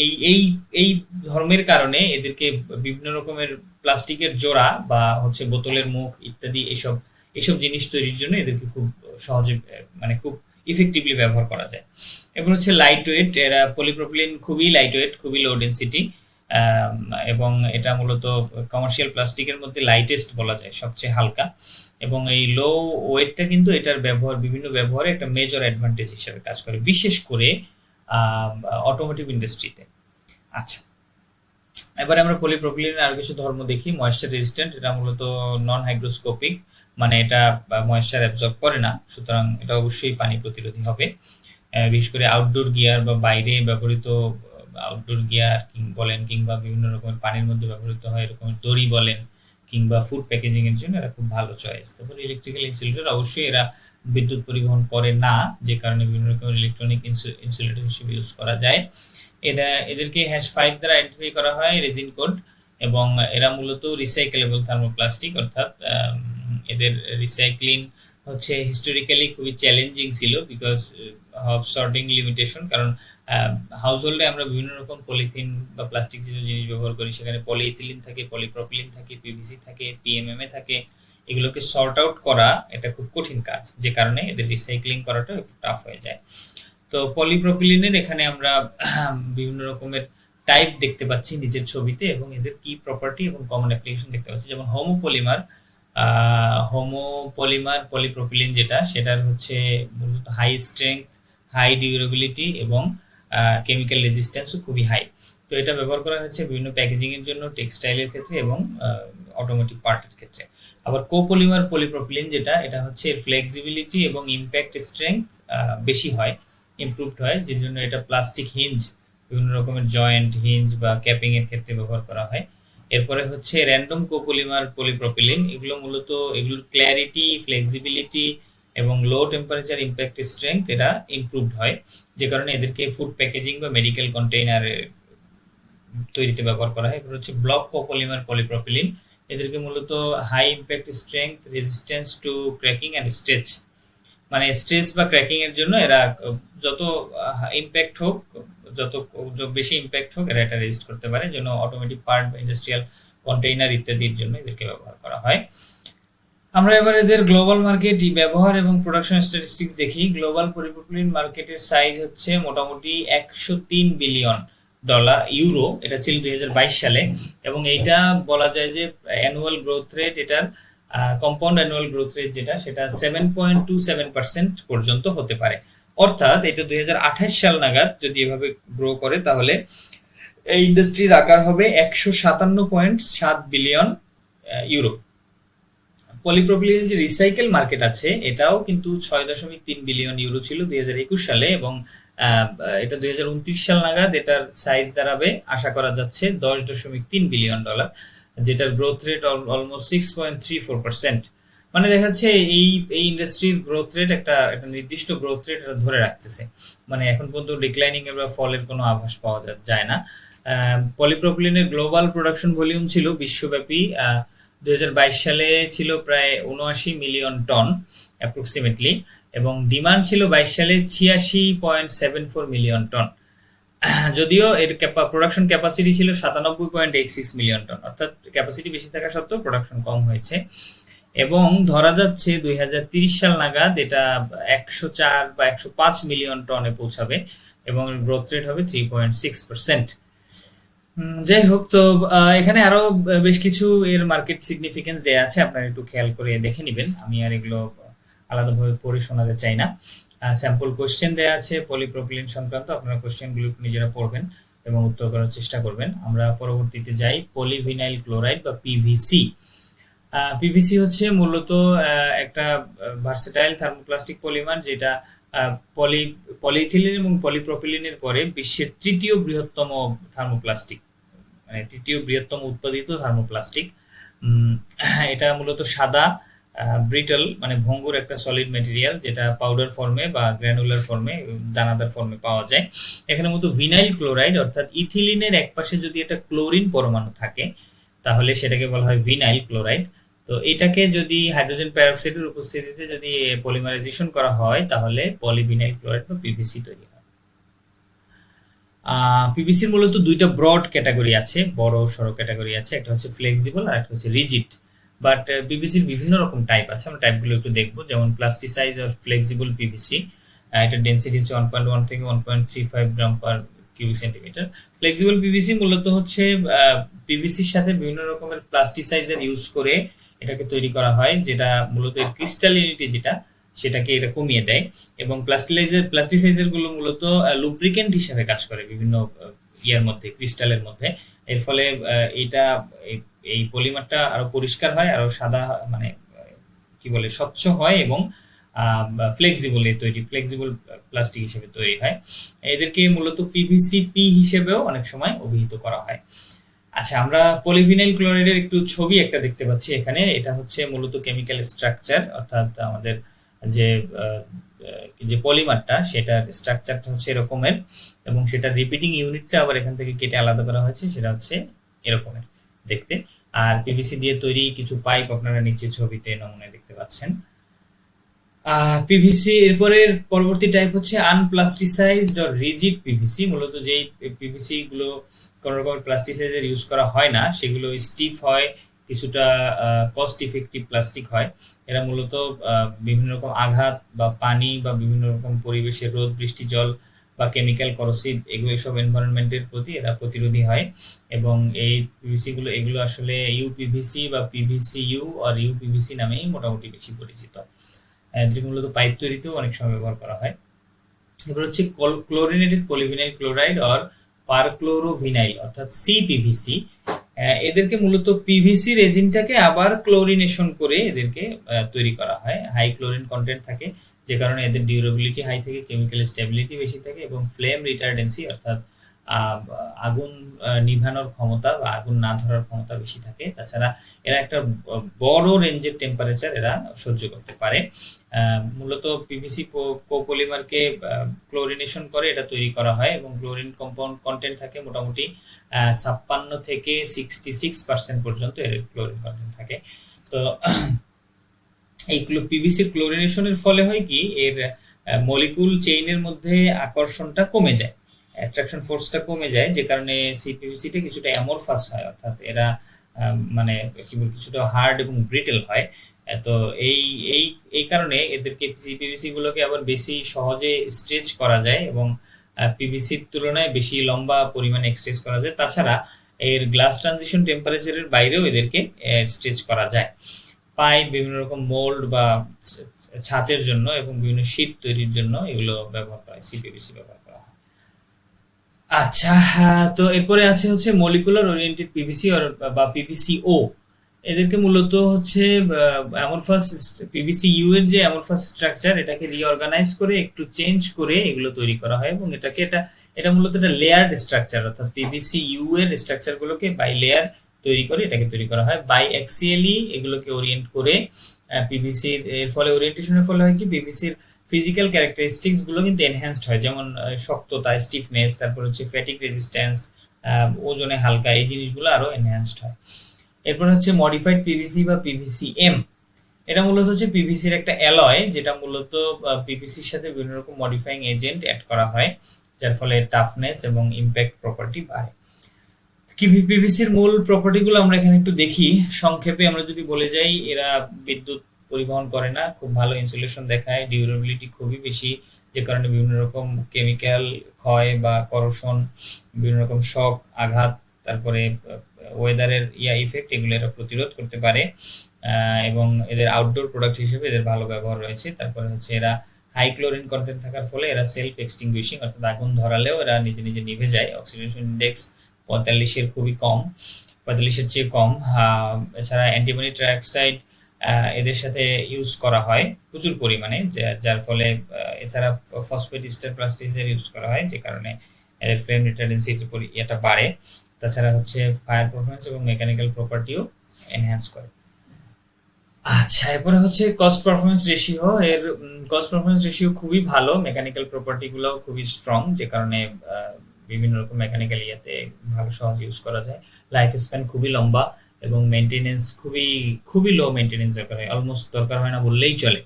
S1: এই এই এই ধর্মের কারণে এদেরকে বিভিন্ন রকমের প্লাস্টিকের জোড়া বা হচ্ছে বোতলের মুখ ইত্যাদি এইসব জিনিস তৈরির জন্য এদেরকে খুব সহজে মানে খুব ইফেক্টিভলি ব্যবহার করা যায়। এরপর হচ্ছে লাইট ওয়েট, এরা পলিপ্রপিলিন খুবই লাইট ওয়েট, খুবই লো ডেন্সিটি এবং এটা মূলত কমার্শিয়াল প্লাস্টিকের মধ্যে লাইটেস্ট বলা যায়, সবচেয়ে হালকা। এবং এই লো ওয়েটটা কিন্তু এটার বিভিন্ন ব্যবহারে একটা মেজর অ্যাডভান্টেজ হিসেবে কাজ করে, বিশেষ করে অটোমোটিভ ইন্ডাস্ট্রিতে। আচ্ছা, এবারে আমরা পলিপ্রপিলিনের আরো কিছু ধর্ম দেখি। ময়েশ্চার রেজিস্ট্যান্ট, এটা মূলত নন হাইগ্রোস্কোপিক, মানে এটা ময়েশ্চার অ্যাবজর্ব করে না, সুতরাং এটা অবশ্যই পানি প্রতিরোধী হবে। বিশেষ করে আউটডোর গিয়ার বা বাইরে ব্যবহৃত আউটডোর গিয়ার বলেন কিংবা বিভিন্ন রকমের পানির মধ্যে ব্যবহৃত হয় এরকম দড়ি বলেন কিংবা ফুড প্যাকেজিং এর জন্য এরা খুব ভালো চয়েস। তারপরে ইলেকট্রিক্যাল ইনসুলেটর, অবশ্যই এরা বিদ্যুৎ পরিবহন করে না, যে কারণে বিভিন্ন রকমের ইলেকট্রনিক ইনসুলেটর হিসেবে ইউজ করা যায়। এদেরকে #5 দ্বারা আইডেন্টিফাই করা হয় রেজিন কোড এবং এরা মূলত রিসাইকেলেবল থার্মোপ্লাস্টিক, অর্থাৎ এদের রিসাইক্লিং হচ্ছে হিস্টোরিক্যালি খুবই চ্যালেঞ্জিং ছিল বিকজ অফ সর্টিং লিমিটেশন। কারণ হাউস হোল্ডে আমরা বিভিন্ন রকম পলিথিন বা প্লাস্টিক জাতীয় জিনিস ব্যবহার করি, সেখানে পলিইথিলিন থাকে, পলিপ্রপিলিন থাকে, পিভিসি থাকে, পিএমএমএ থাকে। এগুলোকে সর্ট আউট করা এটা খুব কঠিন কাজ, যে কারণে এদের রিসাইক্লিং করাটা একটু টাফ হয়ে যায়। তো পলিপ্রপিলিনের এখানে আমরা বিভিন্ন রকমের টাইপ দেখতে পাচ্ছি নিচের ছবিতে এবং এদের কি প্রপার্টি এবং কমন অ্যাপ্লিকেশন দেখতে পাচ্ছি। যেমন হোমোপলিমার পলিপ্রপিলিন যেটা, সেটার হচ্ছে মূলত হাই স্ট্রেংথ, হাই ডিউরেবিলিটি এবং কেমিক্যাল রেজিস্ট্যান্সও খুবই হাই। তো এটা ব্যবহার করা হচ্ছে বিভিন্ন প্যাকেজিং এর জন্য, টেক্সটাইলের ক্ষেত্রে এবং অটোমোটিভ পার্টের ক্ষেত্রে। আবার কোপলিমার পলিপ্রপিলিন যেটা, এটা হচ্ছে ফ্লেক্সিবিলিটি এবং ইম্প্যাক্ট স্ট্রেংথ বেশি হয়, ইমপ্রুভড হয়, যে জন্য এটা প্লাস্টিক হিঞ্জ, বিভিন্ন রকমের জয়েন্ট হিঞ্জ বা ক্যাপিং এর ক্ষেত্রে ব্যবহার করা হয়। এরপরে হচ্ছে র্যান্ডম কোপলিমার পলিপ্রপিলিন, এগুলো মূলত এগুলোর ক্ল্যারিটি, ফ্লেক্সিবিলিটি এবং লো টেম্পারেচার ইম্প্যাক্ট স্ট্রেংথ এরা ইমপ্রুভড হয়, যে কারণে এদেরকে ফুড প্যাকেজিং বা মেডিকেল কন্টেইনার তৈরিতে ব্যবহার করা হয়। এরপর হচ্ছে ব্লক কোপলিমার পলিপ্রপিলিন, এদেরকে মূলত high impact strength, resistance to cracking and stretch, মানে স্ট্রেস বা ক্র্যাকিং এর জন্য এরা যত ইম্প্যাক্ট হোক, যত বেশি ইম্প্যাক্ট হোক, এরা এটা রেজিস্ট করতে পারে, যেন অটোমেটিক পার্ট বা ইন্ডাস্ট্রিয়াল কন্টেইনার ইত্যাদির জন্য এদেরকে ব্যবহার করা হয়। আমরা এবার এদের গ্লোবাল মার্কেট ব্যবহার এবং প্রোডাকশন স্ট্যাটিস্টিক্স দেখি। গ্লোবাল পলিপ্রপিলিন মার্কেটের সাইজ হচ্ছে মোটামুটি $103 বিলিয়ন, ইউরো, এটা ছিল 2022 সালে এবং এইটা বলা যায় যে অ্যানুয়াল গ্রোথ রেট, এটার কম্পাউন্ড অ্যানুয়াল গ্রোথ রেট যেটা, সেটা 7.27% পর্যন্ত হতে পারে। অর্থাৎ এটা 2028 সাল নাগাদ যদি এভাবে গ্রো করে তাহলে এই ইন্ডাস্ট্রির আকার হবে 157.7 বিলিয়ন ইউরো। পলিপ্রপিলিনের যে রিসাইকেল মার্কেট আছে এটাও কিন্তু 6.3 বিলিয়ন ইউরো ছিল 2021 সালে এবং এটা 2029 সাল নাগাদ এটার সাইজ দাঁড়াবে আশা করা যাচ্ছে $10.3 বিলিয়ন, যেটার গ্রোথ রেট অলমোস্ট 6.34%। মানে দেখা যাচ্ছে এই এই ইন্ডাস্ট্রির গ্রোথ রেট একটা একটা নির্দিষ্ট গ্রোথ রেট এটা ধরে রাখতেছে, মানে এখন পর্যন্ত ডিক্লাইনিং এর বা ফলের কোনো আভাস পাওয়া যায় না। পলিপ্রোপিলিনের গ্লোবাল প্রোডাকশন ভলিউম ছিল বিশ্বব্যাপী 2022 সালে ছিল প্রায় 79 মিলিয়ন টন অ্যাপ্রক্সিমেটলি, এবং ডিমান্ড ছিল 22 সালে 86.74 মিলিয়ন টন। যদিও এর প্রোডাকশন ক্যাপাসিটি ছিল 97.86 মিলিয়ন টন, অর্থাৎ ক্যাপাসিটি বেশি থাকা সত্ত্বেও প্রোডাকশন কম হয়েছে, এবং ধরা যাচ্ছে 2030 সাল নাগাদ এটা 104 বা 105 মিলিয়ন টনে পৌঁছাবে এবং গ্রোথ রেট হবে 3.6%। যাই হোক, তো এখানে আরো বেশ কিছু এর মার্কেট সিগনিফিকেন্স দেয়া আছে, আপনারা একটু খেয়াল করে দেখে নেবেন, আমি আর এগুলো আলাদাভাবে পড়ে শোনাতে চাই না। স্যাম্পল কোশ্চেন দেয়া আছে পলিপ্রোপিলিন সংক্রান্ত, আপনারা কোশ্চেনগুলো নিজেরা পড়বেন এবং উত্তর করার চেষ্টা করবেন। আমরা পরবর্তীতে যাই পলিভিনাইল ক্লোরাইড বা পিভিসি। পিভিসি হচ্ছে মূলত একটা ভার্সেটাইল থার্মোপ্লাস্টিক পলিমার, যেটা পলিইথিলিন এবং পলিপ্রোপিলিনের পরে বিশ্বের তৃতীয় বৃহত্তম থার্মোপ্লাস্টিক, মানে তৃতীয় বৃহত্তম উৎপাদিত থার্মোপ্লাস্টিক। এটা মূলত সাদা ব্রিটল মানে ভঙ্গুর একটা সলিড ম্যাটেরিয়াল, যেটা পাউডার ফর্মে বা গ্র্যানুলার ফর্মে দানাদার ফর্মে পাওয়া যায়। এখানে মূলত ভিনাইল ক্লোরাইড অর্থাৎ ইথিলিনের একপাশে যদি একটা ক্লোরিন পরমাণু থাকে তাহলে সেটাকে বলা হয় ভিনাইল ক্লোরাইড। তো এটাকে যদি হাইড্রোজেন পেরক্সাইডের উপস্থিতিতে যদি পলিমারাইজেশন করা হয় তাহলে পলিভিনাইল ক্লোরাইড বা পিভিসি তৈরি হয়। পিভিসির মূলত দুইটা ব্রড ক্যাটাগরি আছে, বড় সড়ো ক্যাটাগরি আছে, একটা হচ্ছে ফ্লেক্সিবল আর একটা হচ্ছে রিজিড। বাট পিভিসির বিভিন্ন রকম টাইপ আছে, আমরা টাইপগুলো একটু দেখবো। যেমন প্লাস্টিসাইজ আর ফ্লেক্সিবল পিভিসি, এটা ডেন্সিটি হচ্ছে 1.1 থেকে 1.35 gram per cubic centimetre. Flexible PVC মূলত হচ্ছে পিভিসির সাথে বিভিন্ন রকমের প্লাস্টিসাইজার ইউজ করে এটাকে তৈরি করা হয়, যেটা মূলত ক্রিস্টালিনিটি যেটা সেটাকে এটা কমিয়ে দেয়, এবং প্লাস্টিসাইজার গুলো মূলত লুব্রিকেন্ট হিসেবে কাজ করে বিভিন্ন ইয়ার মধ্যে, ক্রিস্টালের মধ্যে। এর ফলে এটা এই পলিমারটা আরো পরিষ্কার হয়, আরো সাদা মানে কি বলে স্বচ্ছ হয়, এবং ফ্লেক্সিবল প্লাস্টিক হিসেবে তৈরি হয়। এদেরকে মূলত পিভিসি পি হিসেবেও অনেক সময় অভিহিত করা হয়। আচ্ছা, আমরা পলিভিনাইল ক্লোরাইডের একটু ছবি একটা দেখতে পাচ্ছি এখানে। এটা হচ্ছে মূলত কেমিক্যাল স্ট্রাকচার, অর্থাৎ আমাদের যে যে পলিমারটা সেটার স্ট্রাকচারটা হচ্ছে এরকমের, এবং সেটা রিপিটিং ইউনিটটা আবার এখান থেকে কেটে আলাদা করা হয়েছে, সেটা হচ্ছে এরকমের দেখতে। আর পিভিসি দিয়ে তৈরি কিছু পাইপ আপনারা নিচে ছবিতে নমুনায় দেখতে পাচ্ছেন। পিভিসি এরপরে পরবর্তী টাইপ হচ্ছে আনপ্লাস্টিসাইজড অর রিজিড পিভিসি। মূলত যেই পিভিসি গুলো কোনো রকমের প্লাস্টিসাইজার ইউজ করা হয় না, সেগুলো স্টিফ হয়, কিছুটা কস্ট ইফেক্টিভ প্লাস্টিক হয়। এরা মূলত বিভিন্ন রকম আঘাত বা পানি বা বিভিন্ন রকম পরিবেশের রোদ, বৃষ্টি, জল বা কেমিক্যাল করোসিভ এগুলো সব এনভায়রনমেন্টের প্রতি এরা প্রতিরোধী হয়। এবং এই পিভিসি গুলো এগুলো আসলে ইউপিভিসি বা পিভিসিইউ আর ইউপিভিসি নামেই মোটামুটি বেশি পরিচিত। এদেরকে মূলত পাইপ তৈরিতেও অনেক সময় ব্যবহার করা হয়। এবার হচ্ছে ক্লোরিনেটেড পলিভিনাইল ক্লোরাইড আর পারক্লোরোভিনাইল অর্থাৎ সিপিভিসি। এদেরকে মূলত পিভিসি রেজিনটাকে আবার ক্লোরিনেশন করে এদেরকে তৈরি করা হয়। হাই ক্লোরিন কন্টেন্ট থাকে, যে কারণে এদের ডিউরেবিলিটি হাই থাকে, কেমিক্যাল স্টেবিলিটি বেশি থাকে, এবং ফ্লেম রিটার্ডেন্সি অর্থাৎ আগুন নিভানোর ক্ষমতা বা আগুন না ধরার ক্ষমতা বেশি থাকে। তাছাড়া এরা একটা বড় রেঞ্জের টেম্পারেচার এরা সহ্য করতে পারে। মূলত পিভিসি কোপলিমারকে ক্লোরিনেশন করে এটা তৈরি করা হয়, এবং ক্লোরিন কম্পাউন্ড কন্টেন্ট থাকে মোটামুটি 56 থেকে 66% পর্যন্ত এর ক্লোরিন কন্টেন্ট থাকে। তো এই পিভিসি ক্লোরিনেশনের ফলে হয় কি, এর মলিকুল চেইনের মধ্যে আকর্ষণটা কমে যায়, অ্যাট্রাকশন ফোর্সটা কমে যায়, যে কারণে সিপিভিসিটা কিছুটা অ্যামরফাস হয়, অর্থাৎ এরা মানে কিছুটা হার্ড এবং ব্রিটেল হয়। তো এই কারণে এদেরকে সিপিভিসি গুলোকে আবার বেশি সহজে স্ট্রেচ করা যায়, এবং পিভিসির তুলনায় বেশি লম্বা পরিমাণে এক্সট্রেচ করা যায়। তাছাড়া এর গ্লাস ট্রানজিশন টেম্পারেচারের বাইরেও এদেরকে স্ট্রেচ করা যায়। পাইপ, বিভিন্ন রকম মোল্ড বা ছাঁচের জন্য এবং বিভিন্ন শীট তৈরির জন্য এগুলো ব্যবহার করা হয়, সিপিভিসি ব্যবহার করা হয়। আচ্ছা, তো এরপরে আছে হচ্ছে মলিকুলার ওরিয়েন্টেড পিভিসি বা পিভিসিও। এদেরকে মূলত হচ্ছে অ্যামরফাস পিভিসিইউ এর যে অ্যামরফাস স্ট্রাকচার এটাকে রিঅর্গানাইজ করে একটু চেঞ্জ করে এগুলো তৈরি করা হয়, এবং এটা মূলত একটা লেয়ার্ড স্ট্রাকচার, অর্থাৎ পিভিসিইউ এর স্ট্রাকচার গুলোকে বাই লেয়ার তৈরি করে এটাকে তৈরি করা হয়। বাই অ্যাক্সিয়ালি এগুলোকে ওরিয়েন্ট করে পিভিসির এর ফলে ওরিয়েন্টেশনের ফলে হয় কি পিভিসির ফিজিক্যাল ক্যারেক্টারিস্টিক্স গুলো কিন্তু এনহ্যান্সড হয়, যেমন শক্ততা, স্টিফনেস, তারপর হচ্ছে ফ্যাটিক রেজিস্ট্যান্স, ওজনে হালকা, এই জিনিসগুলো আরো এনহ্যান্সড হয়। এরপর হচ্ছে মডিফাইড পিভিসি বা পিভিসিএম। এটা মূলত হচ্ছে পিভিসির একটা অ্যালয়, যেটা মূলত পিভিসির সাথে বিভিন্ন রকম মডিফাইং এজেন্ট অ্যাড করা হয়, যার ফলে টাফনেস এবং ইম্প্যাক্ট প্রপার্টি বাড়ে। পিভিসির মূল প্রপার্টিগুলো আমরা এখানে একটু দেখি সংক্ষেপে। আমরা যদি বলে যাই, এরা বিদ্যুৎ পরিবহন করে না, খুব ভালো ইনসুলেশন দেখায়, ডিউরেবিলিটি খুবই বেশি, যে কারণে বিভিন্ন রকম কেমিক্যাল ক্ষয় বা করোশন, বিভিন্ন রকম শক, আঘাত, তারপরে ওয়েদারের ইফেক্ট, এগুলো এরা প্রতিরোধ করতে পারে। এবং এদের আউটডোর প্রোডাক্ট হিসেবে এদের ভালো ব্যবহার রয়েছে। তারপরে হচ্ছে এরা হাই ক্লোরিন কন্টেন্ট থাকার ফলে এরা সেলফ এক্সটিংগুইশিং, অর্থাৎ আগুন ধরালেও এরা নিজে নিজে নিভে যায়। অক্সিডেশন ইন্ডেক্স 45-এর খুবই কম, 45-এর চেয়ে কম। এছাড়া অ্যান্টিমনি ট্রাইঅক্সাইড এদের সাথে ইউজ করা হয় প্রচুর পরিমাণে, যার ফলে এছাড়া ফসফেট ইস্টার প্লাস্টিকের ইউজ করা হয়, যে কারণে এদের ফ্লেম রিটার্ডেন্সির এটা বাড়ে। তাছাড়া হচ্ছে ফায়ার পারফরমেন্স এবং মেকানিক্যাল প্রপার্টিও এনহ্যান্স করে। আচ্ছা, এরপরে হচ্ছে কস্ট পারফরমেন্স রেশিও। এর কস্ট পারফরমেন্স রেশিও খুবই ভালো, মেকানিক্যাল প্রপার্টি গুলো খুবই স্ট্রং, যে কারণে বিভিন্ন রকম মেকানিক্যাল ইয়াতে ভালো সহজ ইউজ করা যায়। লাইফ স্প্যান খুবই লম্বা এবং মেনটেনেন্স খুবই খুবই লো মেনটেনেন্স দরকার হয়, অলমোস্ট দরকার হয় না বললেই চলে।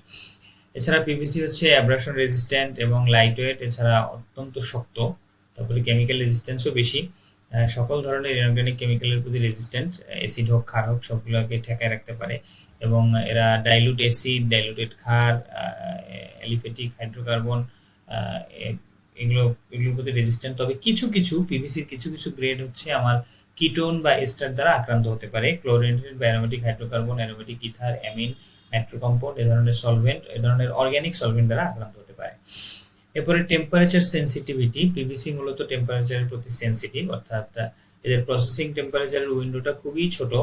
S1: এছাড়া পিভিসি হচ্ছে অ্যাব্রাশন রেজিস্ট্যান্ট এবং লাইট ওয়েট, এছাড়া অত্যন্ত শক্ত, তারপরে কেমিক্যাল রেজিস্ট্যান্সও বেশি। সকল ধরনের ইনঅর্গানিক কেমিক্যালের প্রতি রেজিস্ট্যান্ট, অ্যাসিড হোক ক্ষার হোক সবগুলোকে ঠেকায় রাখতে পারে। এবং এরা ডাইলুট অ্যাসিড, ডাইলুটেড ক্ষার, অ্যালিফেটিক হাইড্রোকার্বন, এগুলোর প্রতি রেজিস্ট্যান্ট। তবে কিছু কিছু পিভিসির কিছু কিছু গ্রেড হচ্ছে আমার কিটোন বা এস্টার দ্বারা আক্রান্ত হতে পারে। ক্লোরিনেটেড বা aromatic hydrocarbon, aromatic ether, amine, nitrocompound, এ ধরনের সলভেন্ট, এ ধরনের অর্গ্যানিক সলভেন্ট দ্বারা আক্রান্ত হতে পারে। এরপরে টেম্পারেচার সেন্সিটিভিটি। পিভিসি মূলত টেম্পারেচারের প্রতি সেন্সিটিভ, অর্থাৎ এদের প্রসেসিং টেম্পারেচারের উইন্ডোটা খুবই ছোট,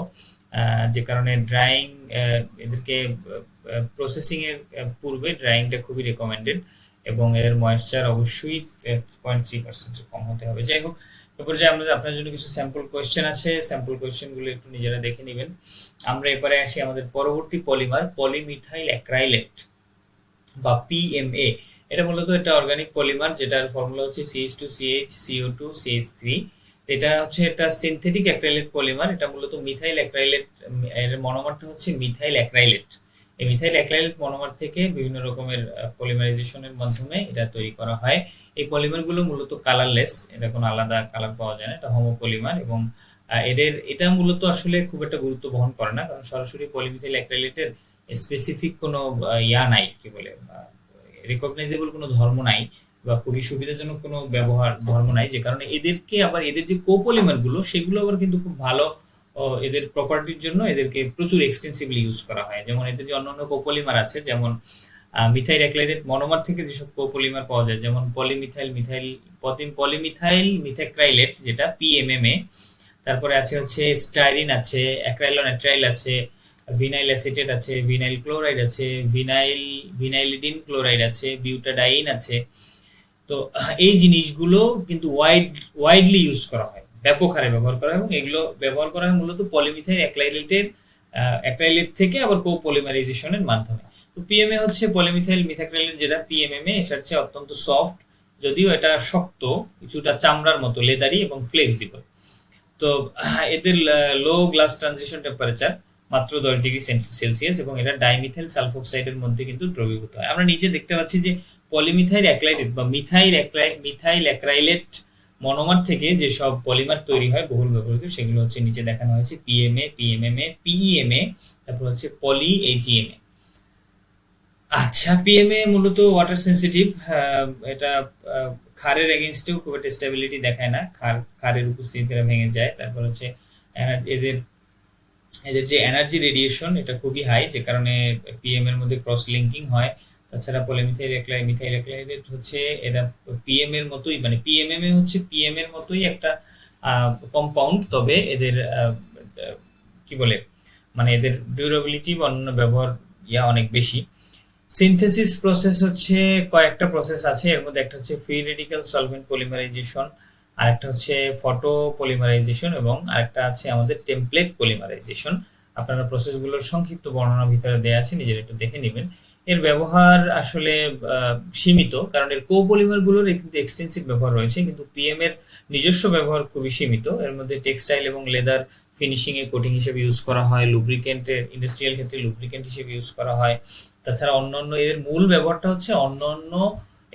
S1: যে কারণে ড্রাইং, এদেরকে প্রসেসিং এর পূর্বে ড্রাইংটা খুবই রেকমেন্ডেড, এবং এর ময়েশ্চার অবশ্যই 0.3% কম হতে হবে। যাই হোক, এরপর যে আমরা আপনার জন্য কিছু স্যাম্পল কোয়েশ্চেন আছে, স্যাম্পল কোয়েশ্চেনগুলো একটু নিজেরা দেখে নেবেন। আমরা এবারে আসি আমাদের পরবর্তী পলিমার, পলিমিথাইল অ্যাক্রাইলেট বা পিএমএ। এটা মূলত একটা অর্গানিক পলিমার, যেটার ফর্মুলা হচ্ছে CH2CH CO2 CH3। এটা হচ্ছে একটা সিনথেটিক অ্যাক্রাইলেট পলিমার। এটা মূলত মিথাইল অ্যাক্রাইলেট, এর মনোমারটা হচ্ছে মিথাইল অ্যাক্রাইলেট। এই মিথাইল অ্যাক্রাইলেট মনোমার থেকে বিভিন্ন রকমের পলিমারাইজেশনের মাধ্যমে এটা তৈরি করা হয়। এই পলিমারগুলো মূলত কালারলেস, এটা কোনো আলাদা কালার পাওয়া যায় না, এটা হোমোপলিমার। এবং এটা মূলত আসলে খুব একটা গুরুত্ব বহন করে না, কারণ সরাসরি পলিমিথাইল অ্যাক্রাইলেটের স্পেসিফিক কোনো নাই, কি বলে, রিকগনাইজেবল কোনো ধর্ম নাই, বা খুবই সুবিধাজনক কোনো ব্যবহার ধর্ম নাই, যে কারণে এদেরকে আবার এদের যে কোপলিমার গুলো সেগুলো আবার কিন্তু খুব ভালো এদের প্রপার্টির জন্য এদেরকে প্রচুর এক্সটেন্সিভলি ইউজ করা হয়। যেমন এদের যে অন্যান্য কোপলিমার আছে, যেমন মিথাইল অ্যাক্রাইলেট মনোমার থেকে যেসব কোপলিমার পাওয়া যায়, যেমন পলিমিথাইল মিথাক্রাইলেট, যেটা পিএমএমএ, তারপরে আছে হচ্ছে স্টাইরিন আছে, অ্যাক্রাইলোনাইট্রাইল আছে, ভিনাইল অ্যাসিটেট আছে, ভিনাইল ক্লোরাইড আছে, ভিনাইলিডিন ক্লোরাইড আছে, বিউটাডাইন আছে। তো এই জিনিসগুলো কিন্তু ওয়াইডলি ইউজ করা হয়, ব্যাপক হারে ব্যবহার করা হয়, এবং এগুলো ব্যবহার করা হয় মূলত পলিমিথাইল অ্যাক্রাইলেট থেকে আবার কোপলিমারাইজেশনের মাধ্যমে। তো পিএমএ হচ্ছে পলিমিথাইল মিথাক্রাইলেট, যেটা পিএমএমএ, এটার চেয়ে অত্যন্ত সফট, যদিও এটা শক্ত, কিছুটা চামড়ার মতো, লেদারি এবং ফ্লেক্সিবল। তো এদের লো গ্লাস ট্রানজিশন টেম্পারেচার মাত্র 10°C, এবং এটা ডাইমিথাইল সালফোক্সাইডের মধ্যে কিন্তু দ্রবীভূত হয়। আমরা নিচে দেখতে পাচ্ছি যে পলিমিথাইল অ্যাক্রাইলেট বা মিথাইল অ্যাক্রাইলেট মনোমার থেকে যেসব পলিমার তৈরি হয় বহুল ব্যবহৃত, সেগুলো হচ্ছে নিচে দেখানো হয়েছে: পিএমএ, পিএমএমএ, পিইএমএ, তারপর হচ্ছে পলি এইচইএমএ। আচ্ছা, পিএমএ মূলত ওয়াটার সেন্সিটিভ, এটা ক্ষারের এগেনস্টেও খুব একটা স্টেবিলিটি দেখায় না, ক্ষারের উপস্থিতিতে ভেঙে যায়। তারপর হচ্ছে এদের যে এনার্জি রেডিয়েশন এটা খুবই হাই, যে কারণে পিএম এর মধ্যে ক্রস লিঙ্কিং হয়। তাছাড়া পলিমিথাইল অ্যাক্রাইলেট হচ্ছে এরা পিএম এর মতোই, মানে পিএমএমএ হচ্ছে পিএম এর মতোই একটা কম্পাউন্ড, তবে এদের কি বলে, মানে এদের ডিউরেবিলিটি বা অন্যান্য ব্যবহার অনেক বেশি। সিনথেসিস প্রসেস হচ্ছে কয়েকটা প্রসেস আছে, এর মধ্যে একটা হচ্ছে ফ্রি রেডিক্যাল সলভেন্ট পলিমারাইজেশন, আরেকটা হচ্ছে ফটো পলিমারাইজেশন এবং আরেকটা আছে আমাদের টেমপ্লেট পলিমারাইজেশন। আপনারা প্রসেসগুলোর সংক্ষিপ্ত বর্ণনা ভিতরে দেওয়া আছে, নিজের একটু দেখে নেবেন। এর ব্যবহার আসলে সীমিত, কারণ এর কোপলিমারগুলোর কিন্তু এক্সটেন্সিভ ব্যবহার রয়েছে, কিন্তু পিএম এর নিজস্ব ব্যবহার খুবই সীমিত। এর মধ্যে টেক্সটাইল এবং লেদার ফিনিশিং এ কোটিং হিসেবে ইউজ করা হয়, লুব্রিকেন্টের ইন্ডাস্ট্রিয়াল ক্ষেত্রে লুব্রিকেন্ট হিসেবে ইউজ করা হয়। তাছাড়া অন্যান্য এদের মূল ব্যবহারটা হচ্ছে অন্যান্য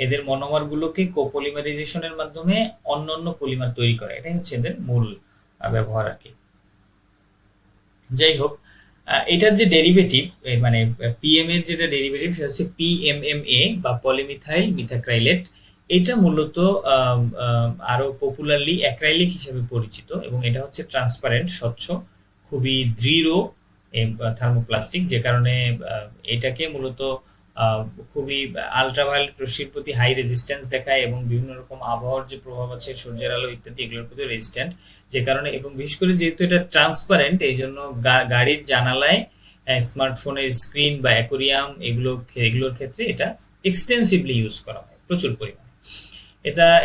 S1: এদের মনোমারগুলোকে কোপলিমারাইজেশনের মাধ্যমে অন্যান্য পলিমার তৈরি করা, এটাই হচ্ছে এদের মূল ব্যবহার আর কি। যাই হোক, এটার যে ডেরিভেটিভ, মানে পিএম এর যেটা ডেরিভেটিভ সেটা হচ্ছে পিএমএমএ বা পলিমিথাইল মিথাক্রাইলেট। এটা মূলত আরো পপুলারলি অ্যাক্রাইলিক হিসেবে পরিচিত, এবং এটা হচ্ছে ট্রান্সপারেন্ট, স্বচ্ছ, খুবই দৃঢ় থার্মোপ্লাস্টিক, যে কারণে এটাকে মূলত খুবই আলট্রাভায়োলেট রশ্মির প্রতি হাই রেজিস্ট্যান্স দেখায়, এবং বিভিন্ন রকম আবহাওয়ার যে প্রভাব আছে, সূর্যের আলো ইত্যাদি, এগুলোর প্রতি রেজিস্ট্যান্ট। যে কারণে, এবং বিশেষ করে যেহেতু এটা ট্রান্সপারেন্ট, এই জন্য গাড়ির জানালায়, স্মার্টফোনের স্ক্রিন বা অ্যাকোরিয়াম এগুলোর ক্ষেত্রে এটা এক্সটেন্সিভলি ইউজ করা হয় প্রচুর পরিমাণে।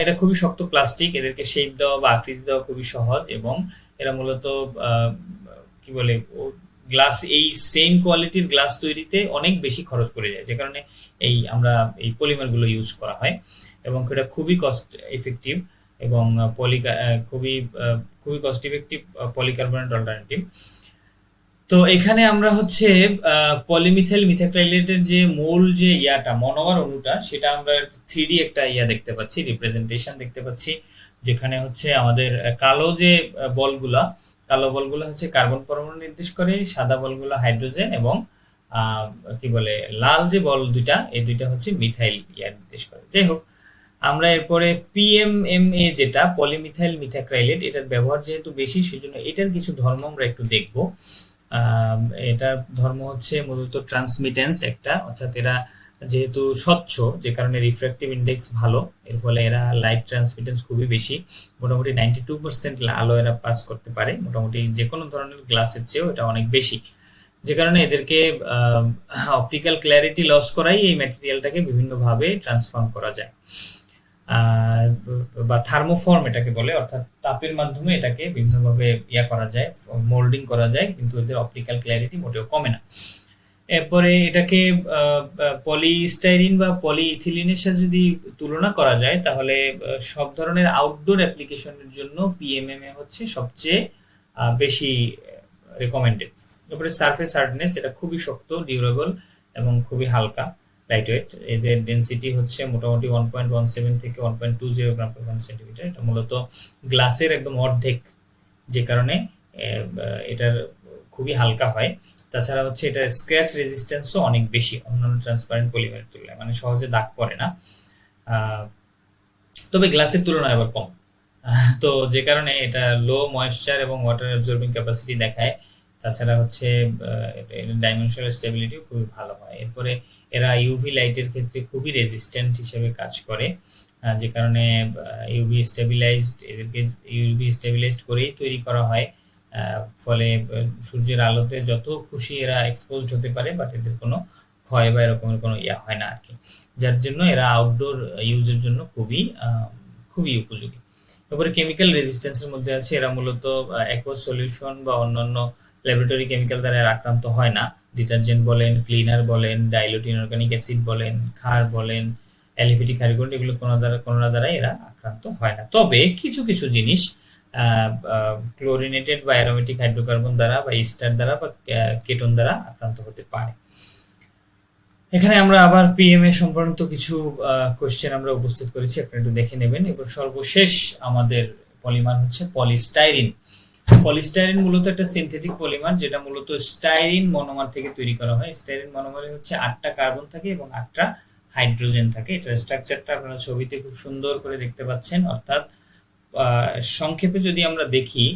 S1: এটা খুবই শক্ত প্লাস্টিক, এদেরকে শেপ দেওয়া বা আকৃতি দেওয়া খুবই সহজ, এবং এরা মূলত কি বলে গ্লাস, এই সেম কোয়ালিটির গ্লাস তৈরিতে অনেক বেশি খরচ পড়ে যায়, যে কারণে আমরা এই পলিমারগুলো ইউজ করা হয়, এবং এটা খুবই কস্ট ইফেক্টিভ এবং খুবই কস্ট ইফেক্টিভ পলিকার্বনেট অল্টারনেটিভ। তো এখানে আমরা হচ্ছে পলিমিথাইল মিথাক্রাইলেটের যে মূল যে মনোমার অণুটা, সেটা আমরা 3D একটা দেখতে পাচ্ছি, রিপ্রেজেন্টেশন দেখতে পাচ্ছি, যেখানে হচ্ছে আমাদের কালো বলগুলা হচ্ছে কার্বন পরমাণু নির্দেশ করে, সাদা বলগুলো হাইড্রোজেন, এবং কি বলে লাল যে বল দুইটা, এই দুইটা হচ্ছে মিথাইল নির্দেশ করে। যাই হোক, আমরা এরপরে পিএমএমএ যেটা পলিমিথাইল মিথাক্রাইলেট, এটার ব্যবহার যেহেতু বেশি, সেজন্য এটার কিছু ধর্ম আমরা একটু দেখব। এটার ধর্ম হচ্ছে মূলত ট্রান্সমিটেন্স একটা, অর্থাৎ এরা যেহেতু স্বচ্ছ, যে কারণে রিফ্র্যাক্টিভ ইন্ডেক্স ভালো, এর ফলে এরা লাইট ট্রান্সমিটেন্স খুবই বেশি, মোটামুটি 92% আলো এরা পাস করতে পারে, মোটামুটি যে কোনো ধরনের গ্লাসের চেয়েও এটা অনেক বেশি, যে কারণে এদেরকে অপটিক্যাল ক্ল্যারিটি লস করাই এই ম্যাটেরিয়ালটাকে বিভিন্নভাবে ট্রান্সফর্ম করা যায়, বা থার্মোফর্ম এটাকে বলে, অর্থাৎ তাপের মাধ্যমে এটাকে বিভিন্নভাবে করা যায়, মোল্ডিং করা যায়, কিন্তু এদের অপটিক্যাল ক্ল্যারিটি মোটেও কমে না। এরপরে এটাকে পলিস্টাইরিন বা পলিইথিলিনের সাথে যদি তুলনা করা যায়, তাহলে সব ধরনের আউটডোর অ্যাপ্লিকেশনের জন্য পিএমএমএ হচ্ছে সবচেয়ে বেশি রেকমেন্ডেড। তারপরে সারফেস হার্ডনেস, এটা খুবই শক্ত, ডিউরেবল এবং খুবই হালকা, লাইটওয়েট। এদের ডেন্সিটি হচ্ছে মোটামুটি 1.17 থেকে 1.20 গ্রাম পার সেন্টিমিটার। এটা মূলত গ্লাসের একদম অর্ধেক, যে কারণে এটার খুবই হালকা হয়। তাছাড়া হচ্ছে এটা স্ক্র্যাচ রেজিস্ট্যান্সও অনেক বেশি অন্যান্য ট্রান্সপারেন্ট পলিমারের তুলনায়, মানে সহজে দাগ পড়ে না, তবে গ্লাসের তুলনায় আবার কম। তো যে কারণে এটা লো ময়েশ্চার এবং ওয়াটার অ্যাবজর্বিং ক্যাপাসিটি দেখায়। তাছাড়া হচ্ছে ডাইমেনশনাল স্টেবিলিটিও খুবই ভালো হয়। এরপরে এরা ইউভি লাইটের ক্ষেত্রে খুবই রেজিস্ট্যান্ট হিসেবে কাজ করে, যে কারণে এদেরকে ইউভি স্টেবিলাইজড করেই তৈরি করা হয়, ফলে সূর্যের আলোতে যত খুশি এরা এক্সপোজড হতে পারে, বাট এদের কোনো ক্ষয় বা এরকমের কোনো হয় না আর কি, যার জন্য এরা আউটডোর ইউজের জন্য খুবই উপযোগী। তারপরে কেমিক্যাল রেজিস্ট্যান্সের মধ্যে আছে, এরা মূলত অ্যাকোয়াস সলিউশন বা অন্যান্য ল্যাবরেটরি কেমিক্যাল দ্বারা এরা আক্রান্ত হয় না। ডিটারজেন্ট বলেন, ক্লিনার বলেন, ডাইলুট ইনঅর্গানিক অ্যাসিড বলেন, ক্ষার বলেন, অ্যালিফেটিক হাইড্রোকার্বন, এগুলো কোনো দ্বারা এরা আক্রান্ত হয় না। তবে কিছু কিছু জিনিস ক্লোরিনেটেড বা অ্যারোমেটিক হাইড্রোকার্বন দ্বারা বা ইস্টার দ্বারা বা কেটন দ্বারা আক্রান্ত হতে পারে। এখানে আমরা আবার পিএমএ সংক্রান্ত কিছু কোশ্চেন আমরা উপস্থিত করেছি, আপনারা একটু দেখে নেবেন। এবার সর্বশেষ আমাদের পলিমার হচ্ছে পলিস্টাইরিন। পলিস্টাইরিন মূলত একটা সিনথেটিক পলিমার, যেটা মূলত স্টাইরিন মনোমার থেকে তৈরি করা হয়। স্টাইরিন মনোমারে হচ্ছে 8টা কার্বন থাকে এবং 8টা হাইড্রোজেন থাকে। এটার স্ট্রাকচারটা আপনারা ছবিতে খুব সুন্দর করে দেখতে পাচ্ছেন। অর্থাৎ সংক্ষেপে যদি আমরা দেখি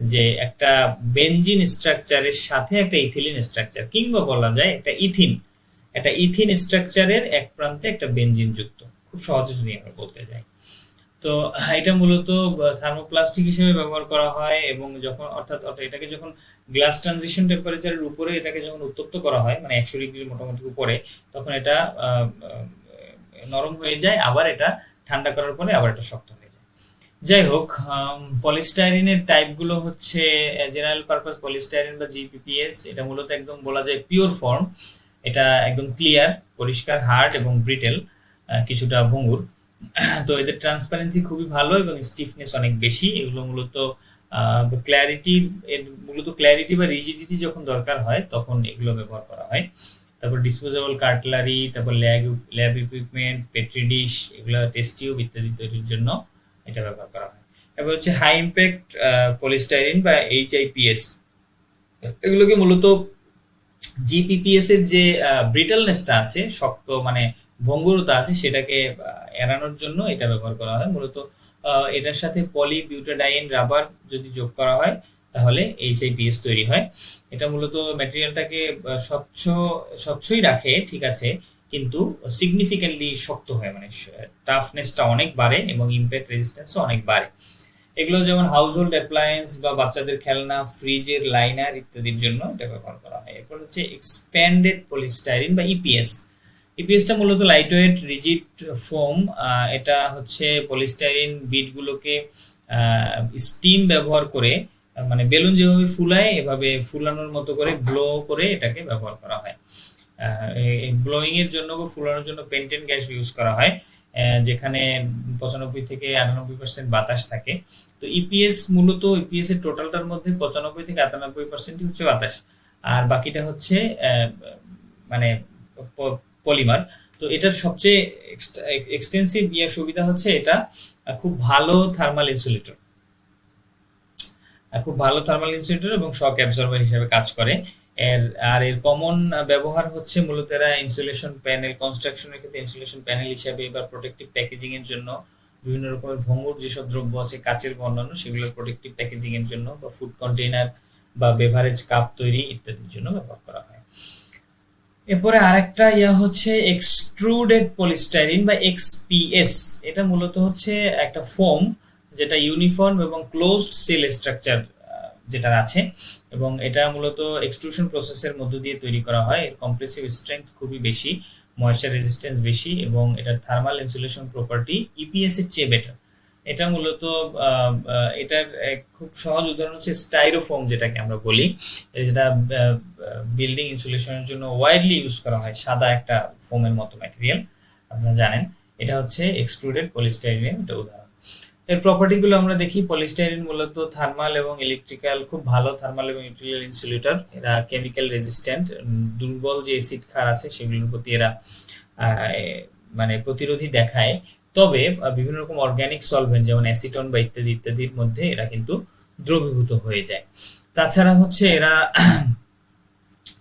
S1: যে একটা বেনজিন স্ট্রাকচারের সাথে একটা ইথিলিন স্ট্রাকচার, কিংবা বলা যায় একটা ইথিন স্ট্রাকচারের এক প্রান্তে একটা বেনজিন যুক্ত, খুব সহজে যদি আমরা বলতে যাই। তো এটা মূলত থার্মোপ্লাস্টিক হিসেবে ব্যবহার করা হয়, এবং অর্থাৎ এটাকে যখন গ্লাস ট্রানজিশন টেম্পারেচারের উপরে এটাকে যখন উত্তপ্ত করা হয়, মানে 100 ডিগ্রি মোটামুটি উপরে, তখন এটা নরম হয়ে যায়, আবার এটা ঠান্ডা করার পরে আবার এটা শক্ত হয়ে যায়। যাই হোক, পলিস্টাইরিনের টাইপগুলো হচ্ছে জেনারেল পারপাস পলিস্টাইরিন বা জিপিপিএস। এটা মূলত একদম বলা যায় পিওর ফর্ম। এটা একদম ক্লিয়ার, পরিষ্কার, হার্ড এবং ব্রিটেল, কিছুটা ভঙ্গুর। তো এদের ট্রান্সপারেন্সি খুবই ভালো এবং স্টিফনেস অনেক বেশি। এগুলো মূলত ক্ল্যারিটি মূলত ক্ল্যারিটি বা রিজিডিটি যখন দরকার হয় তখন এগুলো ব্যবহার করা হয়। তারপর ডিসপোজেবল কাটলারি, তারপর ল্যাব ইকুইপমেন্ট, পেট্রি ডিশ, এগুলো টেস্ট টিউব ইত্যাদি তৈরির জন্য এটা ব্যবহার করা হয়। এবার হচ্ছে হাই ইম্প্যাক্ট পলিস্টাইরিন বা এইচআইপিএস। এগুলোকে মূলত জিপিপিএস এর যে ব্রিটেলনেসটা আছে, শক্ত মানে ভঙ্গুরতা আছে, সেটাকে এড়ানোর জন্য এটা ব্যবহার করা হয় মূলত। এটার সাথে পলি বিউটাডাইন রাবার যদি যোগ করা হয় তাহলে এইচআইপিএস তৈরি হয়। এটা মূলত ম্যাটেরিয়ালটাকে স্বচ্ছই রাখে, ঠিক আছে, কিন্তু সিগনিফিক্যান্টলি শক্ত হয়, মানে টাফনেসটা অনেক বাড়ে এবং ইম্প্যাক্ট রেজিস্ট্যান্সও অনেক বাড়ে। এগুলো যেমন হাউসহোল্ড অ্যাপ্লায়েন্স বা বাচ্চাদের খেলনা, ফ্রিজের লাইনার ইত্যাদির জন্য এটা ব্যবহার করা হয়। এরপর হচ্ছে এক্সপ্যান্ডেড পলিস্টাইরিন বা ইপিএস। ইপিএসটা মূলত লাইটওয়েট রিজিড ফোম। এটা হচ্ছে পলিস্টাইরিন বিটগুলোকে স্টিম ব্যবহার করে, মানে বেলুন যেভাবে ফুলায় এভাবে ফুলানোর মতো করে ব্লো করে এটাকে ব্যবহার করা হয়। ব্লোয়িং এর জন্য বা ফুলানোর জন্য পেন্টেন গ্যাস ইউজ করা হয়, যেখানে 95 থেকে 98% বাতাস থাকে। তো ইপিএস মূলত ইপিএস এর টোটালটার মধ্যে 95 থেকে 98% হচ্ছে বাতাস, আর বাকিটা হচ্ছে মানে পলিমার। তো এটার সবচেয়ে এক্সটেন্সিভ সুবিধা হচ্ছে এটা খুব ভালো থার্মাল ইনসুলেটর, এবং শক অ্যাবজর্বার হিসেবে কাজ করে। এর কমন ব্যবহার হচ্ছে মূলত এরা ইনসুলেশন প্যানেল, কনস্ট্রাকশনের ক্ষেত্রে ইনসুলেশন প্যানেল হিসেবে বা প্রোটেক্টিভ প্যাকেজিং এর জন্য, বিভিন্ন রকমের ভঙ্গুর যেসব দ্রব্য আছে কাচের বা অন্যান্য, সেগুলোর প্রোটেক্টিভ প্যাকেজিং এর জন্য বা ফুড কন্টেইনার বা বেভারেজ কাপ তৈরি ইত্যাদির জন্য ব্যবহার করা হয়। এরপরে আরেকটা হচ্ছে এক্সট্রুডেড পলিস্টাইরিন বা এক্সপিএস। এটা মূলত হচ্ছে একটা ফোম যেটা ইউনিফর্ম এবং ক্লোজড সেল স্ট্রাকচার যেটা আছে, এবং এটা মূলত এক্সট্রুশন প্রসেসের মধ্য দিয়ে তৈরি করা হয়। এর কম্প্রেসিভ স্ট্রেংথ খুবই বেশি, ময়েশ্চার রেজিস্ট্যান্স বেশি, এবং এটার থার্মাল ইনসুলেশন প্রপার্টি ইপিএস এর চেয়ে বেটার। এটা মূলত এটার খুব সহজ উদাহরণ হচ্ছে স্টাইরোফোম, যেটাকে আমরা বলি, যেটা বিল্ডিং ইনসুলেশনের জন্য ওয়াইডলি ইউজ করা হয়, সাদা একটা ফোমের মতো ম্যাটেরিয়াল, আপনারা জানেন। এটা হচ্ছে এক্সট্রুডেড পলিস্টাইরিনের একটা উদাহরণ। এর প্রপার্টিগুলো আমরা দেখি। পলিস্টাইরিন মূলত থার্মাল এবং ইলেকট্রিক্যাল, খুব ভালো থার্মাল এবং ইলেকট্রিক্যাল ইনসুলেটর। এরা কেমিক্যাল রেজিস্ট্যান্ট, দুর্বল যে অ্যাসিড ক্ষার আছে সেগুলোর প্রতি এরা মানে প্রতিরোধী দেখায়। তবে বিভিন্ন রকম অর্গানিক সলভেন্ট যেমন অ্যাসিটন বা ইত্যাদি ইত্যাদির মধ্যে এরা কিন্তু দ্রবীভূত হয়ে যায়। তাছাড়া হচ্ছে এরা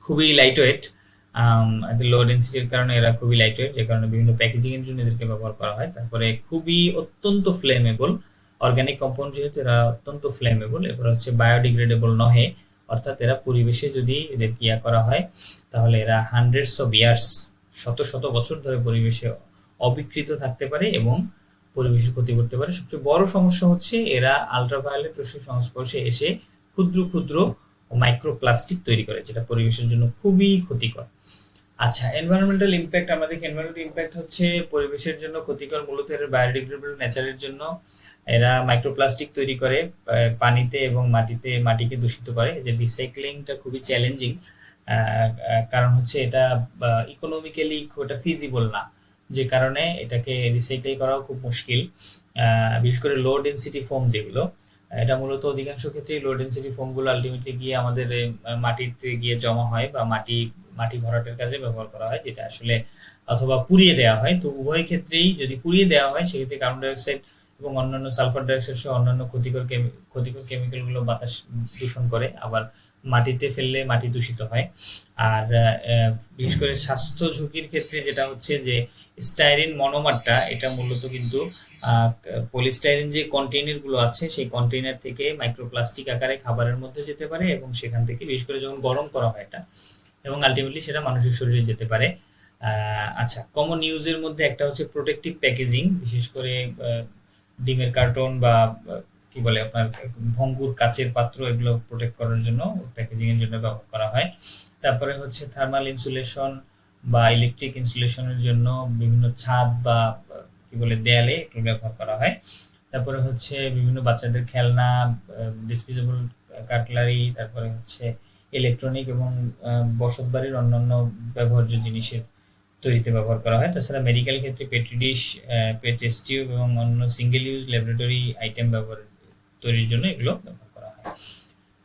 S1: খুবই লাইটওয়েট, লো ডেন্সিটির কারণে এরা খুবই লাইটওয়েট, যে কারণে বিভিন্ন প্যাকেজিং এর জন্য এদেরকে ব্যবহার করা হয়। তারপরে খুবই অত্যন্ত ফ্লেমেবল, অর্গানিক কম্পাউন্ড যেহেতু এরা অত্যন্ত ফ্লেমেবল। এরপর হচ্ছে বায়োডিগ্রেডেবল নহে, অর্থাৎ এরা পরিবেশে যদি এদের ইয়া করা হয় তাহলে এরা হান্ড্রেডস অফ ইয়ার্স, শত শত বছর ধরে পরিবেশে অবিকৃত থাকতে পারে এবং পরিবেশের ক্ষতি করতে পারে। সবচেয়ে বড় সমস্যা হচ্ছে এরা আলট্রাভায়োলেট রশ্মির সংস্পর্শে এসে ক্ষুদ্র ক্ষুদ্র মাইক্রোপ্লাস্টিক তৈরি করে, যেটা পরিবেশের জন্য খুবই ক্ষতিকর। আচ্ছা, এনভায়রনমেন্টাল ইম্প্যাক্ট আমরা দেখি। এনভায়রনমেন্টাল ইম্প্যাক্ট হচ্ছে পরিবেশের জন্য ক্ষতিকর, মূলত এর বায়োডিগ্রেডেবল নেচারের জন্য এরা মাইক্রোপ্লাস্টিক তৈরি করে পানিতে এবং মাটিকে দূষিত করে। এদের রিসাইক্লিংটা খুবই চ্যালেঞ্জিং, কারণ হচ্ছে এটা ইকোনমিক্যালি খুব একটা ফিজিবল না, যে কারণে এটাকে রিসাইকেল করাও খুব মুশকিল। বিশেষ করে লো ডেন্সিটি ফোম যেগুলো, এটা মূলত অধিকাংশ ক্ষেত্রেই লো ডেন্সিটি ফোমগুলো আলটিমেটলি গিয়ে আমাদের মাটিতে গিয়ে জমা হয় বা মাটি ভরাটের কাজে ব্যবহার করা হয়, যেটা আসলে অথবা পুড়িয়ে দেওয়া হয়। তো উভয় ক্ষেত্রেই যদি পুড়িয়ে দেওয়া হয় সেক্ষেত্রে কার্বন ডাইঅক্সাইড এবং অন্যান্য সালফার ডাইঅক্সাইড সহ অন্যান্য ক্ষতিকর কেমিক্যালগুলো বাতাস দূষণ করে, আবার মাটিতে ফেললে মাটি দূষিত হয়। আর বিশেষ করে স্বাস্থ্য ঝুঁকির ক্ষেত্রে যেটা হচ্ছে যে স্টাইরিন মনোমারটা, এটা মূলত কিন্তু পলিস্টাইরিন যে কন্টেইনারগুলো আছে সেই কন্টেইনার থেকে মাইক্রোপ্লাস্টিক আকারে খাবারের মধ্যে যেতে পারে, এবং সেখান থেকে বিশেষ করে যখন গরম করা হয় এটা, এবং আলটিমেটলি সেটা মানুষের শরীরে যেতে পারে। আচ্ছা, কমন ইউজের মধ্যে একটা হচ্ছে প্রোটেক্টিভ প্যাকেজিং, বিশেষ করে ডিমের কার্টন বা কি বলে আপনার ভঙ্গুর কাচের পাত্র, এগুলো প্রোটেক্ট করার জন্য প্যাকেজিং এর জন্য ব্যবহার করা হয়। তারপরে হচ্ছে থার্মাল ইনসুলেশন বা ইলেকট্রিক ইনসুলেশনের জন্য বিভিন্ন ছাদ বা কি বলে দেয়ালে এগুলো ব্যবহার করা হয়। তারপরে হচ্ছে বিভিন্ন বাচ্চাদের খেলনা, ডিসপোজেবল কাটলারি, তারপরে হচ্ছে ইলেকট্রনিক এবং বসতবাড়ির অন্যান্য ব্যবহার্য জিনিসের তৈরিতে ব্যবহার করা হয়। তাছাড়া মেডিকেল ক্ষেত্রে পেট্রি ডিশ, টেস্ট টিউব এবং অন্য সিঙ্গেল ইউজ ল্যাবরেটরি আইটেম তৈরির জন্য এগুলো ব্যবহার করা হয়।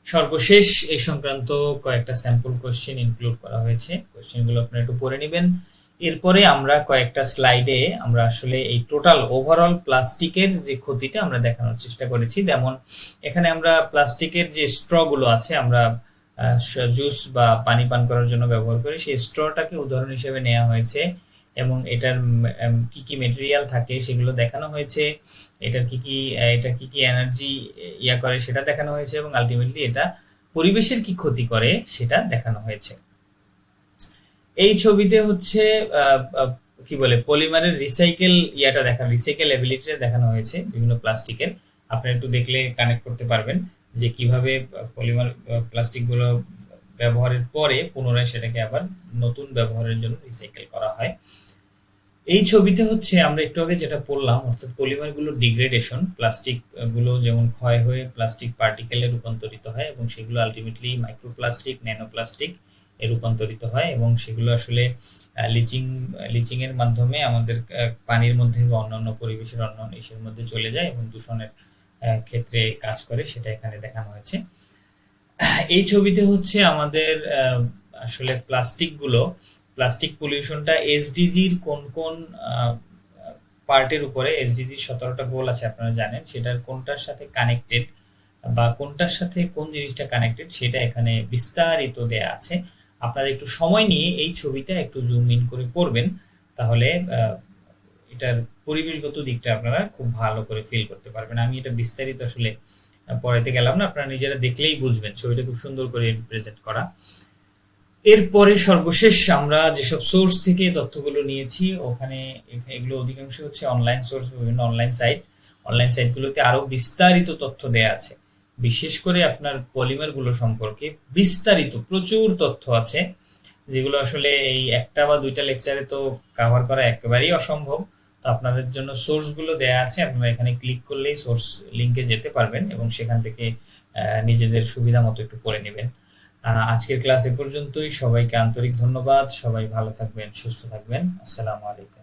S1: সর্বশেষ এই সংক্রান্ত কয়েকটা স্যাম্পল কোশ্চেন ইনক্লুড করা হয়েছে, কোশ্চেনগুলো আপনারা একটু পড়ে নেবেন। এরপরে আমরা কয়েকটা স্লাইডে আমরা আসলে এই টোটাল ওভারঅল প্লাস্টিকের যে ক্ষতিটা আমরা দেখানোর চেষ্টা করেছি। যেমন এখানে আমরা প্লাস্টিকের যে স্ট্রগুলো আছে, আমরা জুস বা পানি পান করার জন্য ব্যবহার করি, সেই স্ট্রটাকে উদাহরণ হিসেবে নেওয়া হয়েছে এবং এটার কি কি মেটেরিয়াল থাকে সেগুলো দেখানো হয়েছে, এটা কি কি এনার্জি করে সেটা দেখানো হয়েছে এবং আলটিমেটলি এটা পরিবেশের কি ক্ষতি করে সেটা দেখানো হয়েছে। এই ছবিতে হচ্ছে কি বলে পলিমারের রিসাইকেল এবিলিটিটা দেখানো হয়েছে বিভিন্ন প্লাস্টিকের। আপনারা একটু দেখলে কানেক্ট করতে পারবেন যে কিভাবে পলিমার প্লাস্টিকগুলো ব্যবহারের পরে পুনরায় সেটাকে আবার নতুন ব্যবহারের জন্য রিসাইকেল করা হয়। এই ছবিতে হচ্ছে আমরা একটু আগে যেটা পড়লাম, অর্থাৎ পলিমারগুলো ডিগ্রেডেশন, প্লাস্টিক গুলো যেমন ক্ষয় হয়ে প্লাস্টিক পার্টিকেলে রূপান্তরিত হয় এবং সেগুলো আলটিমেটলি মাইক্রোপ্লাস্টিক, ন্যানোপ্লাস্টিক এ রূপান্তরিত হয় এবং সেগুলো আসলে লিচিং এর মাধ্যমে আমাদের পানির মধ্যে বা অন্যান্য পরিবেশের অন্যান্য ইস্যুর মধ্যে চলে যায় এবং দূষণের ক্ষেত্রে কাজ করে, সেটা এখানে দেখানো হয়েছে। এই ছবিতে হচ্ছে আমাদের আসলে প্লাস্টিক পলিউশনটা এসডিজির কোন কোন পার্টের উপরে, এসডিজির 17টা গোল আছে আপনারা জানেন, সেটার কোনটার সাথে কানেক্টেড বা কোনটার সাথে কোন জিনিসটা কানেক্টেড সেটা এখানে বিস্তারিত দেয়া আছে। আপনারা একটু সময় নিয়ে এই ছবিটা একটু জুম ইন করে পড়বেন, তাহলে এটার পরিবেশগত দিকটা আপনারা খুব ভালো করে ফিল করতে পারবেন। আমি এটা বিস্তারিত আসলে পড়াতে গেলাম না, আপনারা নিজেরা দেখলেই বুঝবেন, ছবিটা খুব সুন্দর করে রিপ্রেজেন্ট করা। এরপরে সর্বশেষ আমরা যেসব সোর্স থেকে তথ্যগুলো নিয়েছি, ওখানে এগুলো অধিকাংশ হচ্ছে অনলাইন সোর্স, বিভিন্ন অনলাইন সাইটগুলোতে আরো বিস্তারিত তথ্য দেয়া আছে। বিশেষ করে আপনার পলিমারগুলো সম্পর্কে বিস্তারিত প্রচুর তথ্য আছে, যেগুলো আসলে এই একটা বা দুইটা লেকচারে তো কভার করা একেবারেই অসম্ভব। তো আপনাদের জন্য সোর্সগুলো দেয়া আছে, আপনারা এখানে ক্লিক করলেই সোর্স লিঙ্কে যেতে পারবেন এবং সেখান থেকে নিজেদের সুবিধা মতো একটু পড়ে নেবেন। আজকের ক্লাস এ পর্যন্তই। সবাইকে আন্তরিক ধন্যবাদ। সবাই ভালো থাকবেন, সুস্থ থাকবেন। আসসালামু আলাইকুম।